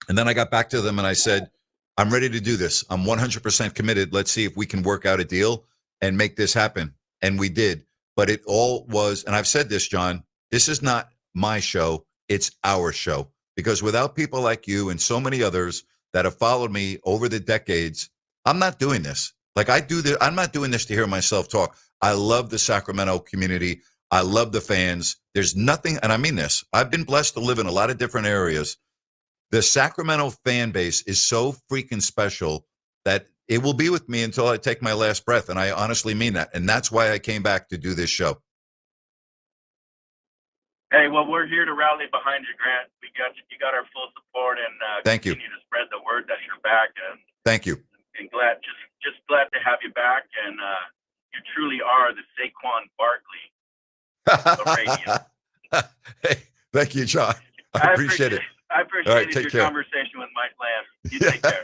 And then I got back to them and I said, I'm ready to do this. I'm 100% committed. Let's see if we can work out a deal and make this happen. And we did. But it all was, and I've said this, John, this is not my show. It's our show. Because without people like you and so many others that have followed me over the decades, I'm not doing this. I'm not doing this to hear myself talk. I love the Sacramento community. I love the fans. There's nothing, and I mean this, I've been blessed to live in a lot of different areas. The Sacramento fan base is so freaking special that it will be with me until I take my last breath. And I honestly mean that. And that's why I came back to do this show. Hey, well, we're here to rally behind you, Grant. You got our full support, and thank you. Continue to spread the word that you're back. And thank you. And just glad to have you back. And you truly are the Saquon Barkley of radio. Hey, thank you, John. I appreciate it. I appreciated your conversation with Mike Lamb. You take care.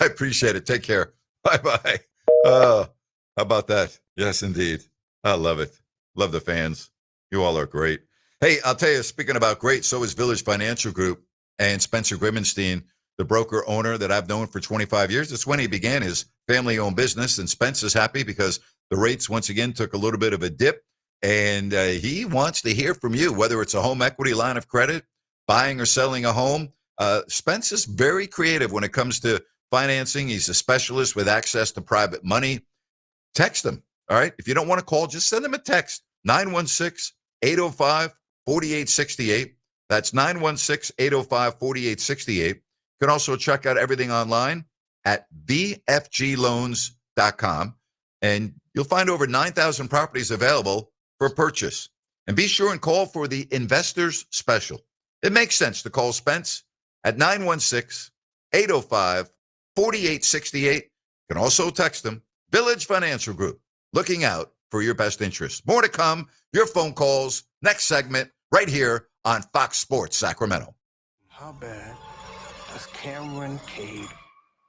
I appreciate it. Take care. Bye-bye. How about that? Yes, indeed. I love it. Love the fans. You all are great. Hey, I'll tell you, speaking about great, so is Village Financial Group and Spencer Grimmenstein, the broker owner that I've known for 25 years. That's when he began his family-owned business, and Spence is happy because the rates, once again, took a little bit of a dip, and he wants to hear from you, whether it's a home equity line of credit, buying or selling a home. Spence is very creative when it comes to financing. He's a specialist with access to private money. Text him, all right? If you don't want to call, just send him a text, 916-805-4868. That's 916-805-4868. You can also check out everything online at vfgloans.com, and you'll find over 9,000 properties available for purchase. And be sure and call for the Investors Special. It makes sense to call Spence at 916-805-4868. You can also text them, Village Financial Group, looking out for your best interests. More to come, your phone calls, next segment, right here on Fox Sports Sacramento. How bad does Cameron Cade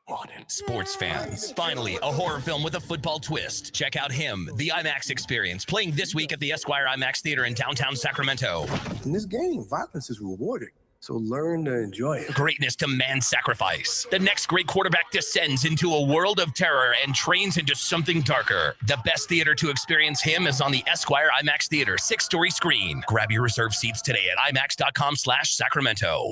want it? Sports fans, finally, a horror film with a football twist. Check out Him, the IMAX experience, playing this week at the Esquire IMAX Theater in downtown Sacramento. In this game, violence is rewarded. So learn to enjoy it. Greatness demands sacrifice. The next great quarterback descends into a world of terror and trains into something darker. The best theater to experience Him is on the Esquire IMAX Theater 6-story screen. Grab your reserved seats today at imax.com/Sacramento.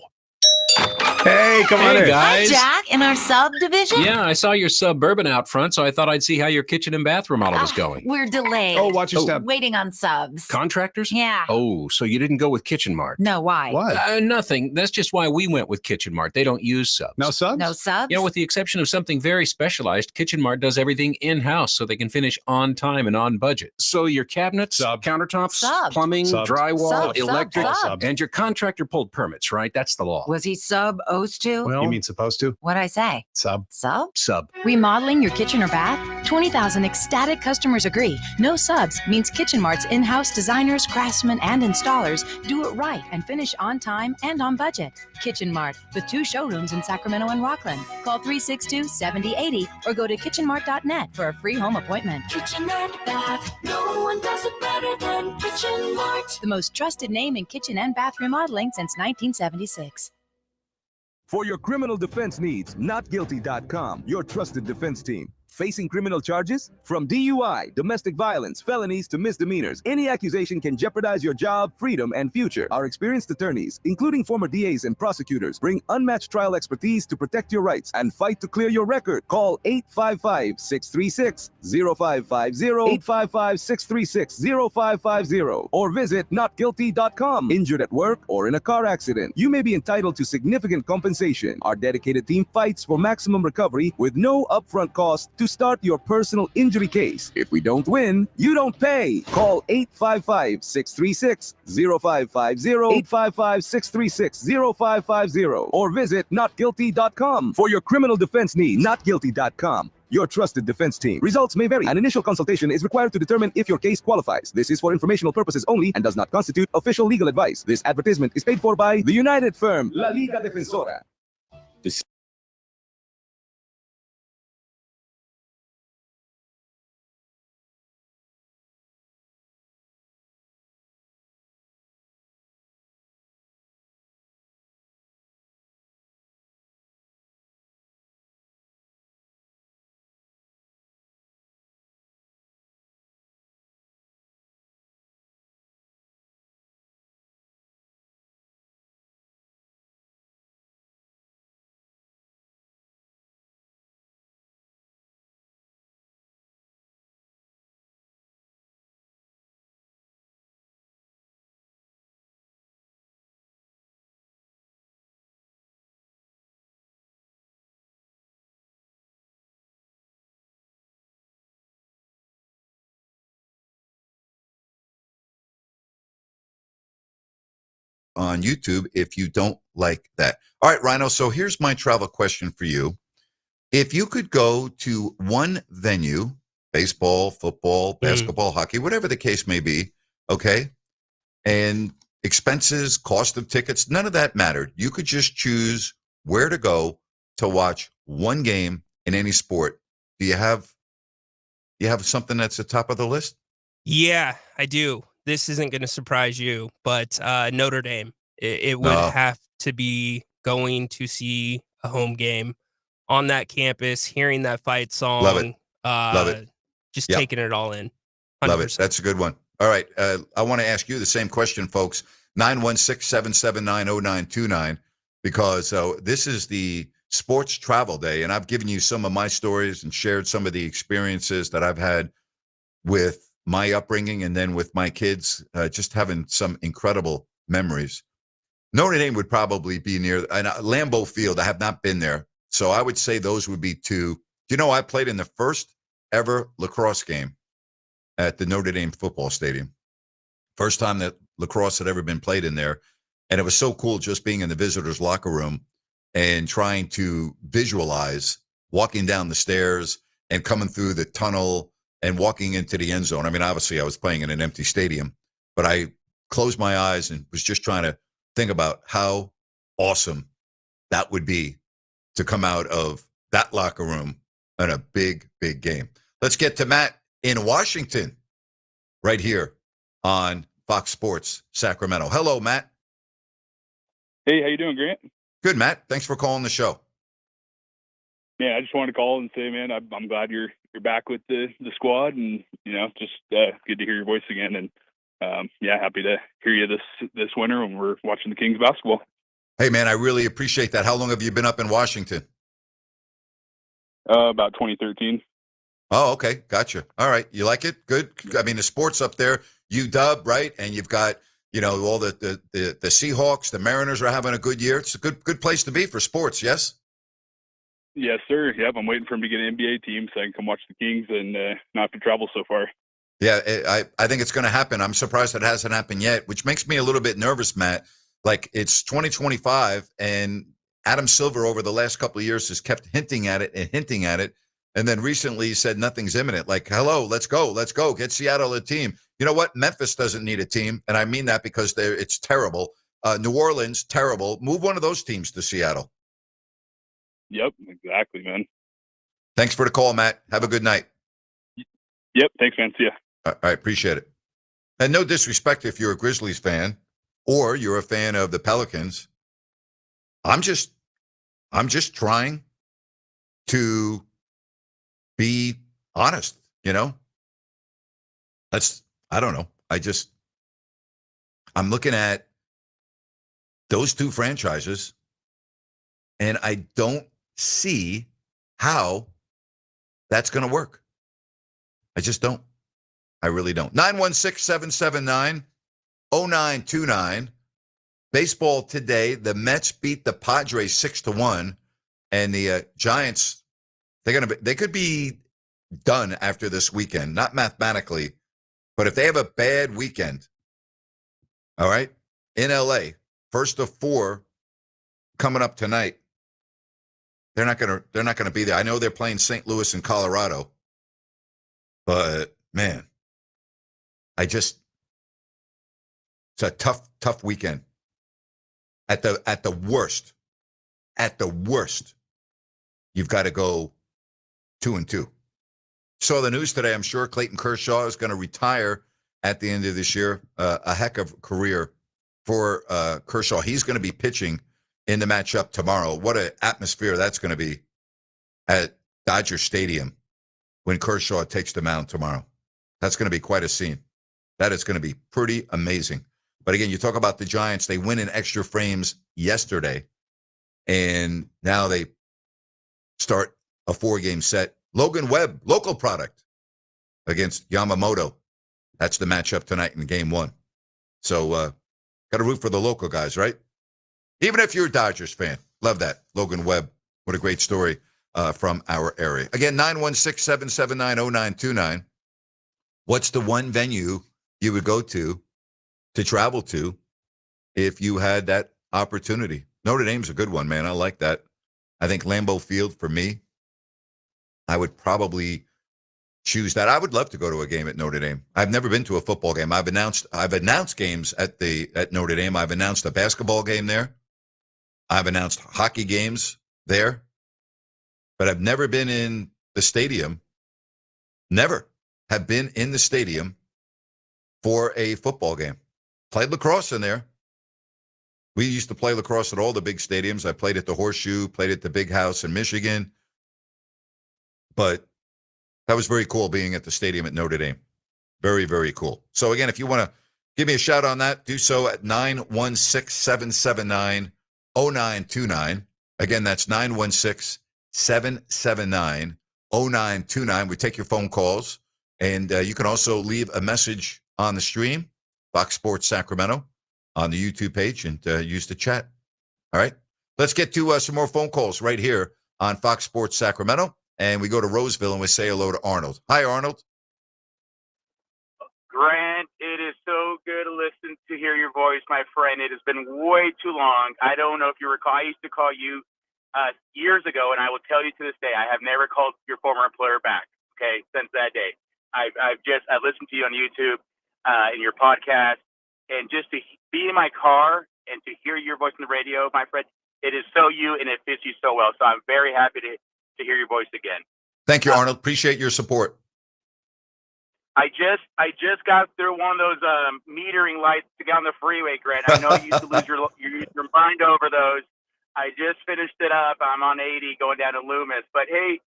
Hey, come on Hey, in. guys. Hi, Jack, in our sub division? Yeah, I saw your Suburban out front, so I thought I'd see how your kitchen and bath remodel was going. We're delayed. Oh, watch your step. Waiting on subs. Contractors? Yeah. Oh, so you didn't go with Kitchen Mart? No, why? Nothing. That's just why we went with Kitchen Mart. They don't use subs. No subs? No subs? You know, with the exception of something very specialized, Kitchen Mart does everything in-house so they can finish on time and on budget. So your cabinets, countertops, Subbed. plumbing, Subbed. drywall, Subbed, electric, subbed. and your contractor pulled permits, right? That's the law. Was he supposed to? You mean supposed to? What'd I say? Sub. Sub? Sub. Remodeling your kitchen or bath? 20,000 ecstatic customers agree. No subs means Kitchen Mart's in-house designers, craftsmen, and installers do it right and finish on time and on budget. Kitchen Mart, with 2 showrooms in Sacramento and Rockland. Call 362-7080 or go to kitchenmart.net for a free home appointment. Kitchen and bath, no one does it better than Kitchen Mart. The most trusted name in kitchen and bath remodeling since 1976. For your criminal defense needs, NotGuilty.com, your trusted defense team. Facing criminal charges? From DUI, domestic violence, felonies to misdemeanors, any accusation can jeopardize your job, freedom, and future. Our experienced attorneys, including former DAs and prosecutors, bring unmatched trial expertise to protect your rights and fight to clear your record. Call 855-636-0550, 855-636-0550, or visit NotGuilty.com. Injured at work or in a car accident, you may be entitled to significant compensation. Our dedicated team fights for maximum recovery with no upfront cost to start your personal injury case. If we don't win, you don't pay. Call 855-636-0550, 855-636-0550, or visit NotGuilty.com. For your criminal defense needs, NotGuilty.com, your trusted defense team. Results may vary. An initial consultation is required to determine if your case qualifies. This is for informational purposes only and does not constitute official legal advice. This advertisement is paid for by the United firm, La Liga Defensora. On YouTube if you don't like that. All right, Rhino, so here's my travel question for you. If you could go to one venue, baseball, football, basketball, hockey, whatever the case may be, okay, and expenses, cost of tickets, none of that mattered. You could just choose where to go to watch one game in any sport. Do you have something that's at the top of the list? Yeah, I do. This isn't going to surprise you, but Notre Dame. It would have to be going to see a home game on that campus, hearing that fight song. Love it. Love it. Just taking it all in. 100%. Love it. That's a good one. All right. I want to ask you the same question, folks. 916-779-0929, because this is the Sports Travel Day, and I've given you some of my stories and shared some of the experiences that I've had with my upbringing and then with my kids, just having some incredible memories. Notre Dame would probably be near Lambeau Field. I have not been there. So I would say those would be two. You know, I played in the first ever lacrosse game at the Notre Dame football stadium. First time that lacrosse had ever been played in there. And it was so cool just being in the visitors' locker room and trying to visualize walking down the stairs and coming through the tunnel and walking into the end zone. I mean, obviously I was playing in an empty stadium, but I closed my eyes and was just trying to think about how awesome that would be to come out of that locker room in a big, big game. Let's get to Matt in Washington right here on Fox Sports Sacramento. Hello, Matt. Hey, how you doing, Grant? Good, Matt. Thanks for calling the show. Yeah, I just wanted to call and say, man, I'm glad you're back with the squad, and just good to hear your voice again. And happy to hear you this winter when we're watching the Kings basketball. Hey, man, I really appreciate that. How long have you been up in Washington? About 2013. Oh, okay. Gotcha. All right. You like it? Good. I mean, the sports up there, UW, right? And you've got, all the Seahawks, the Mariners are having a good year. It's a good place to be for sports, yes? Yes, sir. Yep, I'm waiting for him to get an NBA team so I can come watch the Kings and not have to travel so far. Yeah, I think it's going to happen. I'm surprised it hasn't happened yet, which makes me a little bit nervous, Matt. Like, it's 2025, and Adam Silver over the last couple of years has kept hinting at it. And then recently he said nothing's imminent. Like, hello, let's go. Get Seattle a team. You know what? Memphis doesn't need a team, and I mean that because it's terrible. New Orleans, terrible. Move one of those teams to Seattle. Yep, exactly, man. Thanks for the call, Matt. Have a good night. Yep, thanks, man. See ya. I appreciate it. And no disrespect if you're a Grizzlies fan or you're a fan of the Pelicans. I'm just trying to be honest, I don't know. I'm looking at those two franchises and I don't see how that's going to work. I just don't. I really don't. 916-779-0929. Baseball today, the Mets beat the Padres 6-1, and the Giants, they could be done after this weekend, not mathematically, but if they have a bad weekend, all right, in LA, first of 4 coming up tonight, they're not gonna be there. I know they're playing St. Louis and Colorado, but man, it's a tough weekend. At the worst, you've got to go 2-2. Saw the news today. I'm sure Clayton Kershaw is going to retire at the end of this year. A heck of a career for Kershaw. He's going to be pitching in the matchup tomorrow. What an atmosphere that's going to be at Dodger Stadium when Kershaw takes the mound tomorrow. That's going to be quite a scene. That is going to be pretty amazing. But again, you talk about the Giants. They win in extra frames yesterday, and now they start a 4-game set. Logan Webb, local product, against Yamamoto. That's the matchup tonight in Game 1. So got to root for the local guys, right? Even if you're a Dodgers fan. Love that. Logan Webb. What a great story from our area. Again, 916-779-0929. What's the one venue you would go to travel to if you had that opportunity? Notre Dame's a good one, man. I like that. I think Lambeau Field for me, I would probably choose that. I would love to go to a game at Notre Dame. I've never been to a football game. I've announced games at Notre Dame. I've announced a basketball game there. I've announced hockey games there. But I've never been in the stadium. Never have been in the stadium for a football game. Played lacrosse in there. We used to play lacrosse at all the big stadiums. I played at the Horseshoe, played at the Big House in Michigan. But that was very cool being at the stadium at Notre Dame. Very, very cool. So again, if you want to give me a shout on that, do so at 916-779-0929. Again, that's 916-779-0929. We take your phone calls, and you can also leave a message on the stream, Fox Sports Sacramento, on the YouTube page, and use the chat. All right? Let's get to some more phone calls right here on Fox Sports Sacramento, and we go to Roseville, and we say hello to Arnold. Hi, Arnold. Grant, it is so good to listen to hear your voice, my friend. It has been way too long. I don't know if you recall. I used to call you years ago, and I will tell you to this day, I have never called your former employer back, okay, since that day. I've listened to you on YouTube, in your podcast, and just to be in my car and to hear your voice on the radio, my friend, it is so you, and it fits you so well. So I'm very happy to hear your voice again. Thank you, Arnold. Appreciate your support. I just got through one of those metering lights to get on the freeway, Grant. I know you used to lose your mind over those. I just finished it up. I'm on 80 going down to Loomis. But hey,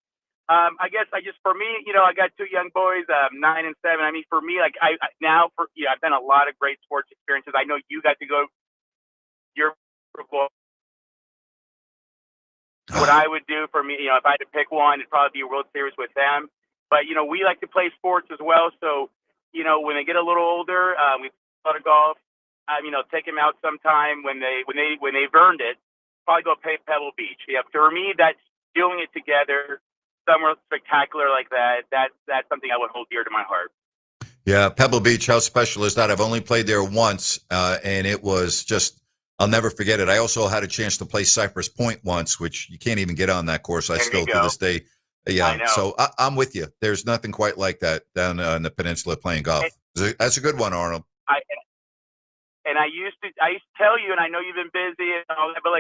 I guess for me, I got two young boys, 9 and 7. I mean, for me, like I've done a lot of great sports experiences. I know you got to go your what I would do for me, if I had to pick one, it'd probably be a World Series with them. But we like to play sports as well. So when they get a little older, we play a lot of golf. Take them out sometime when they've earned it. Probably go play Pebble Beach. Yeah, for me, that's doing it together, somewhere spectacular like that. That's something I would hold dear to my heart. Yeah, Pebble Beach, how special is that? I've only played there once, and it was just, I'll never forget it. I also had a chance to play Cypress Point once, which you can't even get on that course. I still, to this day, yeah. So I'm with you. There's nothing quite like that down in the peninsula playing golf. That's a good one, Arnold. I used to tell you, and I know you've been busy and all that, but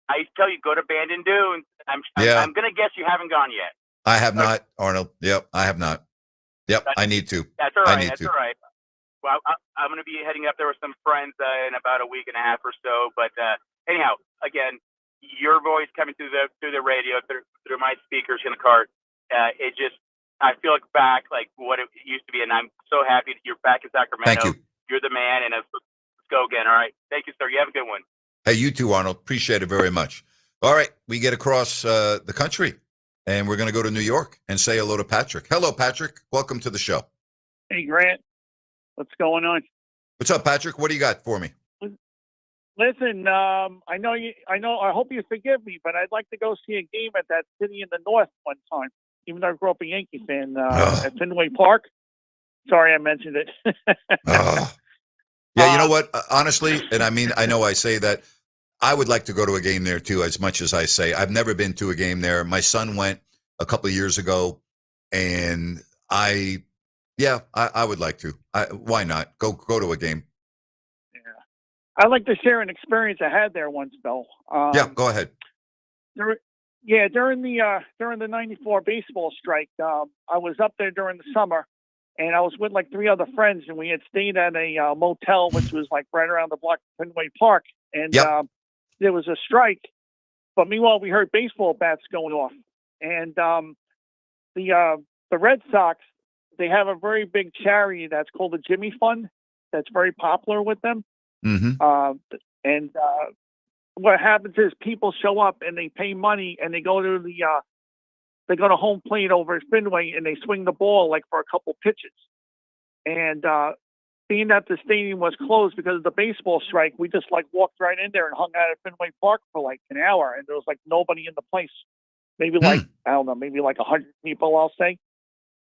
I used to tell you, go to Bandon Dunes. I'm going to guess you haven't gone yet. I have not, Arnold. Yep, I have not. Yep, I need to. That's all right. All right. Well, I'm going to be heading up there with some friends in about a week and a half or so. But anyhow, again, your voice coming through the radio, through my speakers in the car, I feel back like what it used to be, and I'm so happy that you're back in Sacramento. Thank you. You're the man, and let's go again. All right. Thank you, sir. You have a good one. Hey, you too, Arnold. Appreciate it very much. All right, we get across the country, and we're going to go to New York and say hello to Patrick. Hello, Patrick. Welcome to the show. Hey, Grant. What's going on? What's up, Patrick? What do you got for me? Listen, I hope you forgive me, but I'd like to go see a game at that city in the north one time, even though I grew up a Yankee fan, at Fenway Park. Sorry I mentioned it. Yeah, you know what? Honestly, and I mean, I know I say that, I would like to go to a game there too, as much as I say. I've never been to a game there. My son went a couple of years ago, and I would like to. Why not? Go to a game. Yeah. I'd like to share an experience I had there once, Bill. Yeah, go ahead. During the '94 baseball strike, I was up there during the summer, and I was with like 3 other friends, and we had stayed at a motel, which was like right around the block of Fenway Park, and there was a strike. But meanwhile, we heard baseball bats going off, and the Red Sox, they have a very big charity that's called the Jimmy Fund that's very popular with them. Mm-hmm. And what happens is people show up and they pay money and they go to home plate over at Fenway and they swing the ball like for a couple pitches. And being that the stadium was closed because of the baseball strike, we just like walked right in there and hung out at Fenway Park for like an hour, and there was like nobody in the place. Maybe like, I don't know, maybe like 100 people, I'll say.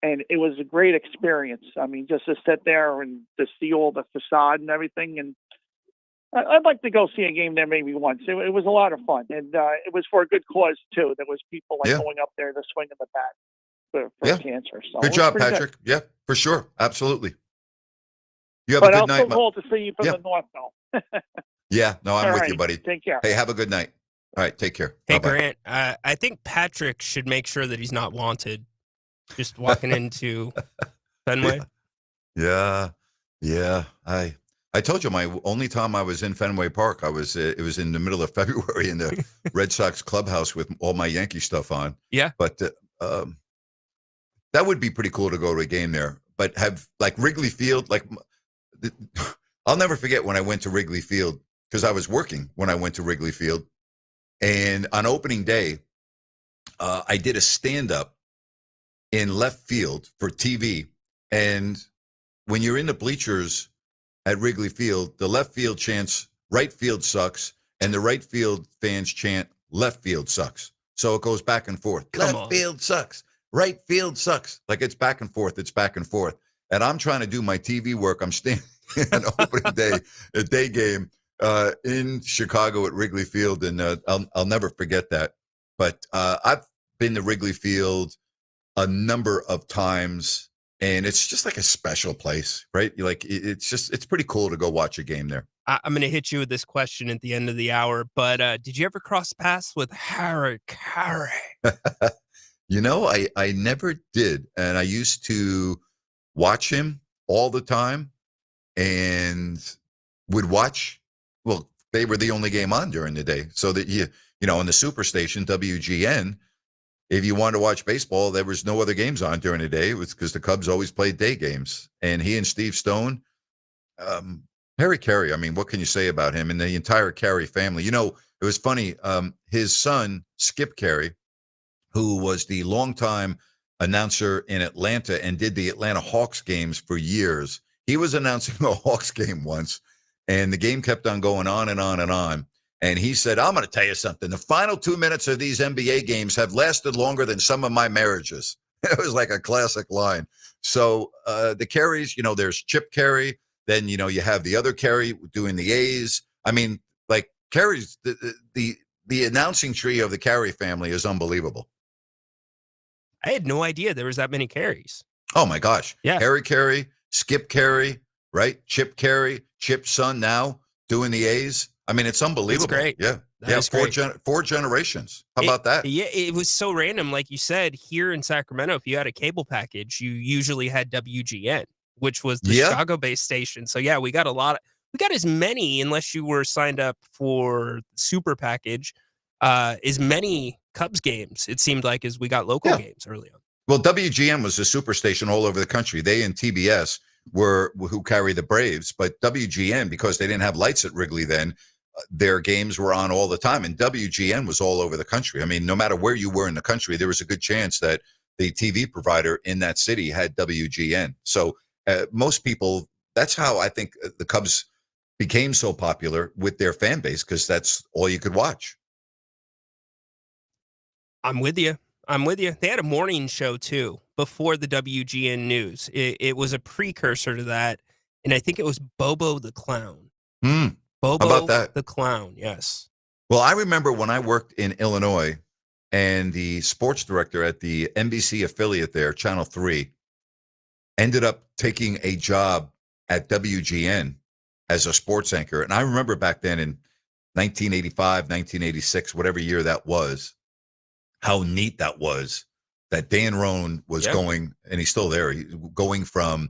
And it was a great experience. I mean, just to sit there and to see all the facade and everything. And I'd like to go see a game there maybe once. It was a lot of fun. And it was for a good cause, too. There was people like going up there to swing in the bat for cancer. So good job, Patrick. Good. Yeah, for sure. Absolutely. You have but a good night. I'll still call to see you from the north, though. Yeah, no, I'm with right. you, buddy. Take care. Hey, have a good night. All right, take care. Hey, Bye-bye. Grant, I think Patrick should make sure that he's not wanted just walking into Fenway. Yeah. I told you my only time I was in Fenway Park, it was in the middle of February in the Red Sox clubhouse with all my Yankee stuff on. Yeah. But that would be pretty cool to go to a game there. But have like Wrigley Field, I'll never forget when I went to Wrigley Field, because I was working when I went to Wrigley Field. And on opening day, I did a stand-up in left field for TV. And when you're in the bleachers at Wrigley Field, the left field chants, right field sucks, and the right field fans chant, left field sucks. So it goes back and forth. Left field sucks. Right field sucks. Like it's back and forth. And I'm trying to do my TV work. I'm standing on opening day, a day game in Chicago at Wrigley Field. And I'll never forget that. But I've been to Wrigley Field a number of times, and it's just like a special place, right? It's pretty cool to go watch a game there. I'm going to hit you with this question at the end of the hour, but did you ever cross paths with Harry Carey? I never did. And I used to watch him all the time and would watch. Well, they were the only game on during the day. So that, on the superstation, WGN, if you wanted to watch baseball, there was no other games on during the day. It was because the Cubs always played day games. And he and Steve Stone, Harry Carey, I mean, what can you say about him and the entire Carey family? You know, it was funny. His son, Skip Carey, who was the longtime announcer in Atlanta and did the Atlanta Hawks games for years, he was announcing a Hawks game once, and the game kept on going on and on and on. And he said, I'm going to tell you something. The final 2 minutes of these NBA games have lasted longer than some of my marriages. It was like a classic line. So the Careys, you know, there's Chip Carey. Then, you know, you have the other Carey doing the A's. I mean, like Carey's, the announcing tree of the Carey family is unbelievable. I had no idea there was that many Careys. Oh, my gosh. Yeah. Harry Carey, Skip Carey, right? Chip Carey, Chip's son now doing the A's. I mean, it's unbelievable. It's great. Yeah. That is Four generations. How about that? Yeah, it was so random. Like you said, here in Sacramento, if you had a cable package, you usually had WGN, which was the Chicago-based station. So yeah, we got as many, unless you were signed up for super package, as many Cubs games, it seemed like, as we got local games early on. Well, WGN was a super station all over the country. They and TBS were who carry the Braves, but WGN, because they didn't have lights at Wrigley then, their games were on all the time, and WGN was all over the country. I mean, no matter where you were in the country, there was a good chance that the TV provider in that city had WGN. So most people, that's how I think the Cubs became so popular with their fan base, because that's all you could watch. I'm with you. They had a morning show too before the WGN news. It was a precursor to that, and I think it was Bobo the Clown. Bobo How about that? The Clown, yes. Well, I remember when I worked in Illinois, and the sports director at the NBC affiliate there, Channel 3, ended up taking a job at WGN as a sports anchor. And I remember back then in 1985, 1986, whatever year that was, how neat that was, that Dan Roan was going, and he's still there, going from,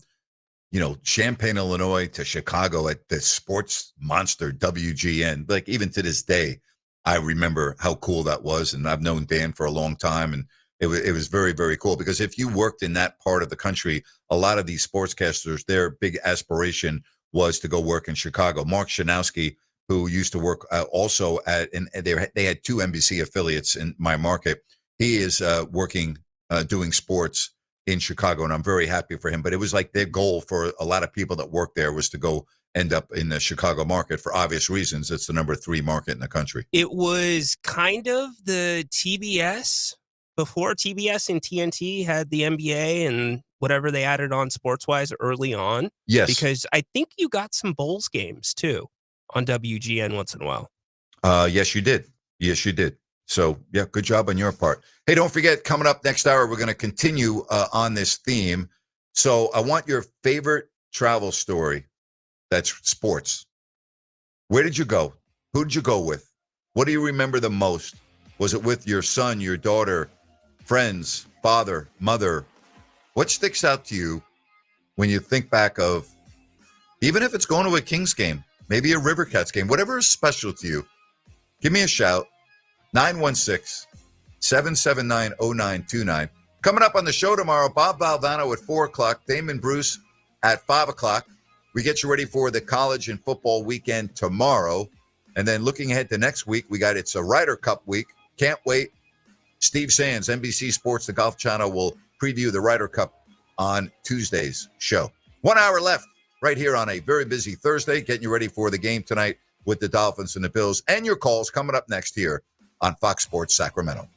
you know, Champaign, Illinois to Chicago at the sports monster WGN. Like, even to this day, I remember how cool that was. And I've known Dan for a long time, and it was very, very cool, because if you worked in that part of the country, a lot of these sportscasters, their big aspiration was to go work in Chicago. Mark Shanowski, who used to work also at, and they had two NBC affiliates in my market. He is working, doing sports in Chicago, and I'm very happy for him. But it was like their goal for a lot of people that work there was to go end up in the Chicago market for obvious reasons. It's the number 3 market in the country. It was kind of the TBS before TBS and TNT had the NBA and whatever they added on sports-wise early on. Yes. Because I think you got some Bulls games too on WGN once in a while. Yes, you did. Yes, you did. So, yeah, good job on your part. Hey, don't forget, coming up next hour, we're going to continue on this theme. So I want your favorite travel story that's sports. Where did you go? Who did you go with? What do you remember the most? Was it with your son, your daughter, friends, father, mother? What sticks out to you when you think back of, even if it's going to a Kings game, maybe a River Cats game, whatever is special to you? Give me a shout. 916-779-0929. Coming up on the show tomorrow, Bob Valvano at 4 o'clock, Damon Bruce at 5 o'clock. We get you ready for the college and football weekend tomorrow. And then looking ahead to next week, it's a Ryder Cup week. Can't wait. Steve Sands, NBC Sports, the Golf Channel, will preview the Ryder Cup on Tuesday's show. 1 hour left right here on a very busy Thursday, getting you ready for the game tonight with the Dolphins and the Bills. And your calls coming up next here on Fox Sports Sacramento.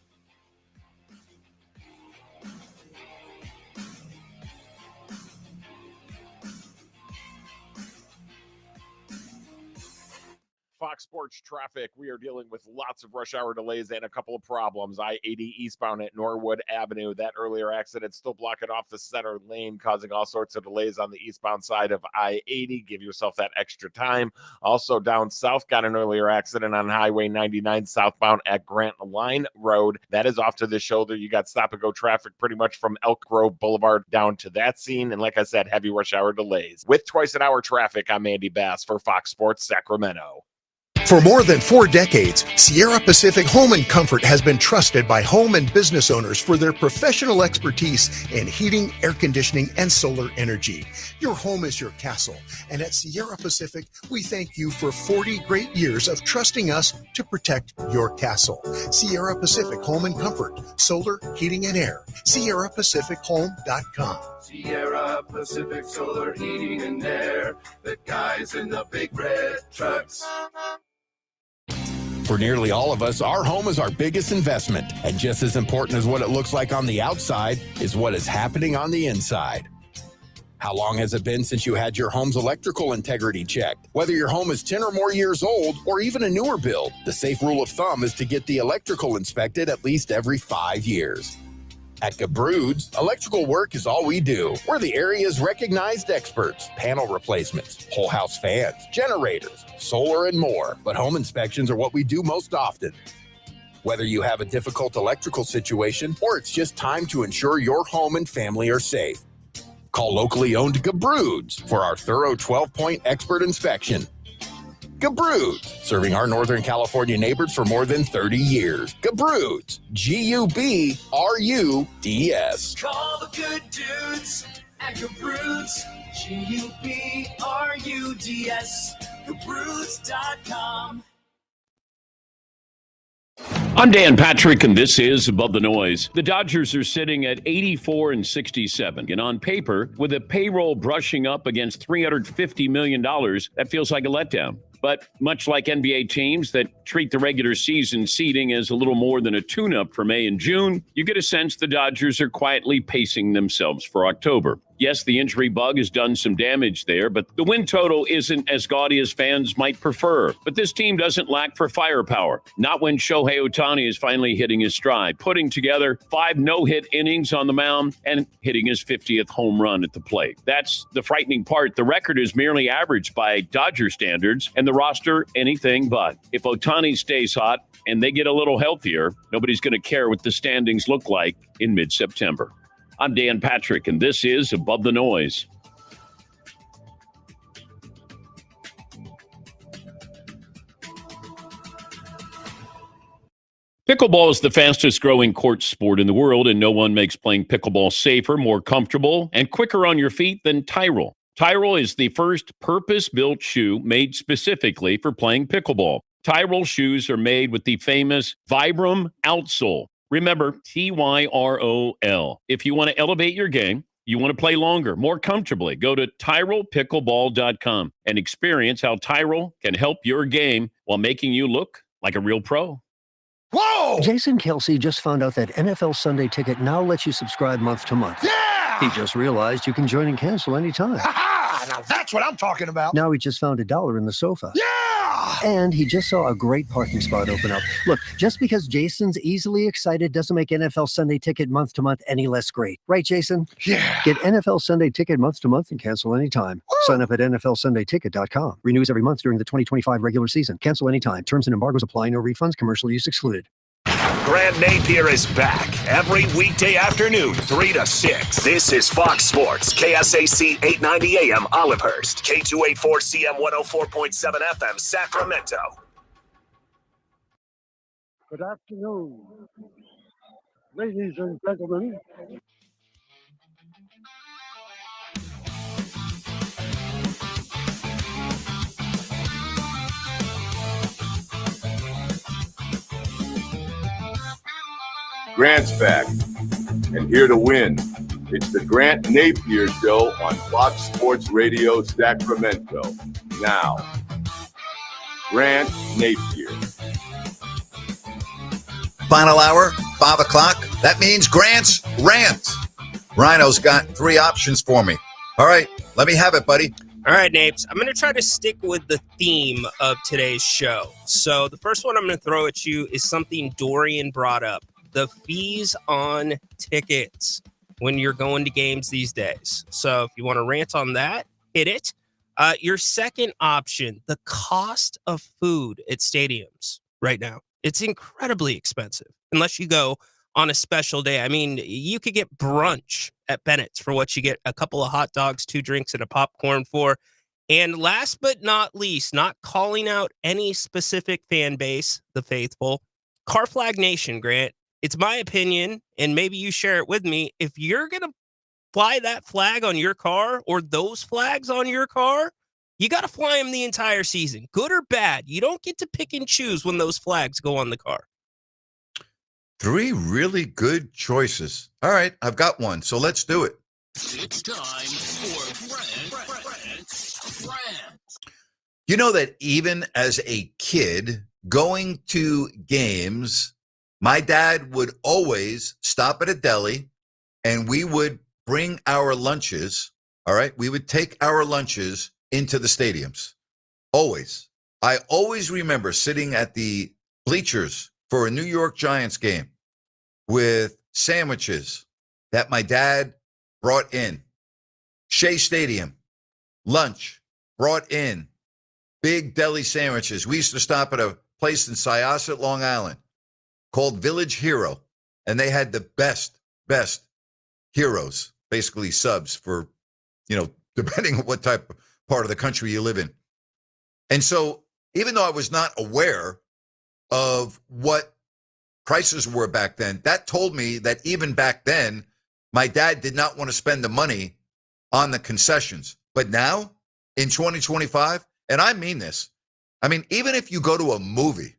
Fox Sports traffic, we are dealing with lots of rush hour delays and a couple of problems. I-80 eastbound at Norwood Avenue. That earlier accident still blocking off the center lane, causing all sorts of delays on the eastbound side of I-80. Give yourself that extra time. Also down south, got an earlier accident on Highway 99 southbound at Grant Line Road. That is off to the shoulder. You got stop-and-go traffic pretty much from Elk Grove Boulevard down to that scene. And like I said, heavy rush hour delays. With twice an hour traffic, I'm Andy Bass for Fox Sports Sacramento. For more than 4 decades, Sierra Pacific Home and Comfort has been trusted by home and business owners for their professional expertise in heating, air conditioning, and solar energy. Your home is your castle, and at Sierra Pacific, we thank you for 40 great years of trusting us to protect your castle. Sierra Pacific Home and Comfort, solar, heating, and air. SierraPacificHome.com. Sierra Pacific Solar Heating and Air. The guys in the big red trucks. For nearly all of us, our home is our biggest investment. And just as important as what it looks like on the outside is what is happening on the inside. How long has it been since you had your home's electrical integrity checked? Whether your home is 10 or more years old or even a newer build, the safe rule of thumb is to get the electrical inspected at least every 5 years. At Gabroods, electrical work is all we do. We're the area's recognized experts. Panel replacements, whole house fans, generators, solar, and more. But home inspections are what we do most often. Whether you have a difficult electrical situation or it's just time to ensure your home and family are safe, call locally owned Gabroods for our thorough 12-point expert inspection. Gabroods, serving our Northern California neighbors for more than 30 years. Gabroods, G-U-B-R-U-D-S. Call the good dudes at Gabroods, G-U-B-R-U-D-S, Gabroods.com. I'm Dan Patrick, and this is Above the Noise. The Dodgers are sitting at 84-67, and on paper, with a payroll brushing up against $350 million, that feels like a letdown. But much like NBA teams that treat the regular season seeding as a little more than a tune-up for May and June, you get a sense the Dodgers are quietly pacing themselves for October. Yes, the injury bug has done some damage there, but the win total isn't as gaudy as fans might prefer. But this team doesn't lack for firepower. Not when Shohei Ohtani is finally hitting his stride, putting together 5 no-hit innings on the mound and hitting his 50th home run at the plate. That's the frightening part. The record is merely average by Dodger standards, and the roster anything but. If Ohtani stays hot and they get a little healthier, nobody's going to care what the standings look like in mid-September. I'm Dan Patrick, and this is Above the Noise. Pickleball is the fastest growing court sport in the world, and no one makes playing pickleball safer, more comfortable, and quicker on your feet than Tyrell. Tyrell is the first purpose-built shoe made specifically for playing pickleball. Tyrell shoes are made with the famous Vibram outsole. Remember, Tyrol. If you want to elevate your game, you want to play longer, more comfortably, go to TyrellPickleball.com and experience how Tyrell can help your game while making you look like a real pro. Whoa! Jason Kelsey just found out that NFL Sunday Ticket now lets you subscribe month to month. Yeah! He just realized you can join and cancel anytime. Ha-ha! Now that's what I'm talking about. Now he just found $1 in the sofa. Yeah! And he just saw a great parking spot open up. Look, just because Jason's easily excited doesn't make NFL Sunday Ticket month to month any less great. Right, Jason? Yeah. Get NFL Sunday Ticket month to month and cancel anytime. Woo! Sign up at NFLSundayTicket.com. Renews every month during the 2025 regular season. Cancel anytime. Terms and embargoes apply. No refunds. Commercial use excluded. Grant Napear is back every weekday afternoon, 3 to 6. This is Fox Sports, KSAC 890 AM Olivehurst, K284CM 104.7 FM Sacramento. Good afternoon, ladies and gentlemen. Grant's back, and here to win. It's the Grant Napear Show on Fox Sports Radio Sacramento. Now, Grant Napear. Final hour, 5 o'clock. That means Grant's Rant. Rhino's got 3 options for me. All right, let me have it, buddy. All right, Napes. I'm going to try to stick with the theme of today's show. So the first one I'm going to throw at you is something Dorian brought up. The fees on tickets when you're going to games these days. So if you want to rant on that, hit it. Your second option, the cost of food at stadiums right now. It's incredibly expensive unless you go on a special day. I mean, you could get brunch at Bennett's for what you get a couple of hot dogs, 2 drinks, and a popcorn for. And last but not least, not calling out any specific fan base, the faithful, Car Flag Nation, Grant. It's my opinion, and maybe you share it with me. If you're going to fly that flag on your car or those flags on your car, you got to fly them the entire season, good or bad. You don't get to pick and choose when those flags go on the car. 3 really good choices. All right, I've got one, so let's do it. It's time for Grant. You know that even as a kid going to games, my dad would always stop at a deli and we would bring our lunches. All right. We would take our lunches into the stadiums. Always. I always remember sitting at the bleachers for a New York Giants game with sandwiches that my dad brought in. Shea Stadium, lunch brought in, big deli sandwiches. We used to stop at a place in Syosset, Long Island called Village Hero, and they had the best heroes, basically subs for, depending on what type of part of the country you live in. And so even though I was not aware of what prices were back then, that told me that even back then, my dad did not want to spend the money on the concessions. But now, in 2025, and I mean this, even if you go to a movie,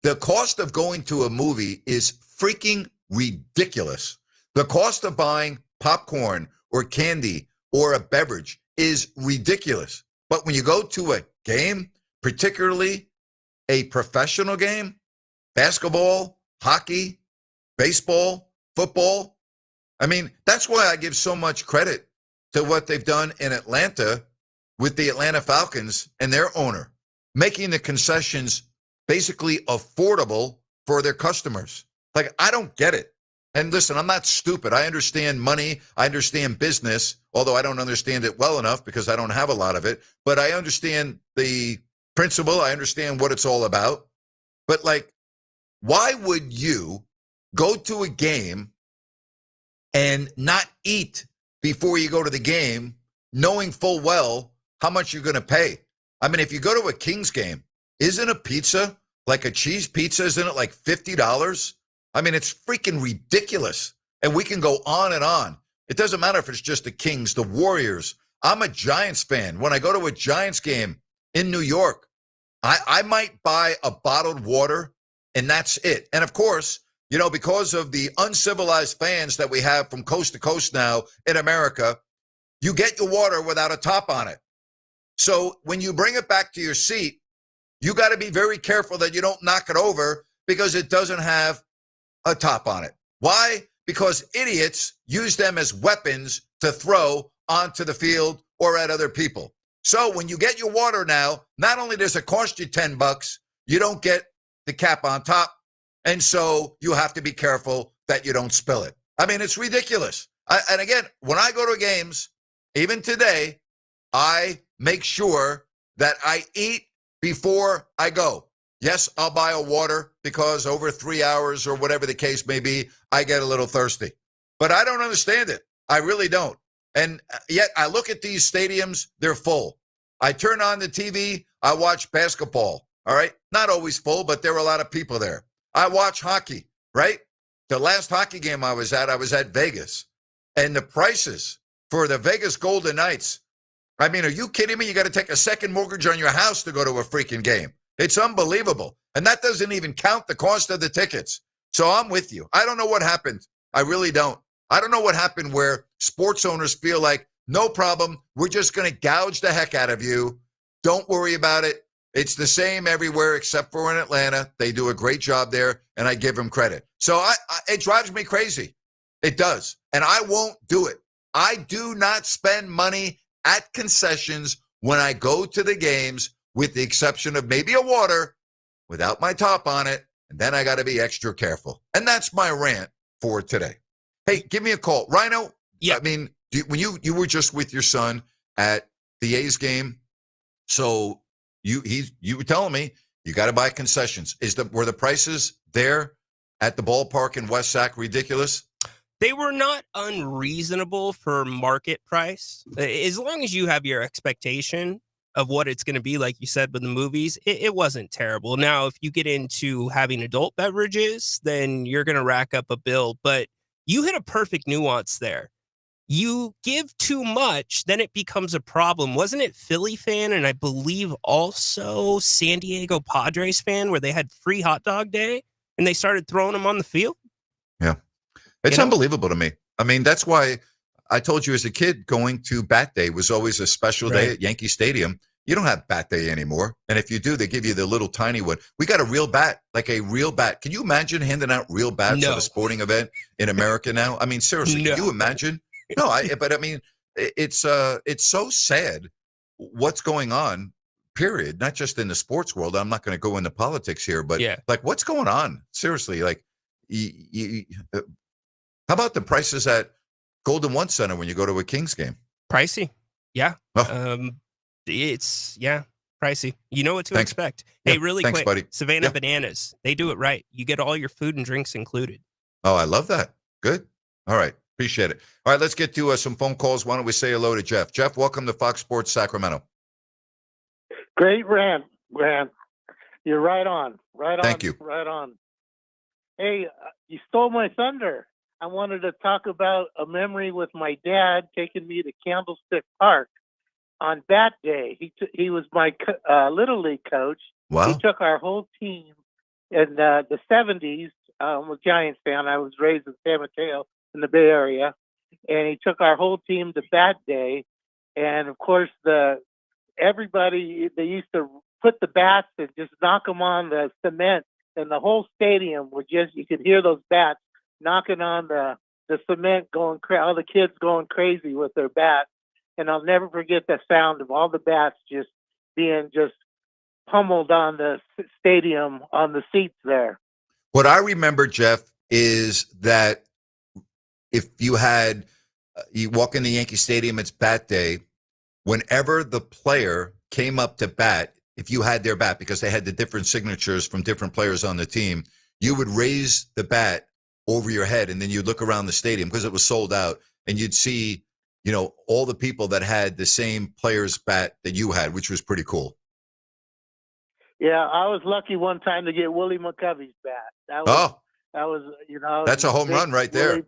the cost of going to a movie is freaking ridiculous. The cost of buying popcorn or candy or a beverage is ridiculous. But when you go to a game, particularly a professional game, basketball, hockey, baseball, football, that's why I give so much credit to what they've done in Atlanta with the Atlanta Falcons and their owner, making the concessions basically affordable for their customers. Like, I don't get it. And listen, I'm not stupid. I understand money. I understand business, although I don't understand it well enough because I don't have a lot of it. But I understand the principle. I understand what it's all about. But, why would you go to a game and not eat before you go to the game, knowing full well how much you're going to pay? If you go to a Kings game, isn't a pizza, like a cheese pizza, isn't it like $50? It's freaking ridiculous. And we can go on and on. It doesn't matter if it's just the Kings, the Warriors. I'm a Giants fan. When I go to a Giants game in New York, I might buy a bottled water, and that's it. And of course, because of the uncivilized fans that we have from coast to coast now in America, you get your water without a top on it. So when you bring it back to your seat, you got to be very careful that you don't knock it over because it doesn't have a top on it. Why? Because idiots use them as weapons to throw onto the field or at other people. So when you get your water now, not only does it cost you $10, you don't get the cap on top. And so you have to be careful that you don't spill it. It's ridiculous. And again, when I go to games, even today, I make sure that I eat before I go. Yes, I'll buy a water because over 3 hours or whatever the case may be, I get a little thirsty. But I don't understand it. I really don't. And yet I look at these stadiums, they're full. I turn on the TV, I watch basketball, all right? Not always full, but there were a lot of people there. I watch hockey, right? The last hockey game I was at Vegas. And the prices for the Vegas Golden Knights, are you kidding me? You got to take a second mortgage on your house to go to a freaking game. It's unbelievable. And that doesn't even count the cost of the tickets. So I'm with you. I don't know what happened. I really don't. I don't know what happened where sports owners feel like, no problem, we're just going to gouge the heck out of you. Don't worry about it. It's the same everywhere except for in Atlanta. They do a great job there, and I give them credit. So it drives me crazy. It does. And I won't do it. I do not spend money at concessions when I go to the games, with the exception of maybe a water without my top on it. And then I got to be extra careful. And that's my rant for today. Hey, give me a call. Rhino, yeah. When you were just with your son at the A's game, so you were telling me you got to buy concessions. Were the prices there at the ballpark in West Sac ridiculous? They were not unreasonable for market price. As long as you have your expectation of what it's going to be, like you said, with the movies, it wasn't terrible. Now, if you get into having adult beverages, then you're going to rack up a bill. But you hit a perfect nuance there. You give too much, then it becomes a problem. Wasn't it Philly fan and I believe also San Diego Padres fan where they had free hot dog day and they started throwing them on the field? Yeah. It's unbelievable to me. I mean, that's why I told you as a kid going to Bat Day was always a special day at Yankee Stadium. You don't have Bat Day anymore. And if you do, they give you the little tiny one. We got a real bat, like a real bat. Can you imagine handing out real bats at a sporting event in America now? I mean, seriously, can you imagine? No, but I mean, it's so sad what's going on, period. Not just in the sports world. I'm not going to go into politics here, but like what's going on? Seriously, like, how about the prices at Golden One Center when you go to a Kings game? Pricey. Yeah. It's pricey. You know what to expect. Hey, really quick, buddy. Savannah Bananas. They do it right. You get all your food and drinks included. Oh, I love that. Good. All right. Appreciate it. All right, let's get to some phone calls. Why don't we say hello to Jeff? Jeff, welcome to Fox Sports Sacramento. Great rant, Grant. You're right on. Thank you. Right on. Hey, you stole my thunder. I wanted to talk about a memory with my dad taking me to Candlestick Park on Bat Day. He was my Little League coach. Wow. He took our whole team in the 70s. I'm a Giants fan. I was raised in San Mateo in the Bay Area. And he took our whole team to Bat Day. And, of course, everybody, they used to put the bats and just knock them on the cement. And the whole stadium would you could hear those bats knocking on the cement, all the kids going crazy with their bats. And I'll never forget the sound of all the bats just being pummeled on the stadium, on the seats there. What I remember, Jeff, is that if you walk in the Yankee Stadium, it's Bat Day. Whenever the player came up to bat, if you had their bat, because they had the different signatures from different players on the team, you would raise the bat over your head, and then you'd look around the stadium because it was sold out, and you'd see, all the people that had the same player's bat that you had, which was pretty cool. Yeah, I was lucky one time to get Willie McCovey's bat. That was that's a home run right there.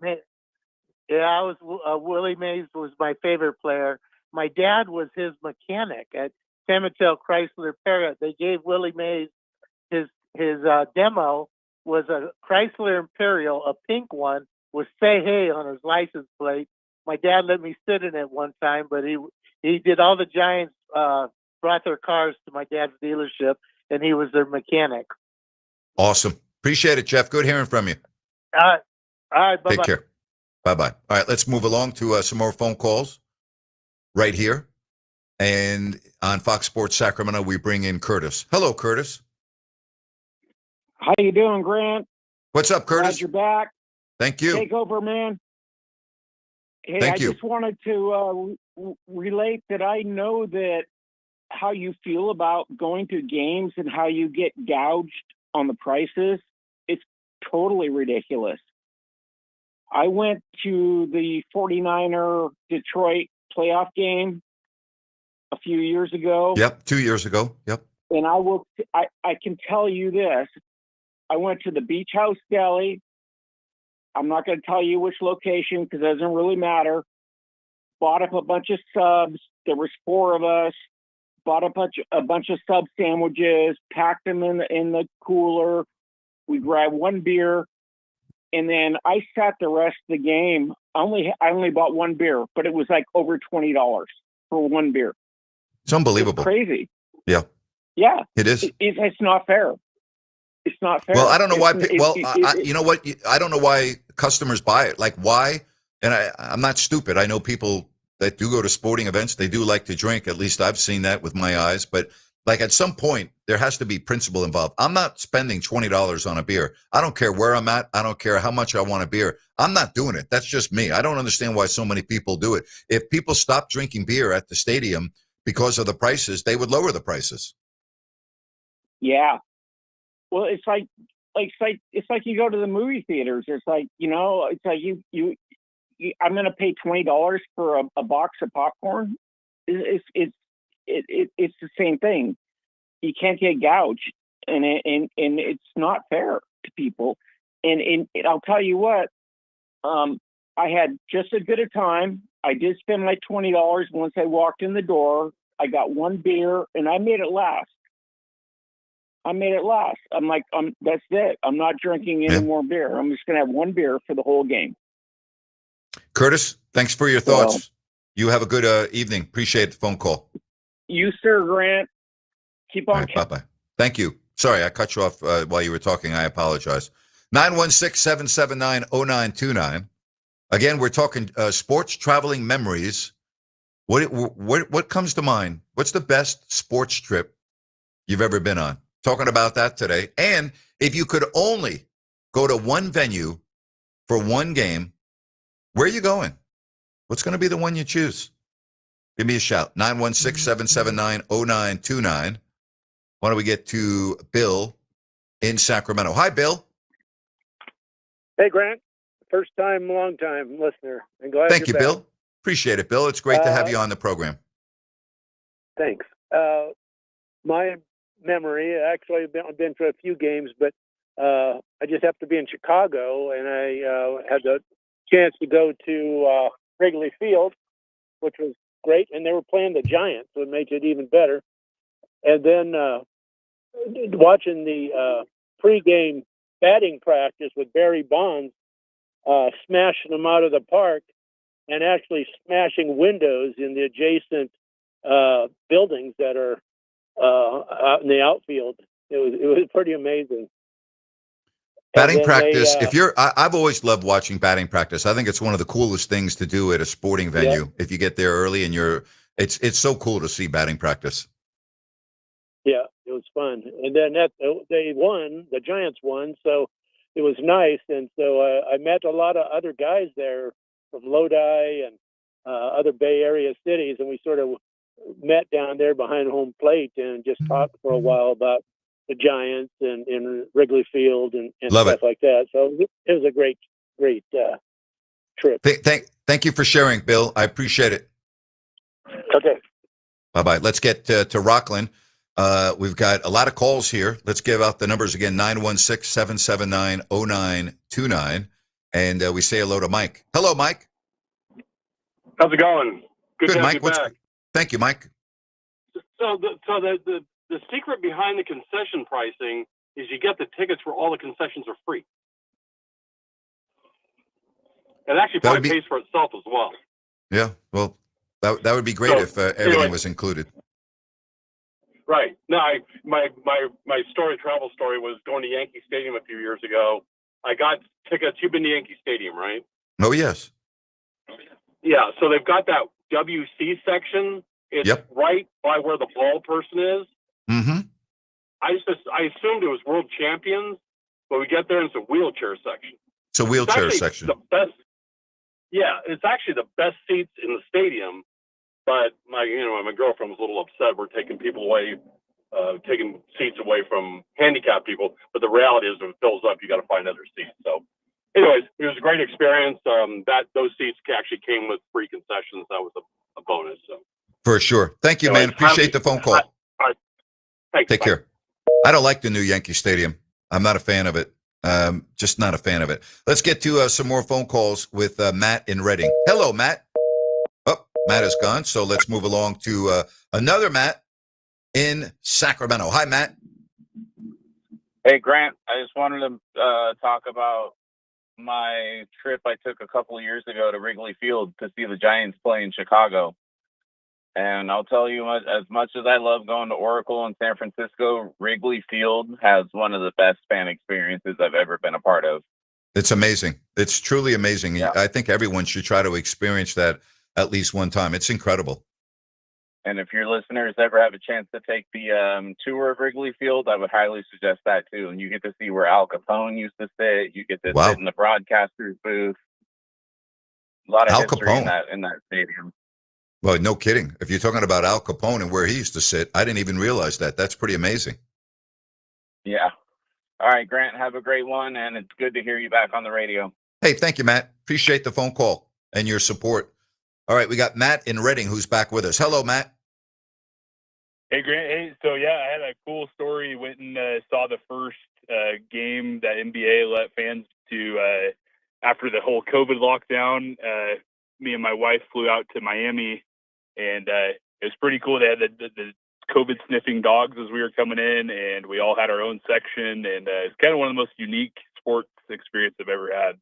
Willie Mays was my favorite player. My dad was his mechanic at San Mateo Chrysler Parrot. They gave Willie Mays his demo was a Chrysler Imperial, a pink one with "Say Hey" on his license plate. My dad let me sit in it one time, but he did all the Giants brought their cars to my dad's dealership, and he was their mechanic. Awesome. Appreciate it, Jeff. Good hearing from you. All right. Bye-bye. Take care. Bye-bye. All right, let's move along to some more phone calls right here. And on Fox Sports Sacramento, we bring in Curtis. Hello, Curtis. How you doing, Grant? What's up, Curtis? Glad you're back. Thank you. Take over, man. Hey, Thank you. I just wanted to relate that I know that how you feel about going to games and how you get gouged on the prices. It's totally ridiculous. I went to the 49er Detroit playoff game a few years ago. Yep, 2 years ago. Yep. And I can tell you this. I went to the Beach House Deli. I'm not going to tell you which location because it doesn't really matter. Bought up a bunch of subs. There was 4 of us. Bought a bunch of sub sandwiches, packed them in the cooler. We grabbed one beer, and then I sat the rest of the game. I only bought one beer, but it was like over $20 for one beer. It's unbelievable. It's crazy. Yeah. Yeah. It is. It's not fair. It's not fair. Well, I don't know why. You know what? I don't know why customers buy it. Like, why? And I'm not stupid. I know people that do go to sporting events. They do like to drink. At least I've seen that with my eyes. But like at some point, there has to be principle involved. I'm not spending $20 on a beer. I don't care where I'm at. I don't care how much I want a beer. I'm not doing it. That's just me. I don't understand why so many people do it. If people stopped drinking beer at the stadium because of the prices, they would lower the prices. Yeah. Well, it's like you go to the movie theaters. It's like, it's like you I'm going to pay $20 for a box of popcorn. It's it's the same thing. You can't get gouged, and it's not fair to people. And I'll tell you what, I had just as good a time. I did spend my $20 once I walked in the door. I got one beer, and I made it last. I'm like, that's it. I'm not drinking any more beer. I'm just going to have one beer for the whole game. Curtis, thanks for your thoughts. You have a good evening. Appreciate the phone call. You, sir, Grant. Keep on. Right, bye-bye. Thank you. Sorry, I cut you off while you were talking. I apologize. 916-779-0929. Again, we're talking sports traveling memories. What comes to mind? What's the best sports trip you've ever been on? Talking about that today. And if you could only go to one venue for one game, where are you going? What's going to be the one you choose? Give me a shout. 916-779-0929. Why don't we get to Bill in Sacramento? Hi, Bill. Hey, Grant. First time, long time listener. And glad Thank you, you're back. Bill. Appreciate it, Bill. It's great to have you on the program. Thanks. My memory, actually, I've been to a few games, but I just have to be in Chicago, and I had the chance to go to Wrigley Field, which was great, and they were playing the Giants, so it made it even better. And then watching the pregame batting practice with Barry Bonds, smashing them out of the park and actually smashing windows in the adjacent buildings that are out in the outfield. It was pretty amazing. Batting practice. I've always loved watching batting practice. I think it's one of the coolest things to do at a sporting venue. Yeah. If you get there early and it's so cool to see batting practice. Yeah, it was fun. And then they won, the Giants won, so it was nice. And so I met a lot of other guys there from Lodi and other Bay Area cities, and we sort of met down there behind home plate and just talked for a while about the Giants and Wrigley Field and stuff like that. So it was a great trip. Thank you for sharing, Bill. I appreciate it. Okay. Bye-bye. Let's get to Rockland. We've got a lot of calls here. Let's give out the numbers again, 916-779-0929. And we say hello to Mike. Hello, Mike. How's it going? Good to have Mike. you back. Thank you, Mike. So the secret behind the concession pricing is you get the tickets where all the concessions are free. It actually probably pays for itself as well. Yeah, well, that would be great if everything was included. Right. No, my travel story was going to Yankee Stadium a few years ago. I got tickets. You've been to Yankee Stadium, right? Oh, yes. Yeah, so they've got that WC section. It's right by where the ball person is. Mm-hmm. I assumed it was world champions, but we get there and it's a wheelchair section. It's a wheelchair section. The best. Yeah, it's actually the best seats in the stadium. But my girlfriend was a little upset. We're taking people away, taking seats away from handicapped people. But the reality is, if it fills up, you got to find other seats. So, anyways, it was a great experience. Those seats actually came with free concessions. That was a bonus. So. For sure. Thank you, man. Appreciate the phone call. All right. Thanks. Take care. I don't like the new Yankee Stadium. I'm not a fan of it. Just not a fan of it. Let's get to some more phone calls with Matt in Reading. Hello, Matt. Oh, Matt is gone. So let's move along to another Matt in Sacramento. Hi, Matt. Hey, Grant. I just wanted to talk about my trip I took a couple of years ago to Wrigley Field to see the Giants play in Chicago. And I'll tell you, as much as I love going to Oracle in San Francisco, Wrigley Field has one of the best fan experiences I've ever been a part of. It's amazing. It's truly amazing. Yeah. I think everyone should try to experience that at least one time. It's incredible. And if your listeners ever have a chance to take the tour of Wrigley Field, I would highly suggest that too. And you get to see where Al Capone used to sit. You get to sit in the broadcaster's booth. A lot of history in that stadium. Well, no kidding. If you're talking about Al Capone and where he used to sit, I didn't even realize that. That's pretty amazing. Yeah. All right, Grant, have a great one, and it's good to hear you back on the radio. Hey, thank you, Matt. Appreciate the phone call and your support. All right, we got Matt in Reading who's back with us. Hello, Matt. Hey, Grant. Hey, so yeah, I had a cool story. Went and saw the first game that NBA let fans to after the whole COVID lockdown. Me and my wife flew out to Miami, and it was pretty cool. They had the COVID sniffing dogs as we were coming in, and we all had our own section. And it's kind of one of the most unique sports experience I've ever had.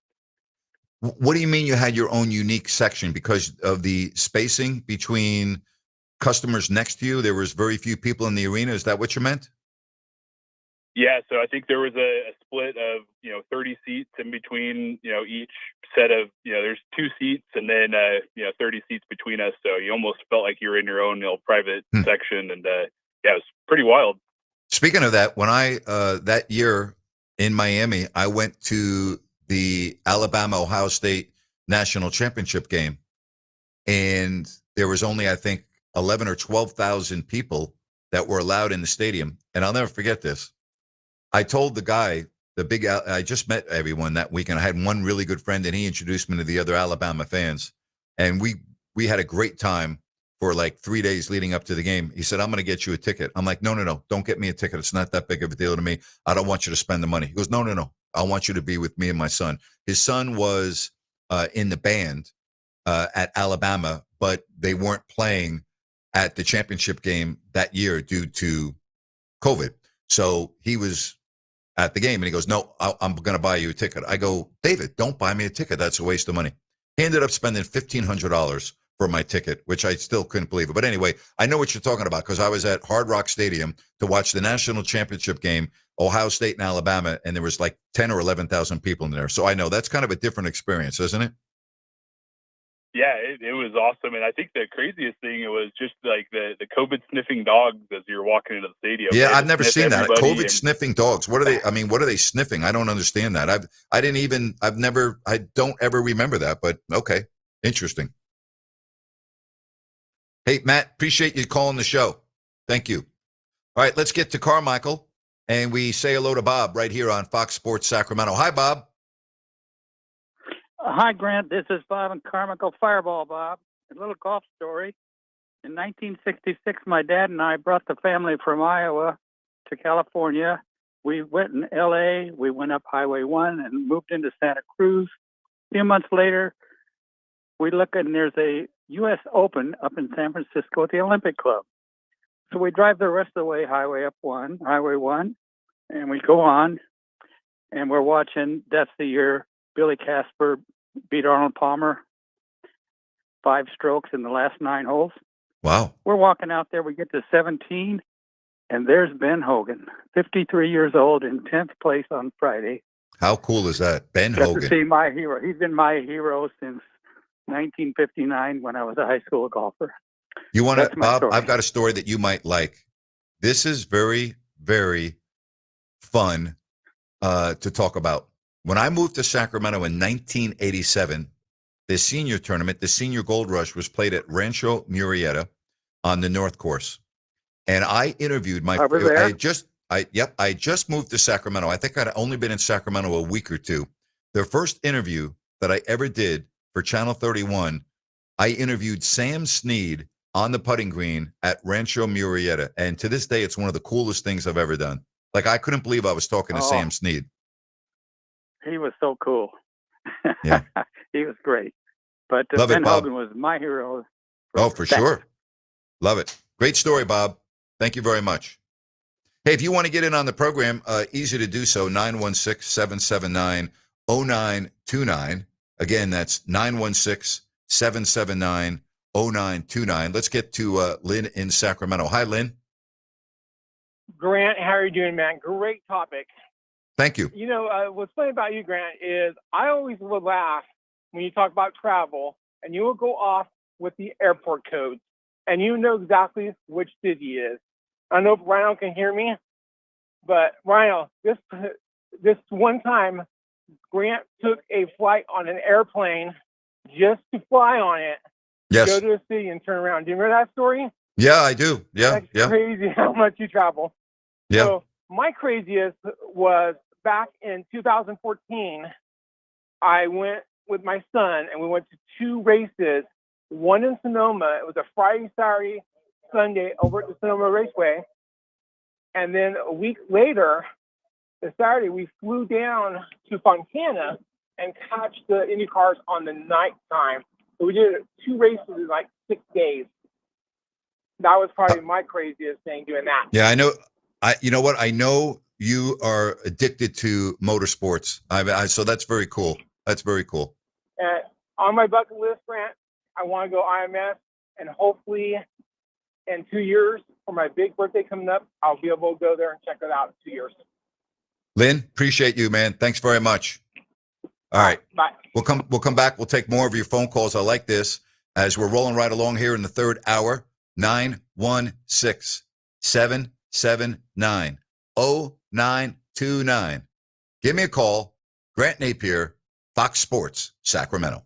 What do you mean you had your own unique section? Because of the spacing between customers next to you, there was very few people in the arena. Is that what you meant? Yeah, so I think there was a split of 30 seats in between each set of there's 2 seats and then 30 seats between us. So you almost felt like you were in your own private section, and yeah, it was pretty wild. Speaking of that, when I that year in Miami, I went to the Alabama-Ohio State national championship game, and there was only, I think, 11 or 12,000 people that were allowed in the stadium. And I'll never forget this. I told the guy, I just met everyone that weekend. I had one really good friend, and he introduced me to the other Alabama fans. And we had a great time for like 3 days leading up to the game. He said, I'm going to get you a ticket. I'm like, no, don't get me a ticket. It's not that big of a deal to me. I don't want you to spend the money. He goes, no. I want you to be with me and my son. His son was in the band at Alabama, but they weren't playing at the championship game that year due to COVID. So he was at the game, and he goes, no, I'm going to buy you a ticket. I go, David, don't buy me a ticket. That's a waste of money. He ended up spending $1,500 for my ticket, which I still couldn't believe it. But anyway, I know what you're talking about because I was at Hard Rock Stadium to watch the national championship game, Ohio State and Alabama, and there was like 10 or 11,000 people in there. So I know that's kind of a different experience, isn't it? Yeah, it was awesome. And I think the craziest thing, it was just like the COVID sniffing dogs as you're walking into the stadium. Yeah, I've never seen that. COVID sniffing dogs. What are they? I mean, what are they sniffing? I don't understand that. I don't ever remember that, but okay. Interesting. Hey, Matt, appreciate you calling the show. Thank you. All right, let's get to Carmichael, and we say hello to Bob right here on Fox Sports Sacramento. Hi, Bob. Hi, Grant. This is Bob in Carmichael. Fireball, Bob. A little golf story. In 1966, my dad and I brought the family from Iowa to California. We went in L.A., we went up Highway 1 and moved into Santa Cruz. A few months later, we look and there's a U.S. Open up in San Francisco at the Olympic Club. So we drive the rest of the way, Highway 1, and we go on, and we're watching. That's the year Billy Casper beat Arnold Palmer 5 strokes in the last 9 holes. Wow. We're walking out there. We get to 17, and there's Ben Hogan, 53 years old, in 10th place on Friday. How cool is that? Ben Got Hogan. to see my hero. He's been my hero since 1959 when I was a high school golfer. You want to, Bob? Story. I've got a story that you might like. This is very, very fun to talk about. When I moved to Sacramento in 1987, the senior tournament, the Senior Gold Rush, was played at Rancho Murrieta on the North Course, and I interviewed my. I just moved to Sacramento. I think I'd only been in Sacramento a week or two. The first interview that I ever did for Channel 31, I interviewed Sam Snead on the putting green at Rancho Murrieta, and to this day, it's one of the coolest things I've ever done. Like, I couldn't believe I was talking to Sam Snead. He was so cool. Yeah. He was great. But Love Ben it, Bob. Hogan was my hero. Oh, for sure. Love it. Great story, Bob. Thank you very much. Hey, if you want to get in on the program, easy to do so, 916-779-0929. Again, that's 916-779-0929. Let's get to Lynn in Sacramento. Hi, Lynn. Grant, how are you doing, man? Great topic. Thank you. You know, what's funny about you, Grant, is I always would laugh when you talk about travel, and you will go off with the airport codes, and you know exactly which city it is. I don't know if Rhino can hear me, but Rhino, this one time, Grant took a flight on an airplane just to fly on it, yes, go to a city and turn around. Do you remember that story? Yeah, I do. Yeah, That's crazy how much you travel. Yeah. So my craziest was back in 2014. I went with my son and we went to 2 races. One in Sonoma. It was a Friday, Saturday Sunday over at the Sonoma Raceway. And then a week later, the Saturday, we flew down to Fontana and catch the Indy cars on the night time. So we did 2 races in like 6 days. That was probably my craziest thing doing that. Yeah, I know. You know what? I know you are addicted to motorsports. So that's very cool. That's very cool. And on my bucket list, Grant, I want to go IMS, and hopefully in 2 years for my big birthday coming up, I'll be able to go there and check it out in 2 years. Lynn, appreciate you, man. Thanks very much. All right. Bye. We'll come back. We'll take more of your phone calls. I like this as we're rolling right along here in the third hour. 916-779-0929. Give me a call. Grant Napear, Fox Sports, Sacramento.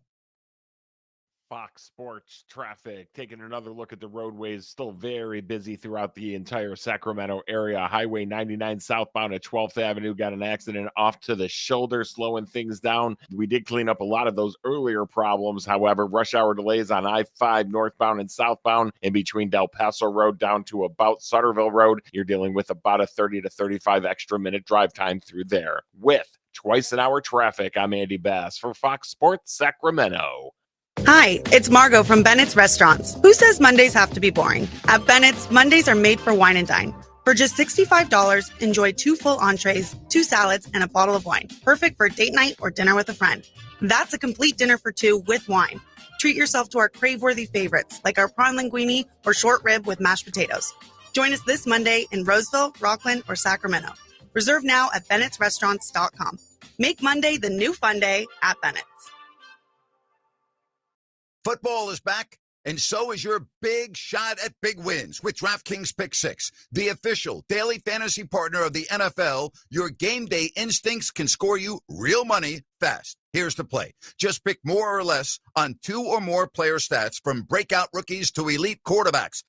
Fox Sports traffic, taking another look at the roadways, still very busy throughout the entire Sacramento area. Highway 99 southbound at 12th Avenue got an accident off to the shoulder, slowing things down. We did clean up a lot of those earlier problems. However, rush hour delays on I-5 northbound and southbound in between Del Paso Road down to about Sutterville Road. You're dealing with about a 30 to 35 extra minute drive time through there. With twice an hour traffic, I'm Andy Bass for Fox Sports Sacramento. Hi, it's Margot from Bennett's Restaurants. Who says Mondays have to be boring? At Bennett's, Mondays are made for wine and dine. For just $65, enjoy 2 full entrees, 2 salads, and a bottle of wine. Perfect for date night or dinner with a friend. That's a complete dinner for 2 with wine. Treat yourself to our crave-worthy favorites, like our prawn linguine or short rib with mashed potatoes. Join us this Monday in Roseville, Rockland, or Sacramento. Reserve now at bennettsrestaurants.com. Make Monday the new fun day at Bennett's. Football is back, and so is your big shot at big wins with DraftKings Pick 6, the official daily fantasy partner of the NFL. Your game day instincts can score you real money fast. Here's the play. Just pick more or less on 2 or more player stats from breakout rookies to elite quarterbacks.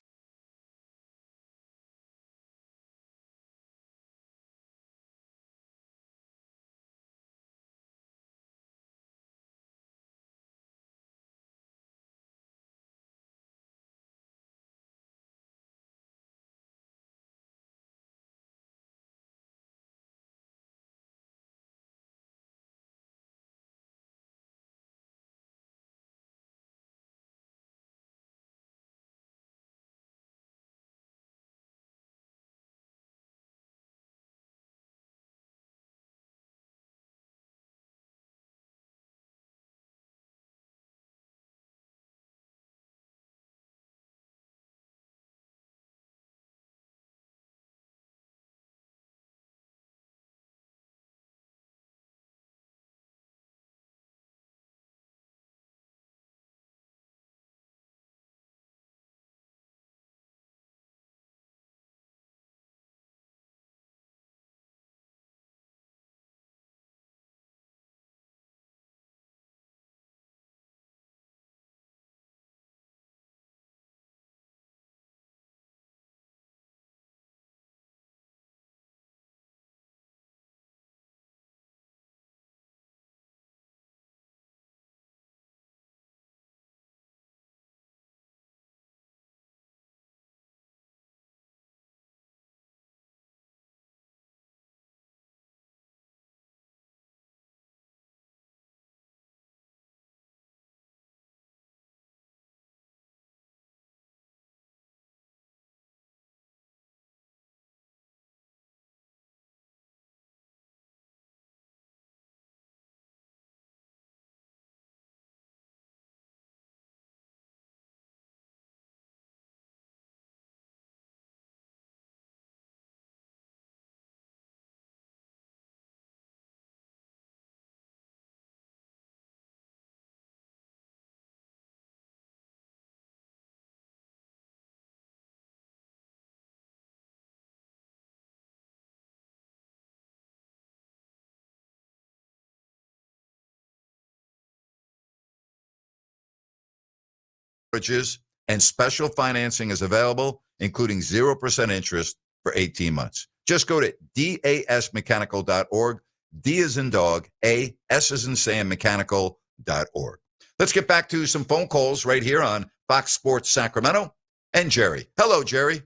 And special financing is available, including 0% interest for 18 months. Just go to dasmechanical.org, D as in dog, A, S as in Sam, mechanical.org. Let's get back to some phone calls right here on Fox Sports Sacramento and Jerry. Hello, Jerry.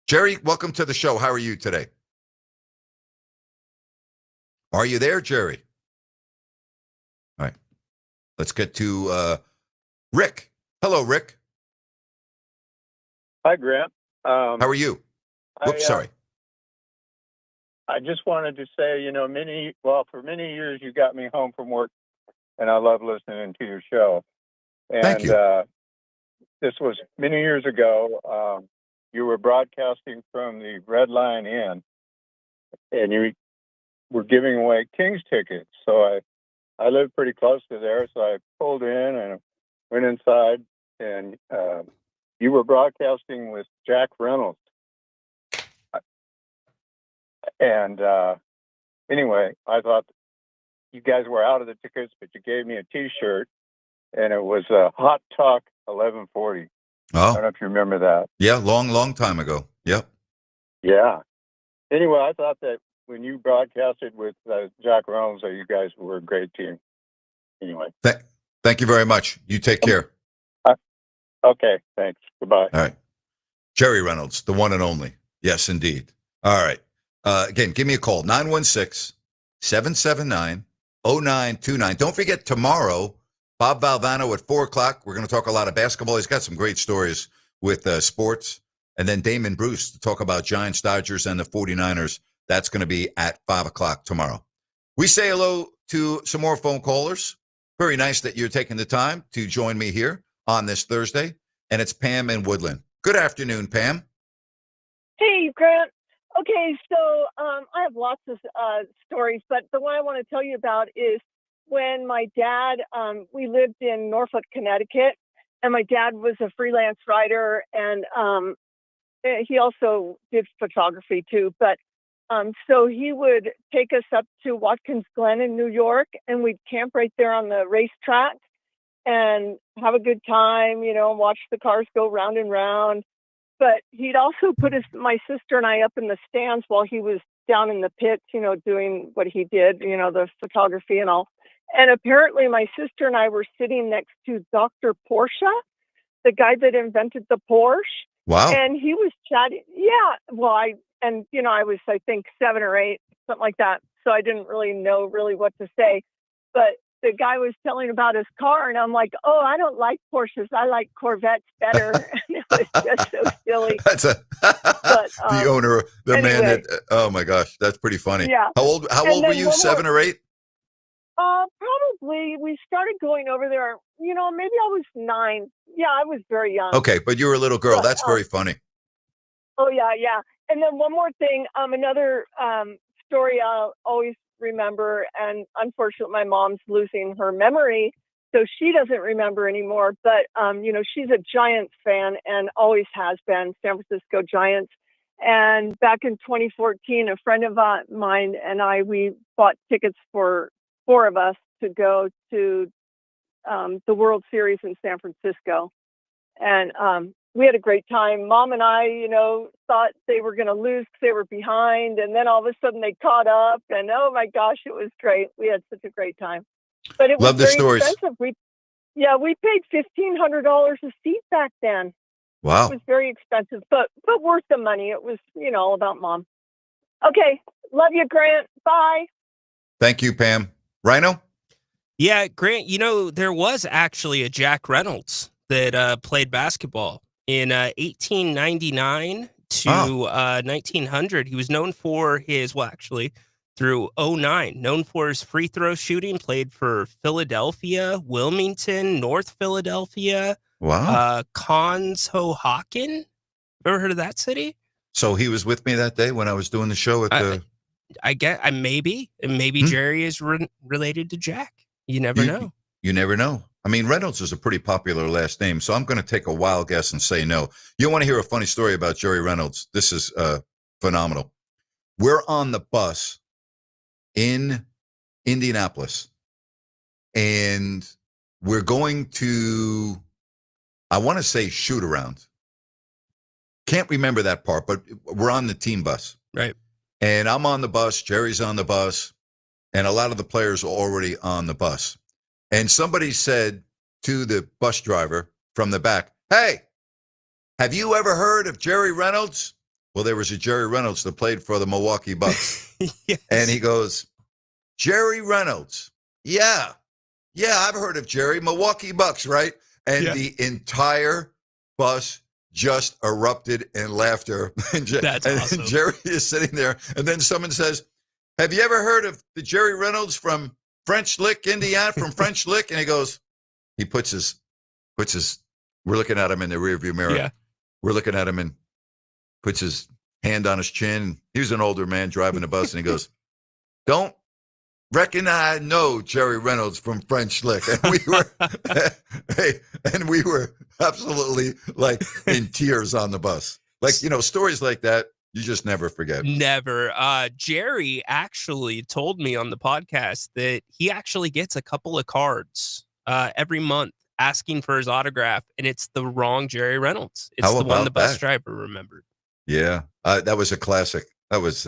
Jerry, welcome to the show. How are you today? Are you there, Jerry? All right. Let's get to Rick. Hello, Rick. Hi, Grant. How are you? Whoops, sorry. I just wanted to say, for many years you got me home from work, and I love listening to your show. And Thank you. This was many years ago. You were broadcasting from the Red Lion Inn, and you were giving away Kings tickets. So I lived pretty close to there, so I pulled in and went inside, and you were broadcasting with Jack Reynolds. And anyway, I thought you guys were out of the tickets, but you gave me a T-shirt, and it was Hot Talk 1140. Oh. I don't know if you remember that. Yeah, long time ago. Yep. Yeah. Anyway, I thought that when you broadcasted with Jack Reynolds, that you guys were a great team. Anyway. Thank you very much. You take care. Okay, thanks. Goodbye. All right. Jerry Reynolds, the one and only. Yes, indeed. All right. Again, give me a call, 916-779-0929. Don't forget tomorrow, Bob Valvano at 4 o'clock. We're going to talk a lot of basketball. He's got some great stories with sports. And then Damon Bruce to talk about Giants, Dodgers, and the 49ers. That's going to be at 5 o'clock tomorrow. We say hello to some more phone callers. Very nice that you're taking the time to join me here on this Thursday. And it's Pam in Woodland. Good afternoon, Pam. Hey, Grant. Okay, so I have lots of stories, but the one I want to tell you about is when my dad, we lived in Norfolk, Connecticut, and my dad was a freelance writer, and he also did photography too. But so he would take us up to Watkins Glen in New York, and we'd camp right there on the racetrack and have a good time, watch the cars go round and round. But he'd also put my sister and I up in the stands while he was down in the pits, doing what he did, the photography and all. And apparently my sister and I were sitting next to Dr. Porsche, the guy that invented the Porsche. Wow. And he was chatting. Yeah. Well, I was, I think 7 or 8, something like that. So I didn't really know what to say. But the guy was telling about his car, and I'm like, oh, I don't like Porsches. I like Corvettes better. And it was just so silly. That's the owner, man that, oh my gosh, that's pretty funny. Yeah. How old were you, 7 or 8? Probably. We started going over there, maybe I was 9. Yeah, I was very young. Okay, but you were a little girl. But, That's very funny. Oh, yeah. And then one more thing, another story I'll always remember, and unfortunately my mom's losing her memory, so she doesn't remember anymore, but she's a Giants fan and always has been, San Francisco Giants. And back in 2014, a friend of mine and we bought tickets for 4 of us to go to the World Series in San Francisco, and we had a great time. Mom and I, thought they were going to lose because they were behind. And then all of a sudden they caught up. And oh my gosh, it was great. We had such a great time. But it was very expensive. We paid $1,500 a seat back then. Wow. It was very expensive, but worth the money. It was, all about Mom. Okay. Love you, Grant. Bye. Thank you, Pam. Rhino? Yeah, Grant, there was actually a Jack Reynolds that played basketball. In 1899 to 1900, he was known for through 09, known for his free throw shooting, played for Philadelphia, Wilmington, North Philadelphia, Wow. Conshohocken. Ever heard of that city? So he was with me that day when I was doing the show at the... I get, maybe Jerry is related to Jack. You never know. You never know. I mean, Reynolds is a pretty popular last name, so I'm going to take a wild guess and say no. You want to hear a funny story about Jerry Reynolds? This is phenomenal. We're on the bus in Indianapolis, and we're going to, I want to say, shoot around. Can't remember that part, but we're on the team bus. Right. And I'm on the bus, Jerry's on the bus, and a lot of the players are already on the bus. And somebody said, to the bus driver from the back, hey, have you ever heard of Jerry Reynolds? Well, there was a Jerry Reynolds that played for the Milwaukee Bucks. Yes. And he goes, Jerry Reynolds. Yeah, I've heard of Jerry. Milwaukee Bucks, right? And the entire bus just erupted in laughter. That's awesome. And Jerry is sitting there. And then someone says, have you ever heard of the Jerry Reynolds from French Lick, Indiana, from French Lick? And he puts his, we're looking at him in the rearview mirror. Yeah. We're looking at him and puts his hand on his chin. He was an older man driving the bus, and he goes, don't know Jerry Reynolds from French Lick. And we were absolutely like in tears on the bus. Like, stories like that, you just never forget. Never. Jerry actually told me on the podcast that he actually gets a couple of cards every month asking for his autograph, and it's the wrong Jerry Reynolds. It's the one the bus driver remembered. Yeah, that was a classic. That was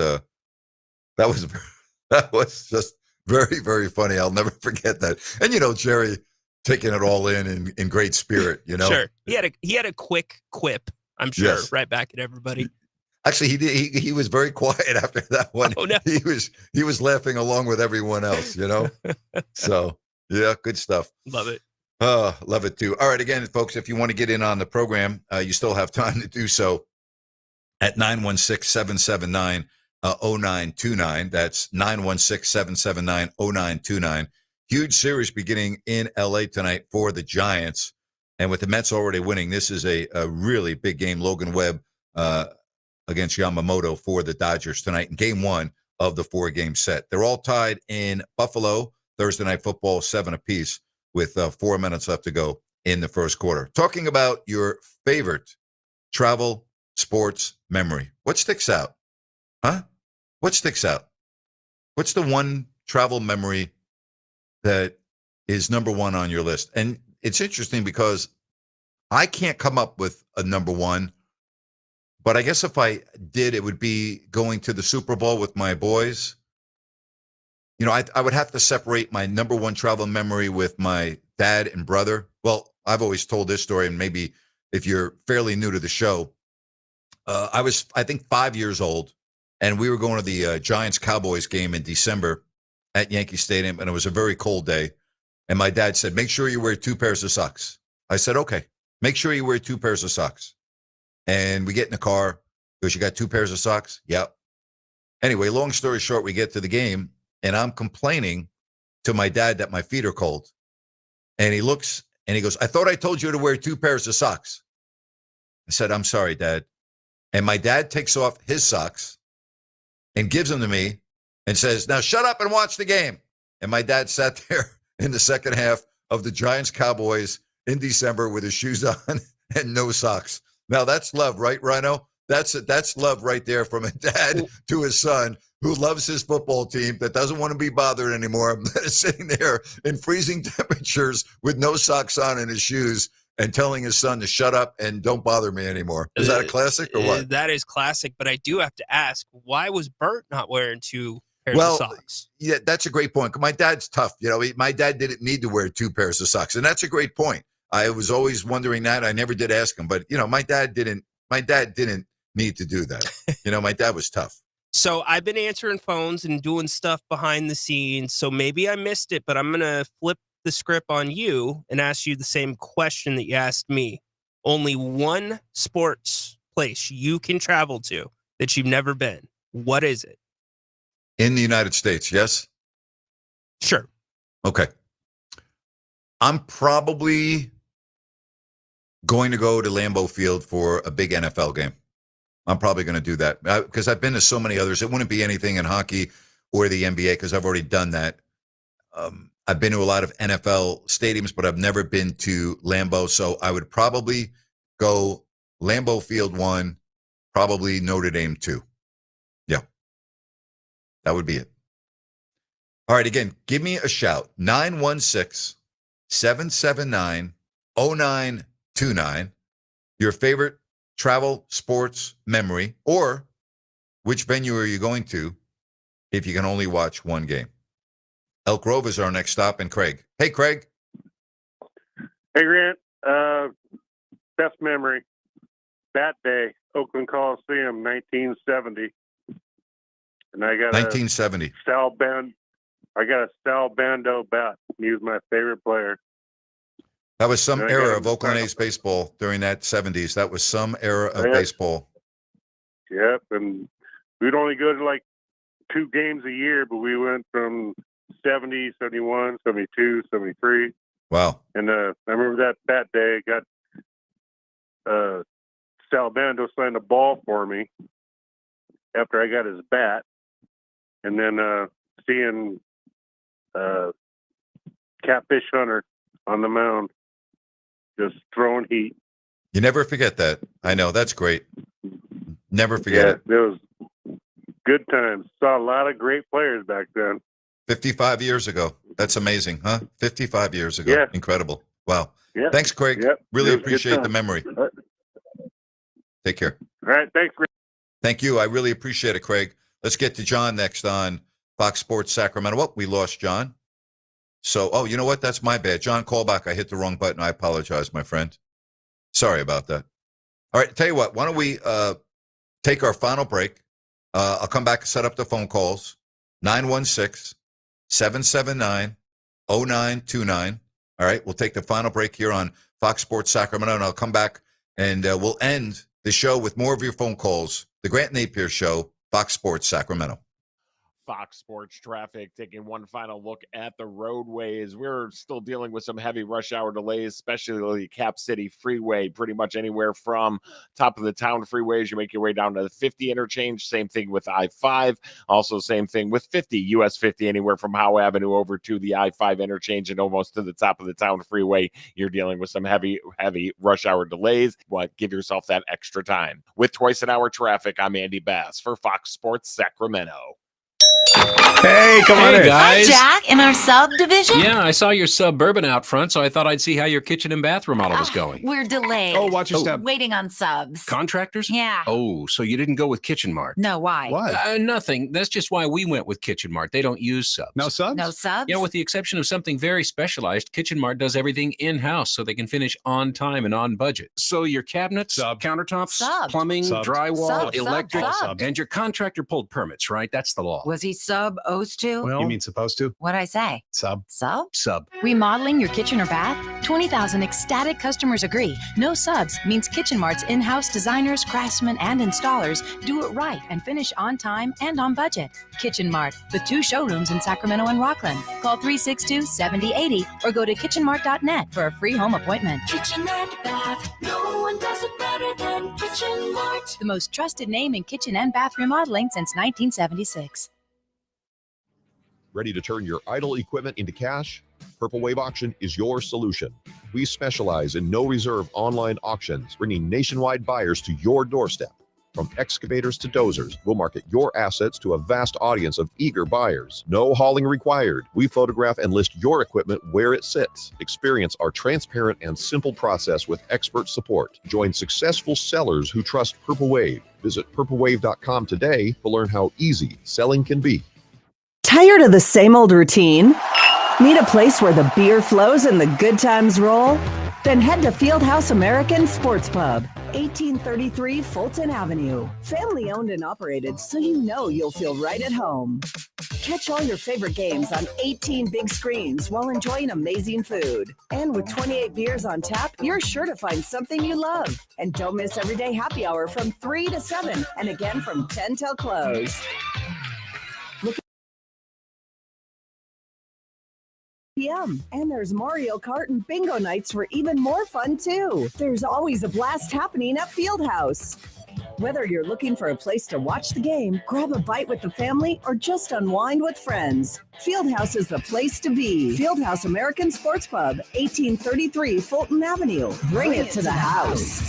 just very, very funny. I'll never forget that. And Jerry taking it all in great spirit. Sure. He had a quick quip, I'm sure, right back at everybody. Actually, he was very quiet after that one. Oh, no. He was laughing along with everyone else. So yeah, good stuff. Love it. Love it too. All right, again, folks, if you want to get in on the program, you still have time to do so at 916-779-0929. That's 916-779-0929. Huge series beginning in LA tonight for the Giants. And with the Mets already winning, this is a really big game. Logan Webb against Yamamoto for the Dodgers tonight in game 1 of the 4-game set. They're all tied in Buffalo. Thursday Night Football, 7 apiece, with 4 minutes left to go in the first quarter. Talking about your favorite travel sports memory. What sticks out? Huh? What sticks out? What's the one travel memory that is number one on your list? And it's interesting because I can't come up with a number one, but I guess if I did, it would be going to the Super Bowl with my boys. I would have to separate my number one travel memory with my dad and brother. Well, I've always told this story, and maybe if you're fairly new to the show, I was, I think, 5 years old, and we were going to the Giants-Cowboys game in December at Yankee Stadium, and it was a very cold day. And my dad said, make sure you wear 2 pairs of socks. I said, okay, make sure you wear 2 pairs of socks. And we get in the car. He goes, you got 2 pairs of socks? Yep. Anyway, long story short, we get to the game, and I'm complaining to my dad that my feet are cold. And he looks and he goes, I thought I told you to wear 2 pairs of socks. I said, I'm sorry, Dad. And my dad takes off his socks and gives them to me and says, now shut up and watch the game. And my dad sat there in the second half of the Giants-Cowboys in December with his shoes on and no socks. Now that's love, right, Rhino? That's love right there from a dad to his son who loves his football team, that doesn't want to be bothered anymore, that is sitting there in freezing temperatures with no socks on in his shoes and telling his son to shut up and don't bother me anymore. Is that a classic or what? That is classic, but I do have to ask, why was Bert not wearing 2 pairs of socks? Yeah, that's a great point. My dad's tough. My dad didn't need to wear 2 pairs of socks, and that's a great point. I was always wondering that. I never did ask him, but my dad didn't need to do that. My dad was tough. So I've been answering phones and doing stuff behind the scenes. So maybe I missed it, but I'm going to flip the script on you and ask you the same question that you asked me. Only one sports place you can travel to that you've never been. What is it? In the United States, yes? Sure. Okay. I'm probably going to go to Lambeau Field for a big NFL game. I'm probably going to do that because I've been to so many others. It wouldn't be anything in hockey or the NBA because I've already done that. I've been to a lot of NFL stadiums, but I've never been to Lambeau. So I would probably go Lambeau Field 1, probably Notre Dame 2. Yeah, that would be it. All right, again, give me a shout. 916-779-0929. Your favorite travel sports memory, or which venue are you going to if you can only watch one game? Elk Grove is our next stop, and Craig. Hey, Craig. Hey, Grant. Best memory. Bat Day, Oakland Coliseum, 1970. And I got 1970. I got a Sal Bando bat. He was my favorite player. That was some And I era got of Oakland A's baseball during that 70s. That was some era of baseball. Yep, and we'd only go to like 2 games a year, but we went from 70, 71, 72, 73. Wow. And I remember that bat day, got Sal Bando signed a ball for me after I got his bat. And then seeing Catfish Hunter on the mound, just throwing heat. You never forget that. I know. That's great. Never forget it. It was good times. Saw a lot of great players back then. 55 years ago. That's amazing, huh? 55 years ago. Yeah. Incredible. Wow. Yep. Thanks, Craig. Yep. Really It was a good appreciate the time. memory. All right. Take care. All right. Thanks, Grant. Thank you. I really appreciate it, Craig. Let's get to John next on Fox Sports Sacramento. Well, we lost John. So, you know what? That's my bad. John, call back. I hit the wrong button. I apologize, my friend. Sorry about that. All right. Tell you what. Why don't we take our final break? I'll come back and set up the phone calls. 916-779-0929. All right. We'll take the final break here on Fox Sports Sacramento, and I'll come back and we'll end the show with more of your phone calls. The Grant Napear Show, Fox Sports Sacramento. Fox Sports Traffic, taking one final look at the roadways. We're still dealing with some heavy rush hour delays, especially Cap City Freeway, pretty much anywhere from top of the town freeways. You make your way down to the 50 interchange. Same thing with I-5. Also, same thing with 50, US 50, anywhere from Howe Avenue over to the I-5 interchange and almost to the top of the town freeway. You're dealing with some heavy rush hour delays, but give yourself that extra time. With twice an hour traffic, I'm Andy Bass for Fox Sports Sacramento. Hey, come on in. Hi, Jack. In our subdivision? Yeah, I saw your Suburban out front, so I thought I'd see how your kitchen and bath remodel was going. We're delayed. Oh, watch your step. Waiting on subs. Contractors? Yeah. Oh, so you didn't go with Kitchen Mart? No, why? Nothing. That's just why we went with Kitchen Mart. They don't use subs. No subs? No subs? Yeah, with the exception of something very specialized, Kitchen Mart does everything in-house so they can finish on time and on budget. So your cabinets, countertops, plumbing, drywall, electric, and your contractor pulled permits, right? That's the law. Was he supposed to? You mean supposed to? What'd I say? Sub. Sub? Sub. Remodeling your kitchen or bath? 20,000 ecstatic customers agree. No subs means Kitchen Mart's in-house designers, craftsmen, and installers do it right and finish on time and on budget. Kitchen Mart, with 2 showrooms in Sacramento and Rockland. Call 362-7080 or go to kitchenmart.net for a free home appointment. Kitchen and bath, no one does it better than Kitchen Mart. The most trusted name in kitchen and bath remodeling since 1976. Ready to turn your idle equipment into cash? Purple Wave Auction is your solution. We specialize in no-reserve online auctions, bringing nationwide buyers to your doorstep. From excavators to dozers, we'll market your assets to a vast audience of eager buyers. No hauling required. We photograph and list your equipment where it sits. Experience our transparent and simple process with expert support. Join successful sellers who trust Purple Wave. Visit purplewave.com today to learn how easy selling can be. Tired of the same old routine? Need a place where the beer flows and the good times roll? Then head to Fieldhouse American Sports Pub, 1833 Fulton Avenue. Family owned and operated, so you know you'll feel right at home. Catch all your favorite games on 18 big screens while enjoying amazing food. And with 28 beers on tap, you're sure to find something you love. And don't miss everyday happy hour from 3 to 7 and again from 10 till close. PM. And there's Mario Kart and bingo nights for even more fun, too. There's always a blast happening at Fieldhouse. Whether you're looking for a place to watch the game, grab a bite with the family, or just unwind with friends, Fieldhouse is the place to be. Fieldhouse American Sports Pub, 1833 Fulton Avenue. Bring it to the house.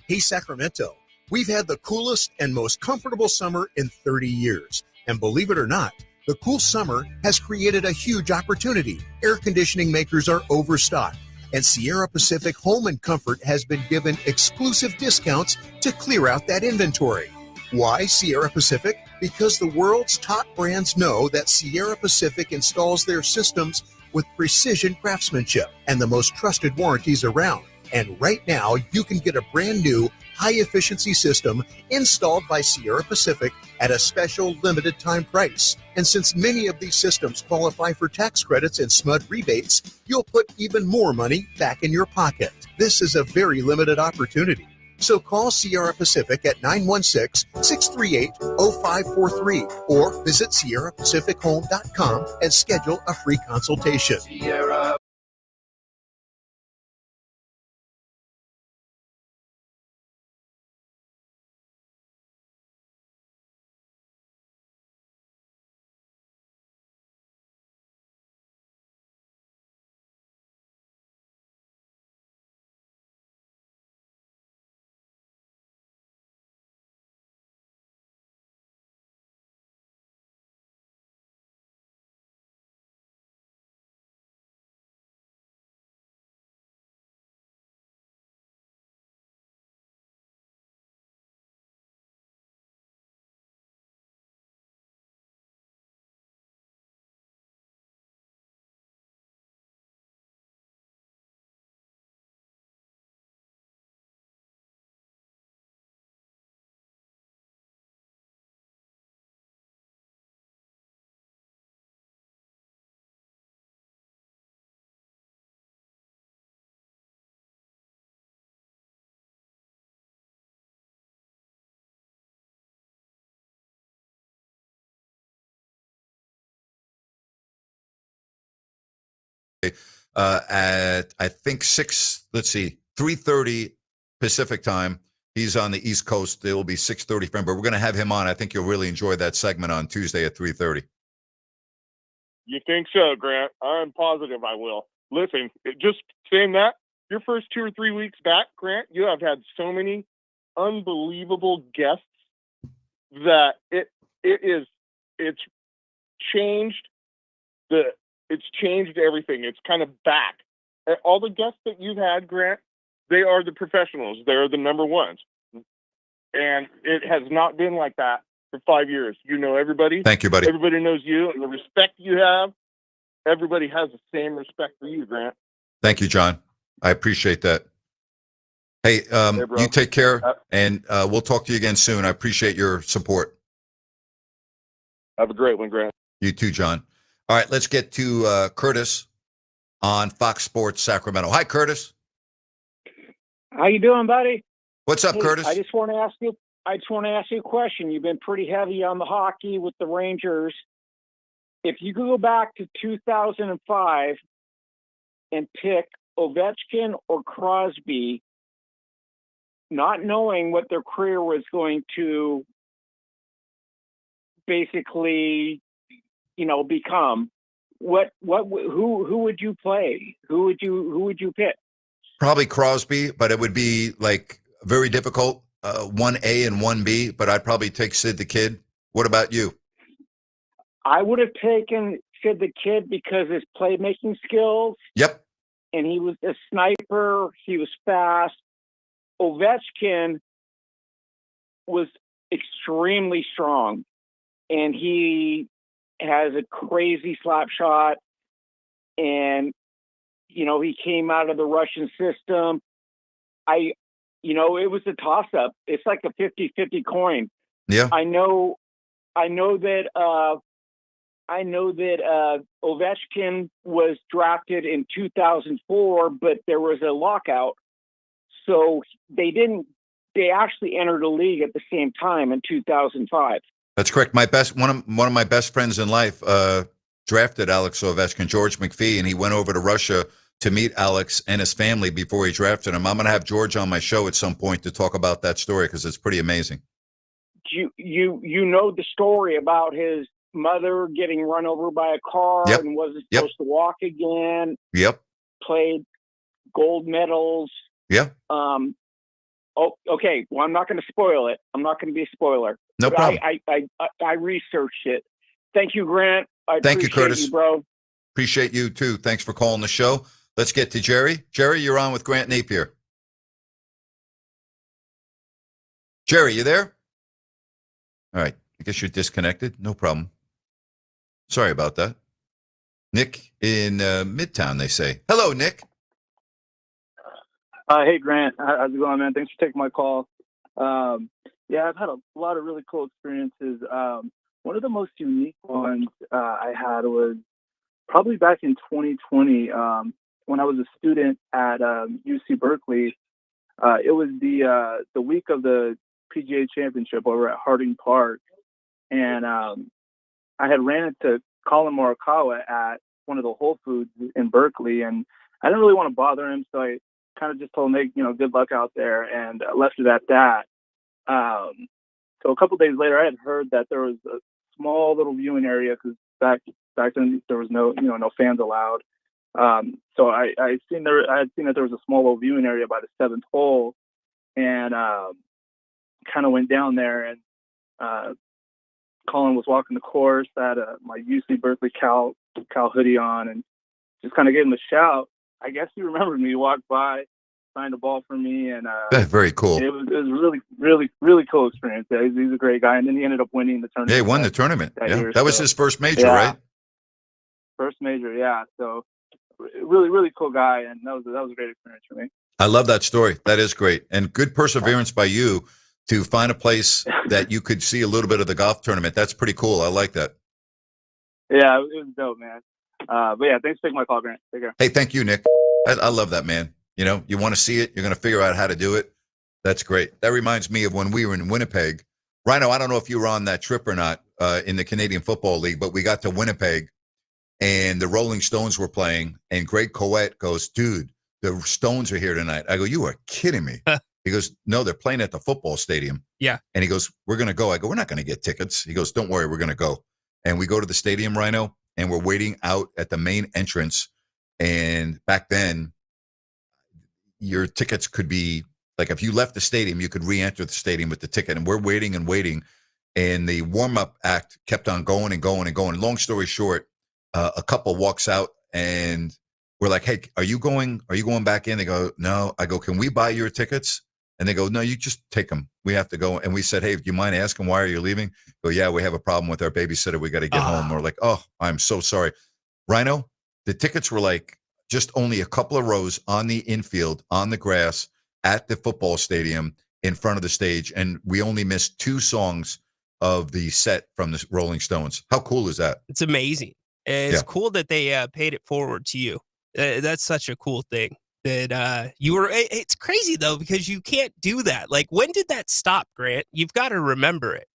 Hey, Sacramento. We've had the coolest and most comfortable summer in 30 years. And believe it or not, the cool summer has created a huge opportunity. Air conditioning makers are overstocked, and Sierra Pacific Home and Comfort has been given exclusive discounts to clear out that inventory. Why Sierra Pacific? Because the world's top brands know that Sierra Pacific installs their systems with precision craftsmanship and the most trusted warranties around. And right now, you can get a brand new high-efficiency system installed by Sierra Pacific at a special limited time price. And since many of these systems qualify for tax credits and SMUD rebates, you'll put even more money back in your pocket. This is a very limited opportunity. So call Sierra Pacific at 916-638-0543 or visit SierraPacificHome.com and schedule a free consultation. Sierra. At I think 3:30 Pacific time. He's on the East Coast. It will be 6:30 for him, but we're going to have him on. I think you'll really enjoy that segment on Tuesday at 3:30. You think so, Grant? I'm positive I will. Listen, just saying that, your first 2 or 3 weeks back, Grant, you have had so many unbelievable guests that it's changed everything. It's kind of back. All the guests that you've had, Grant, they are the professionals. They're the number ones. And it has not been like that for 5 years. You know everybody. Thank you, buddy. Everybody knows you, and the respect you have, everybody has the same respect for you, Grant. Thank you, John. I appreciate that. Hey, you take care, and we'll talk to you again soon. I appreciate your support. Have a great one, Grant. You too, John. All right, let's get to Curtis on Fox Sports Sacramento. Hi, Curtis. How you doing, buddy? What's up, Hey, Curtis? I just want to ask you a question. You've been pretty heavy on the hockey with the Rangers. If you could go back to 2005 and pick Ovechkin or Crosby, not knowing what their career was going to basically, become, who would you play? Who would you pick? Probably Crosby, but it would be like very difficult. 1A and 1B, but I'd probably take Sid the Kid. What about you? I would have taken Sid the Kid because his playmaking skills. Yep. And he was a sniper. He was fast. Ovechkin was extremely strong, and he has a crazy slap shot. And, he came out of the Russian system. It was a toss-up. It's like a 50-50 coin. Yeah. I know that Ovechkin was drafted in 2004, but there was a lockout. So they actually entered a league at the same time in 2005. That's correct. One of my best friends in life drafted Alex Ovechkin, George McPhee, and he went over to Russia to meet Alex and his family before he drafted him. I'm going to have George on my show at some point to talk about that story because it's pretty amazing. You know the story about his mother getting run over by a car and wasn't supposed to walk again. Yep. Played gold medals. Yeah. Okay. Well, I'm not going to spoil it. I'm not going to be a spoiler. No problem. I researched it. Thank you, Grant. Thank you, Curtis. Bro. Appreciate you too. Thanks for calling the show. Let's get to Jerry. Jerry, you're on with Grant Napear. Jerry, you there? All right. I guess you're disconnected. No problem. Sorry about that. Nick in Midtown, they say. Hello, Nick. Hey, Grant. How's it going, man? Thanks for taking my call. Yeah, I've had a lot of really cool experiences. One of the most unique ones I had was probably back in 2020 when I was a student at UC Berkeley. It was the week of the PGA Championship over at Harding Park, and I had ran into Colin Morikawa at one of the Whole Foods in Berkeley, and I didn't really want to bother him, so I kind of just told him, hey, good luck out there, and left it at that. So a couple days later, I had heard that there was a small little viewing area because back then there was no fans allowed. So I had seen that there was a small little viewing area by the seventh hole, and kind of went down there, and Colin was walking the course. I had my UC Berkeley Cal hoodie on, and just kind of gave him a shout. I guess he remembered me. He walked by, signed a ball for me, and very cool. It was a really, really, really cool experience. Yeah, he's a great guy, and then he ended up winning the tournament. Yeah, he won the tournament. That Yeah, year, that was so, his first major, yeah. right? First major, yeah. So really, really cool guy, and that was a great experience for me. I love that story. That is great, and good perseverance by you to find a place that you could see a little bit of the golf tournament. That's pretty cool. I like that. Yeah, it was dope, man. But yeah, thanks for taking my call, Grant. Take care. Hey, thank you, Nick. I love that, man. You want to see it. You're going to figure out how to do it. That's great. That reminds me of when we were in Winnipeg. Rhino, I don't know if you were on that trip or not in the Canadian Football League, but we got to Winnipeg, and the Rolling Stones were playing, and Greg Coet goes, dude, the Stones are here tonight. I go, you are kidding me. He goes, no, they're playing at the football stadium. Yeah. And he goes, we're going to go. I go, we're not going to get tickets. He goes, don't worry, we're going to go. And we go to the stadium, Rhino, and we're waiting out at the main entrance. And back then, your tickets could be, like if you left the stadium, you could re-enter the stadium with the ticket. And we're waiting and waiting. And the warm-up act kept on going and going and going. Long story short, a couple walks out, and we're like, hey, are you going back in? They go, no. I go, can we buy your tickets? And they go, no, you just take them. We have to go. And we said, hey, do you mind asking why are you leaving? Go, yeah, we have a problem with our babysitter. We got to get home. We're like, oh, I'm so sorry. Rhino, the tickets were like just only a couple of rows on the infield, on the grass, at the football stadium in front of the stage. And we only missed 2 songs of the set from the Rolling Stones. How cool is that? It's amazing. It's cool that they paid it forward to you. That's such a cool thing that you were. It's crazy though, because you can't do that. Like, when did that stop, Grant? You've got to remember it.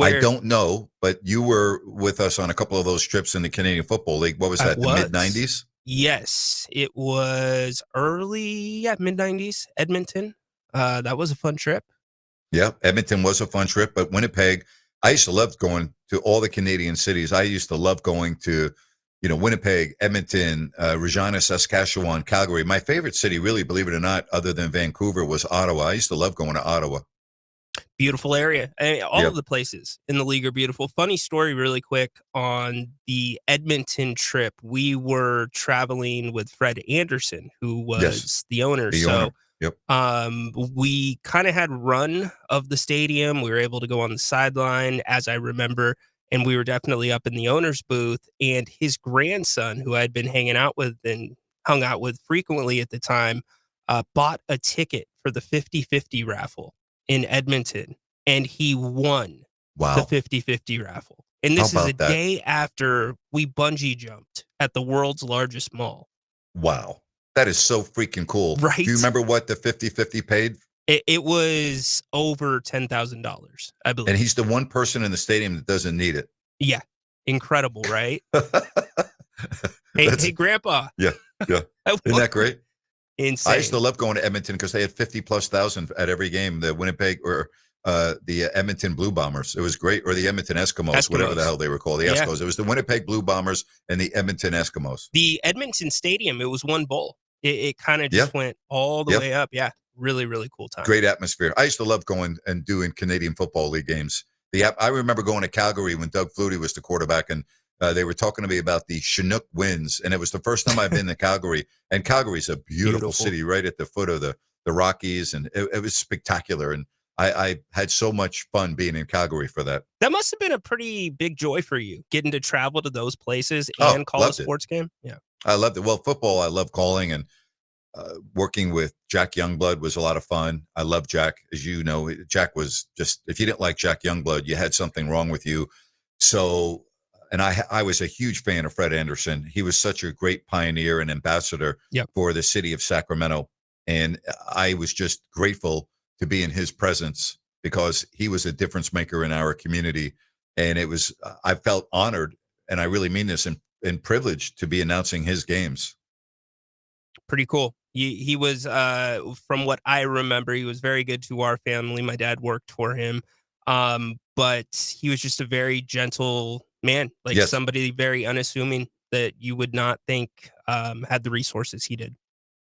I don't know, but you were with us on a couple of those trips in the Canadian Football League. What was that, the mid-90s? Yes, it was early, mid-90s, Edmonton. That was a fun trip. Yeah, Edmonton was a fun trip, but Winnipeg, I used to love going to all the Canadian cities. I used to love going to, Winnipeg, Edmonton, Regina, Saskatchewan, Calgary. My favorite city, really, believe it or not, other than Vancouver, was Ottawa. I used to love going to Ottawa. Beautiful area. All of the places in the league are beautiful. Funny story really quick on the Edmonton trip. We were traveling with Fred Anderson, who was the owner. Owner. Yep. We kind of had run of the stadium. We were able to go on the sideline, as I remember, and we were definitely up in the owner's booth. And his grandson, who I'd been hanging out with and hung out with frequently at the time, bought a ticket for the 50-50 raffle in Edmonton, and he won the 50-50 raffle. And this is a day after we bungee jumped at the world's largest mall. Wow. That is so freaking cool. Right? Do you remember what the 50-50 paid? It was over $10,000, I believe. And he's the one person in the stadium that doesn't need it. Yeah. Incredible, right? Hey, Grandpa. Yeah. Isn't that great? Insane. I used to love going to Edmonton because they had 50,000+ at every game. The Winnipeg or the Edmonton Blue Bombers. It was great. Or the Edmonton Eskimos, whatever the hell they were called. The Eskimos. It was the Winnipeg Blue Bombers and the Edmonton Eskimos. The Edmonton Stadium, it was one bowl. It kind of just went all the way up. Yeah. Really, really cool time. Great atmosphere. I used to love going and doing Canadian Football League games. I remember going to Calgary when Doug Flutie was the quarterback, and they were talking to me about the Chinook winds, and it was the first time I've been to Calgary. And Calgary's a beautiful city right at the foot of the Rockies, and it was spectacular. And I had so much fun being in Calgary for that. That must have been a pretty big joy for you, getting to travel to those places and call a sports game. Yeah. I loved it. Well, football, I love calling, and working with Jack Youngblood was a lot of fun. I love Jack. As you know, Jack was just, if you didn't like Jack Youngblood, you had something wrong with you. So, and I was a huge fan of Fred Anderson. He was such a great pioneer and ambassador for the city of Sacramento. And I was just grateful to be in his presence because he was a difference maker in our community. And it was, I felt honored, and I really mean this, and privileged to be announcing his games. Pretty cool. He was, from what I remember, he was very good to our family. My dad worked for him. But he was just a very gentle man, like somebody very unassuming that you would not think had the resources he did.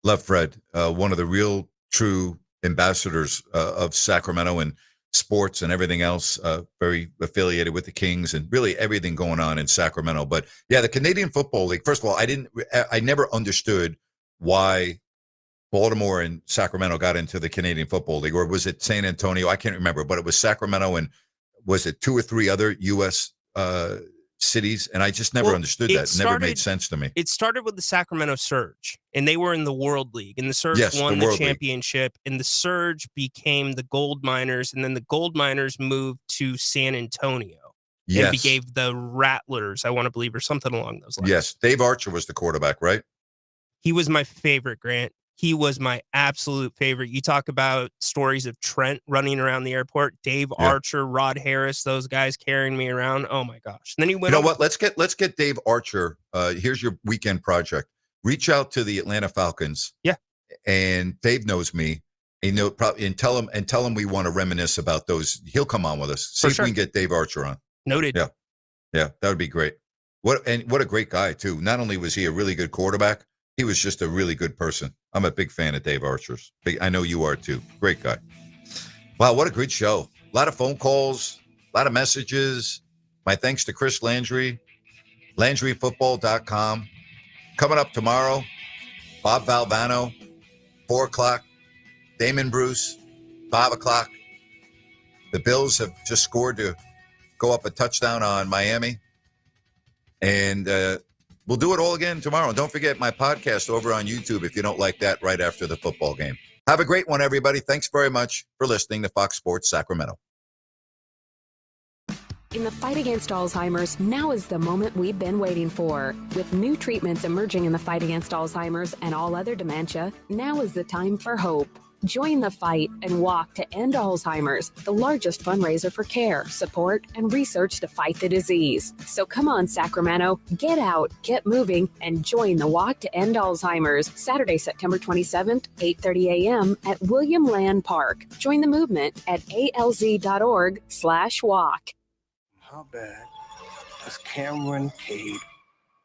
Love Fred, one of the real true ambassadors of Sacramento and sports and everything else, very affiliated with the Kings and really everything going on in Sacramento. But yeah, the Canadian Football League, first of all, I never understood why Baltimore and Sacramento got into the Canadian Football League, or was it San Antonio? I can't remember, but it was Sacramento and was it 2 or 3 other U.S. cities? And I just never understood that. It never made sense to me. It started with the Sacramento Surge, and they were in the World League, and the Surge won the championship, and the Surge became the Gold Miners, and then the Gold Miners moved to San Antonio and became the Rattlers, I want to believe, or something along those lines. Yes, Dave Archer was the quarterback, right? He was my favorite, Grant. He was my absolute favorite. You talk about stories of Trent running around the airport, Dave Archer, Rod Harris, those guys carrying me around. Oh my gosh. And then he went. You know what? Let's get Dave Archer. Here's your weekend project. Reach out to the Atlanta Falcons. Yeah. And Dave knows me. Probably and tell him we want to reminisce about those. He'll come on with us. See if we can get Dave Archer on. Noted. Yeah. Yeah, that would be great. What a great guy too. Not only was he a really good quarterback, he was just a really good person. I'm a big fan of Dave Archer's. I know you are too. Great guy. Wow, what a great show. A lot of phone calls, a lot of messages. My thanks to Chris Landry, LandryFootball.com. Coming up tomorrow, Bob Valvano, 4 o'clock. Damon Bruce, 5 o'clock. The Bills have just scored to go up a touchdown on Miami. And we'll do it all again tomorrow. And don't forget my podcast over on YouTube if you don't like that right after the football game. Have a great one, everybody. Thanks very much for listening to Fox Sports Sacramento. In the fight against Alzheimer's, now is the moment we've been waiting for. With new treatments emerging in the fight against Alzheimer's and all other dementia, now is the time for hope. Join the fight and walk to end Alzheimer's, the largest fundraiser for care, support, and research to fight the disease. So come on, Sacramento, get out, get moving, and join the Walk to End Alzheimer's, Saturday, September 27th, 8:30 a.m. at William Land Park. Join the movement at alz.org/walk. How bad does Cameron Cade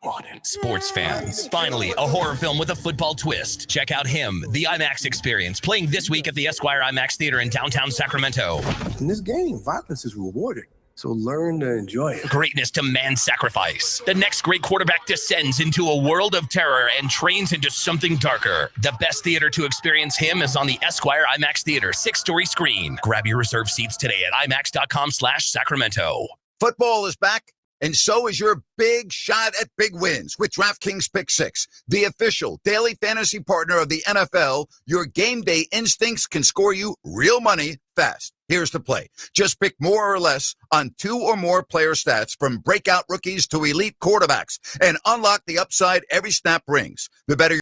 want it? Sports fans, finally a horror film with a football twist. Check out Him, the IMAX experience, playing this week at the Esquire IMAX Theater in downtown Sacramento. In this game, violence is rewarded, so learn to enjoy it. Greatness demands sacrifice. The next great quarterback descends into a world of terror and trains into something darker. The best theater to experience Him is on the Esquire IMAX Theater 6-story screen. Grab your reserved seats today at IMAX.com/Sacramento. Football is back, and so is your big shot at big wins with DraftKings Pick 6, the official daily fantasy partner of the NFL. Your game day instincts can score you real money fast. Here's the play. Just pick more or less on 2 or more player stats from breakout rookies to elite quarterbacks and unlock the upside every snap brings. The better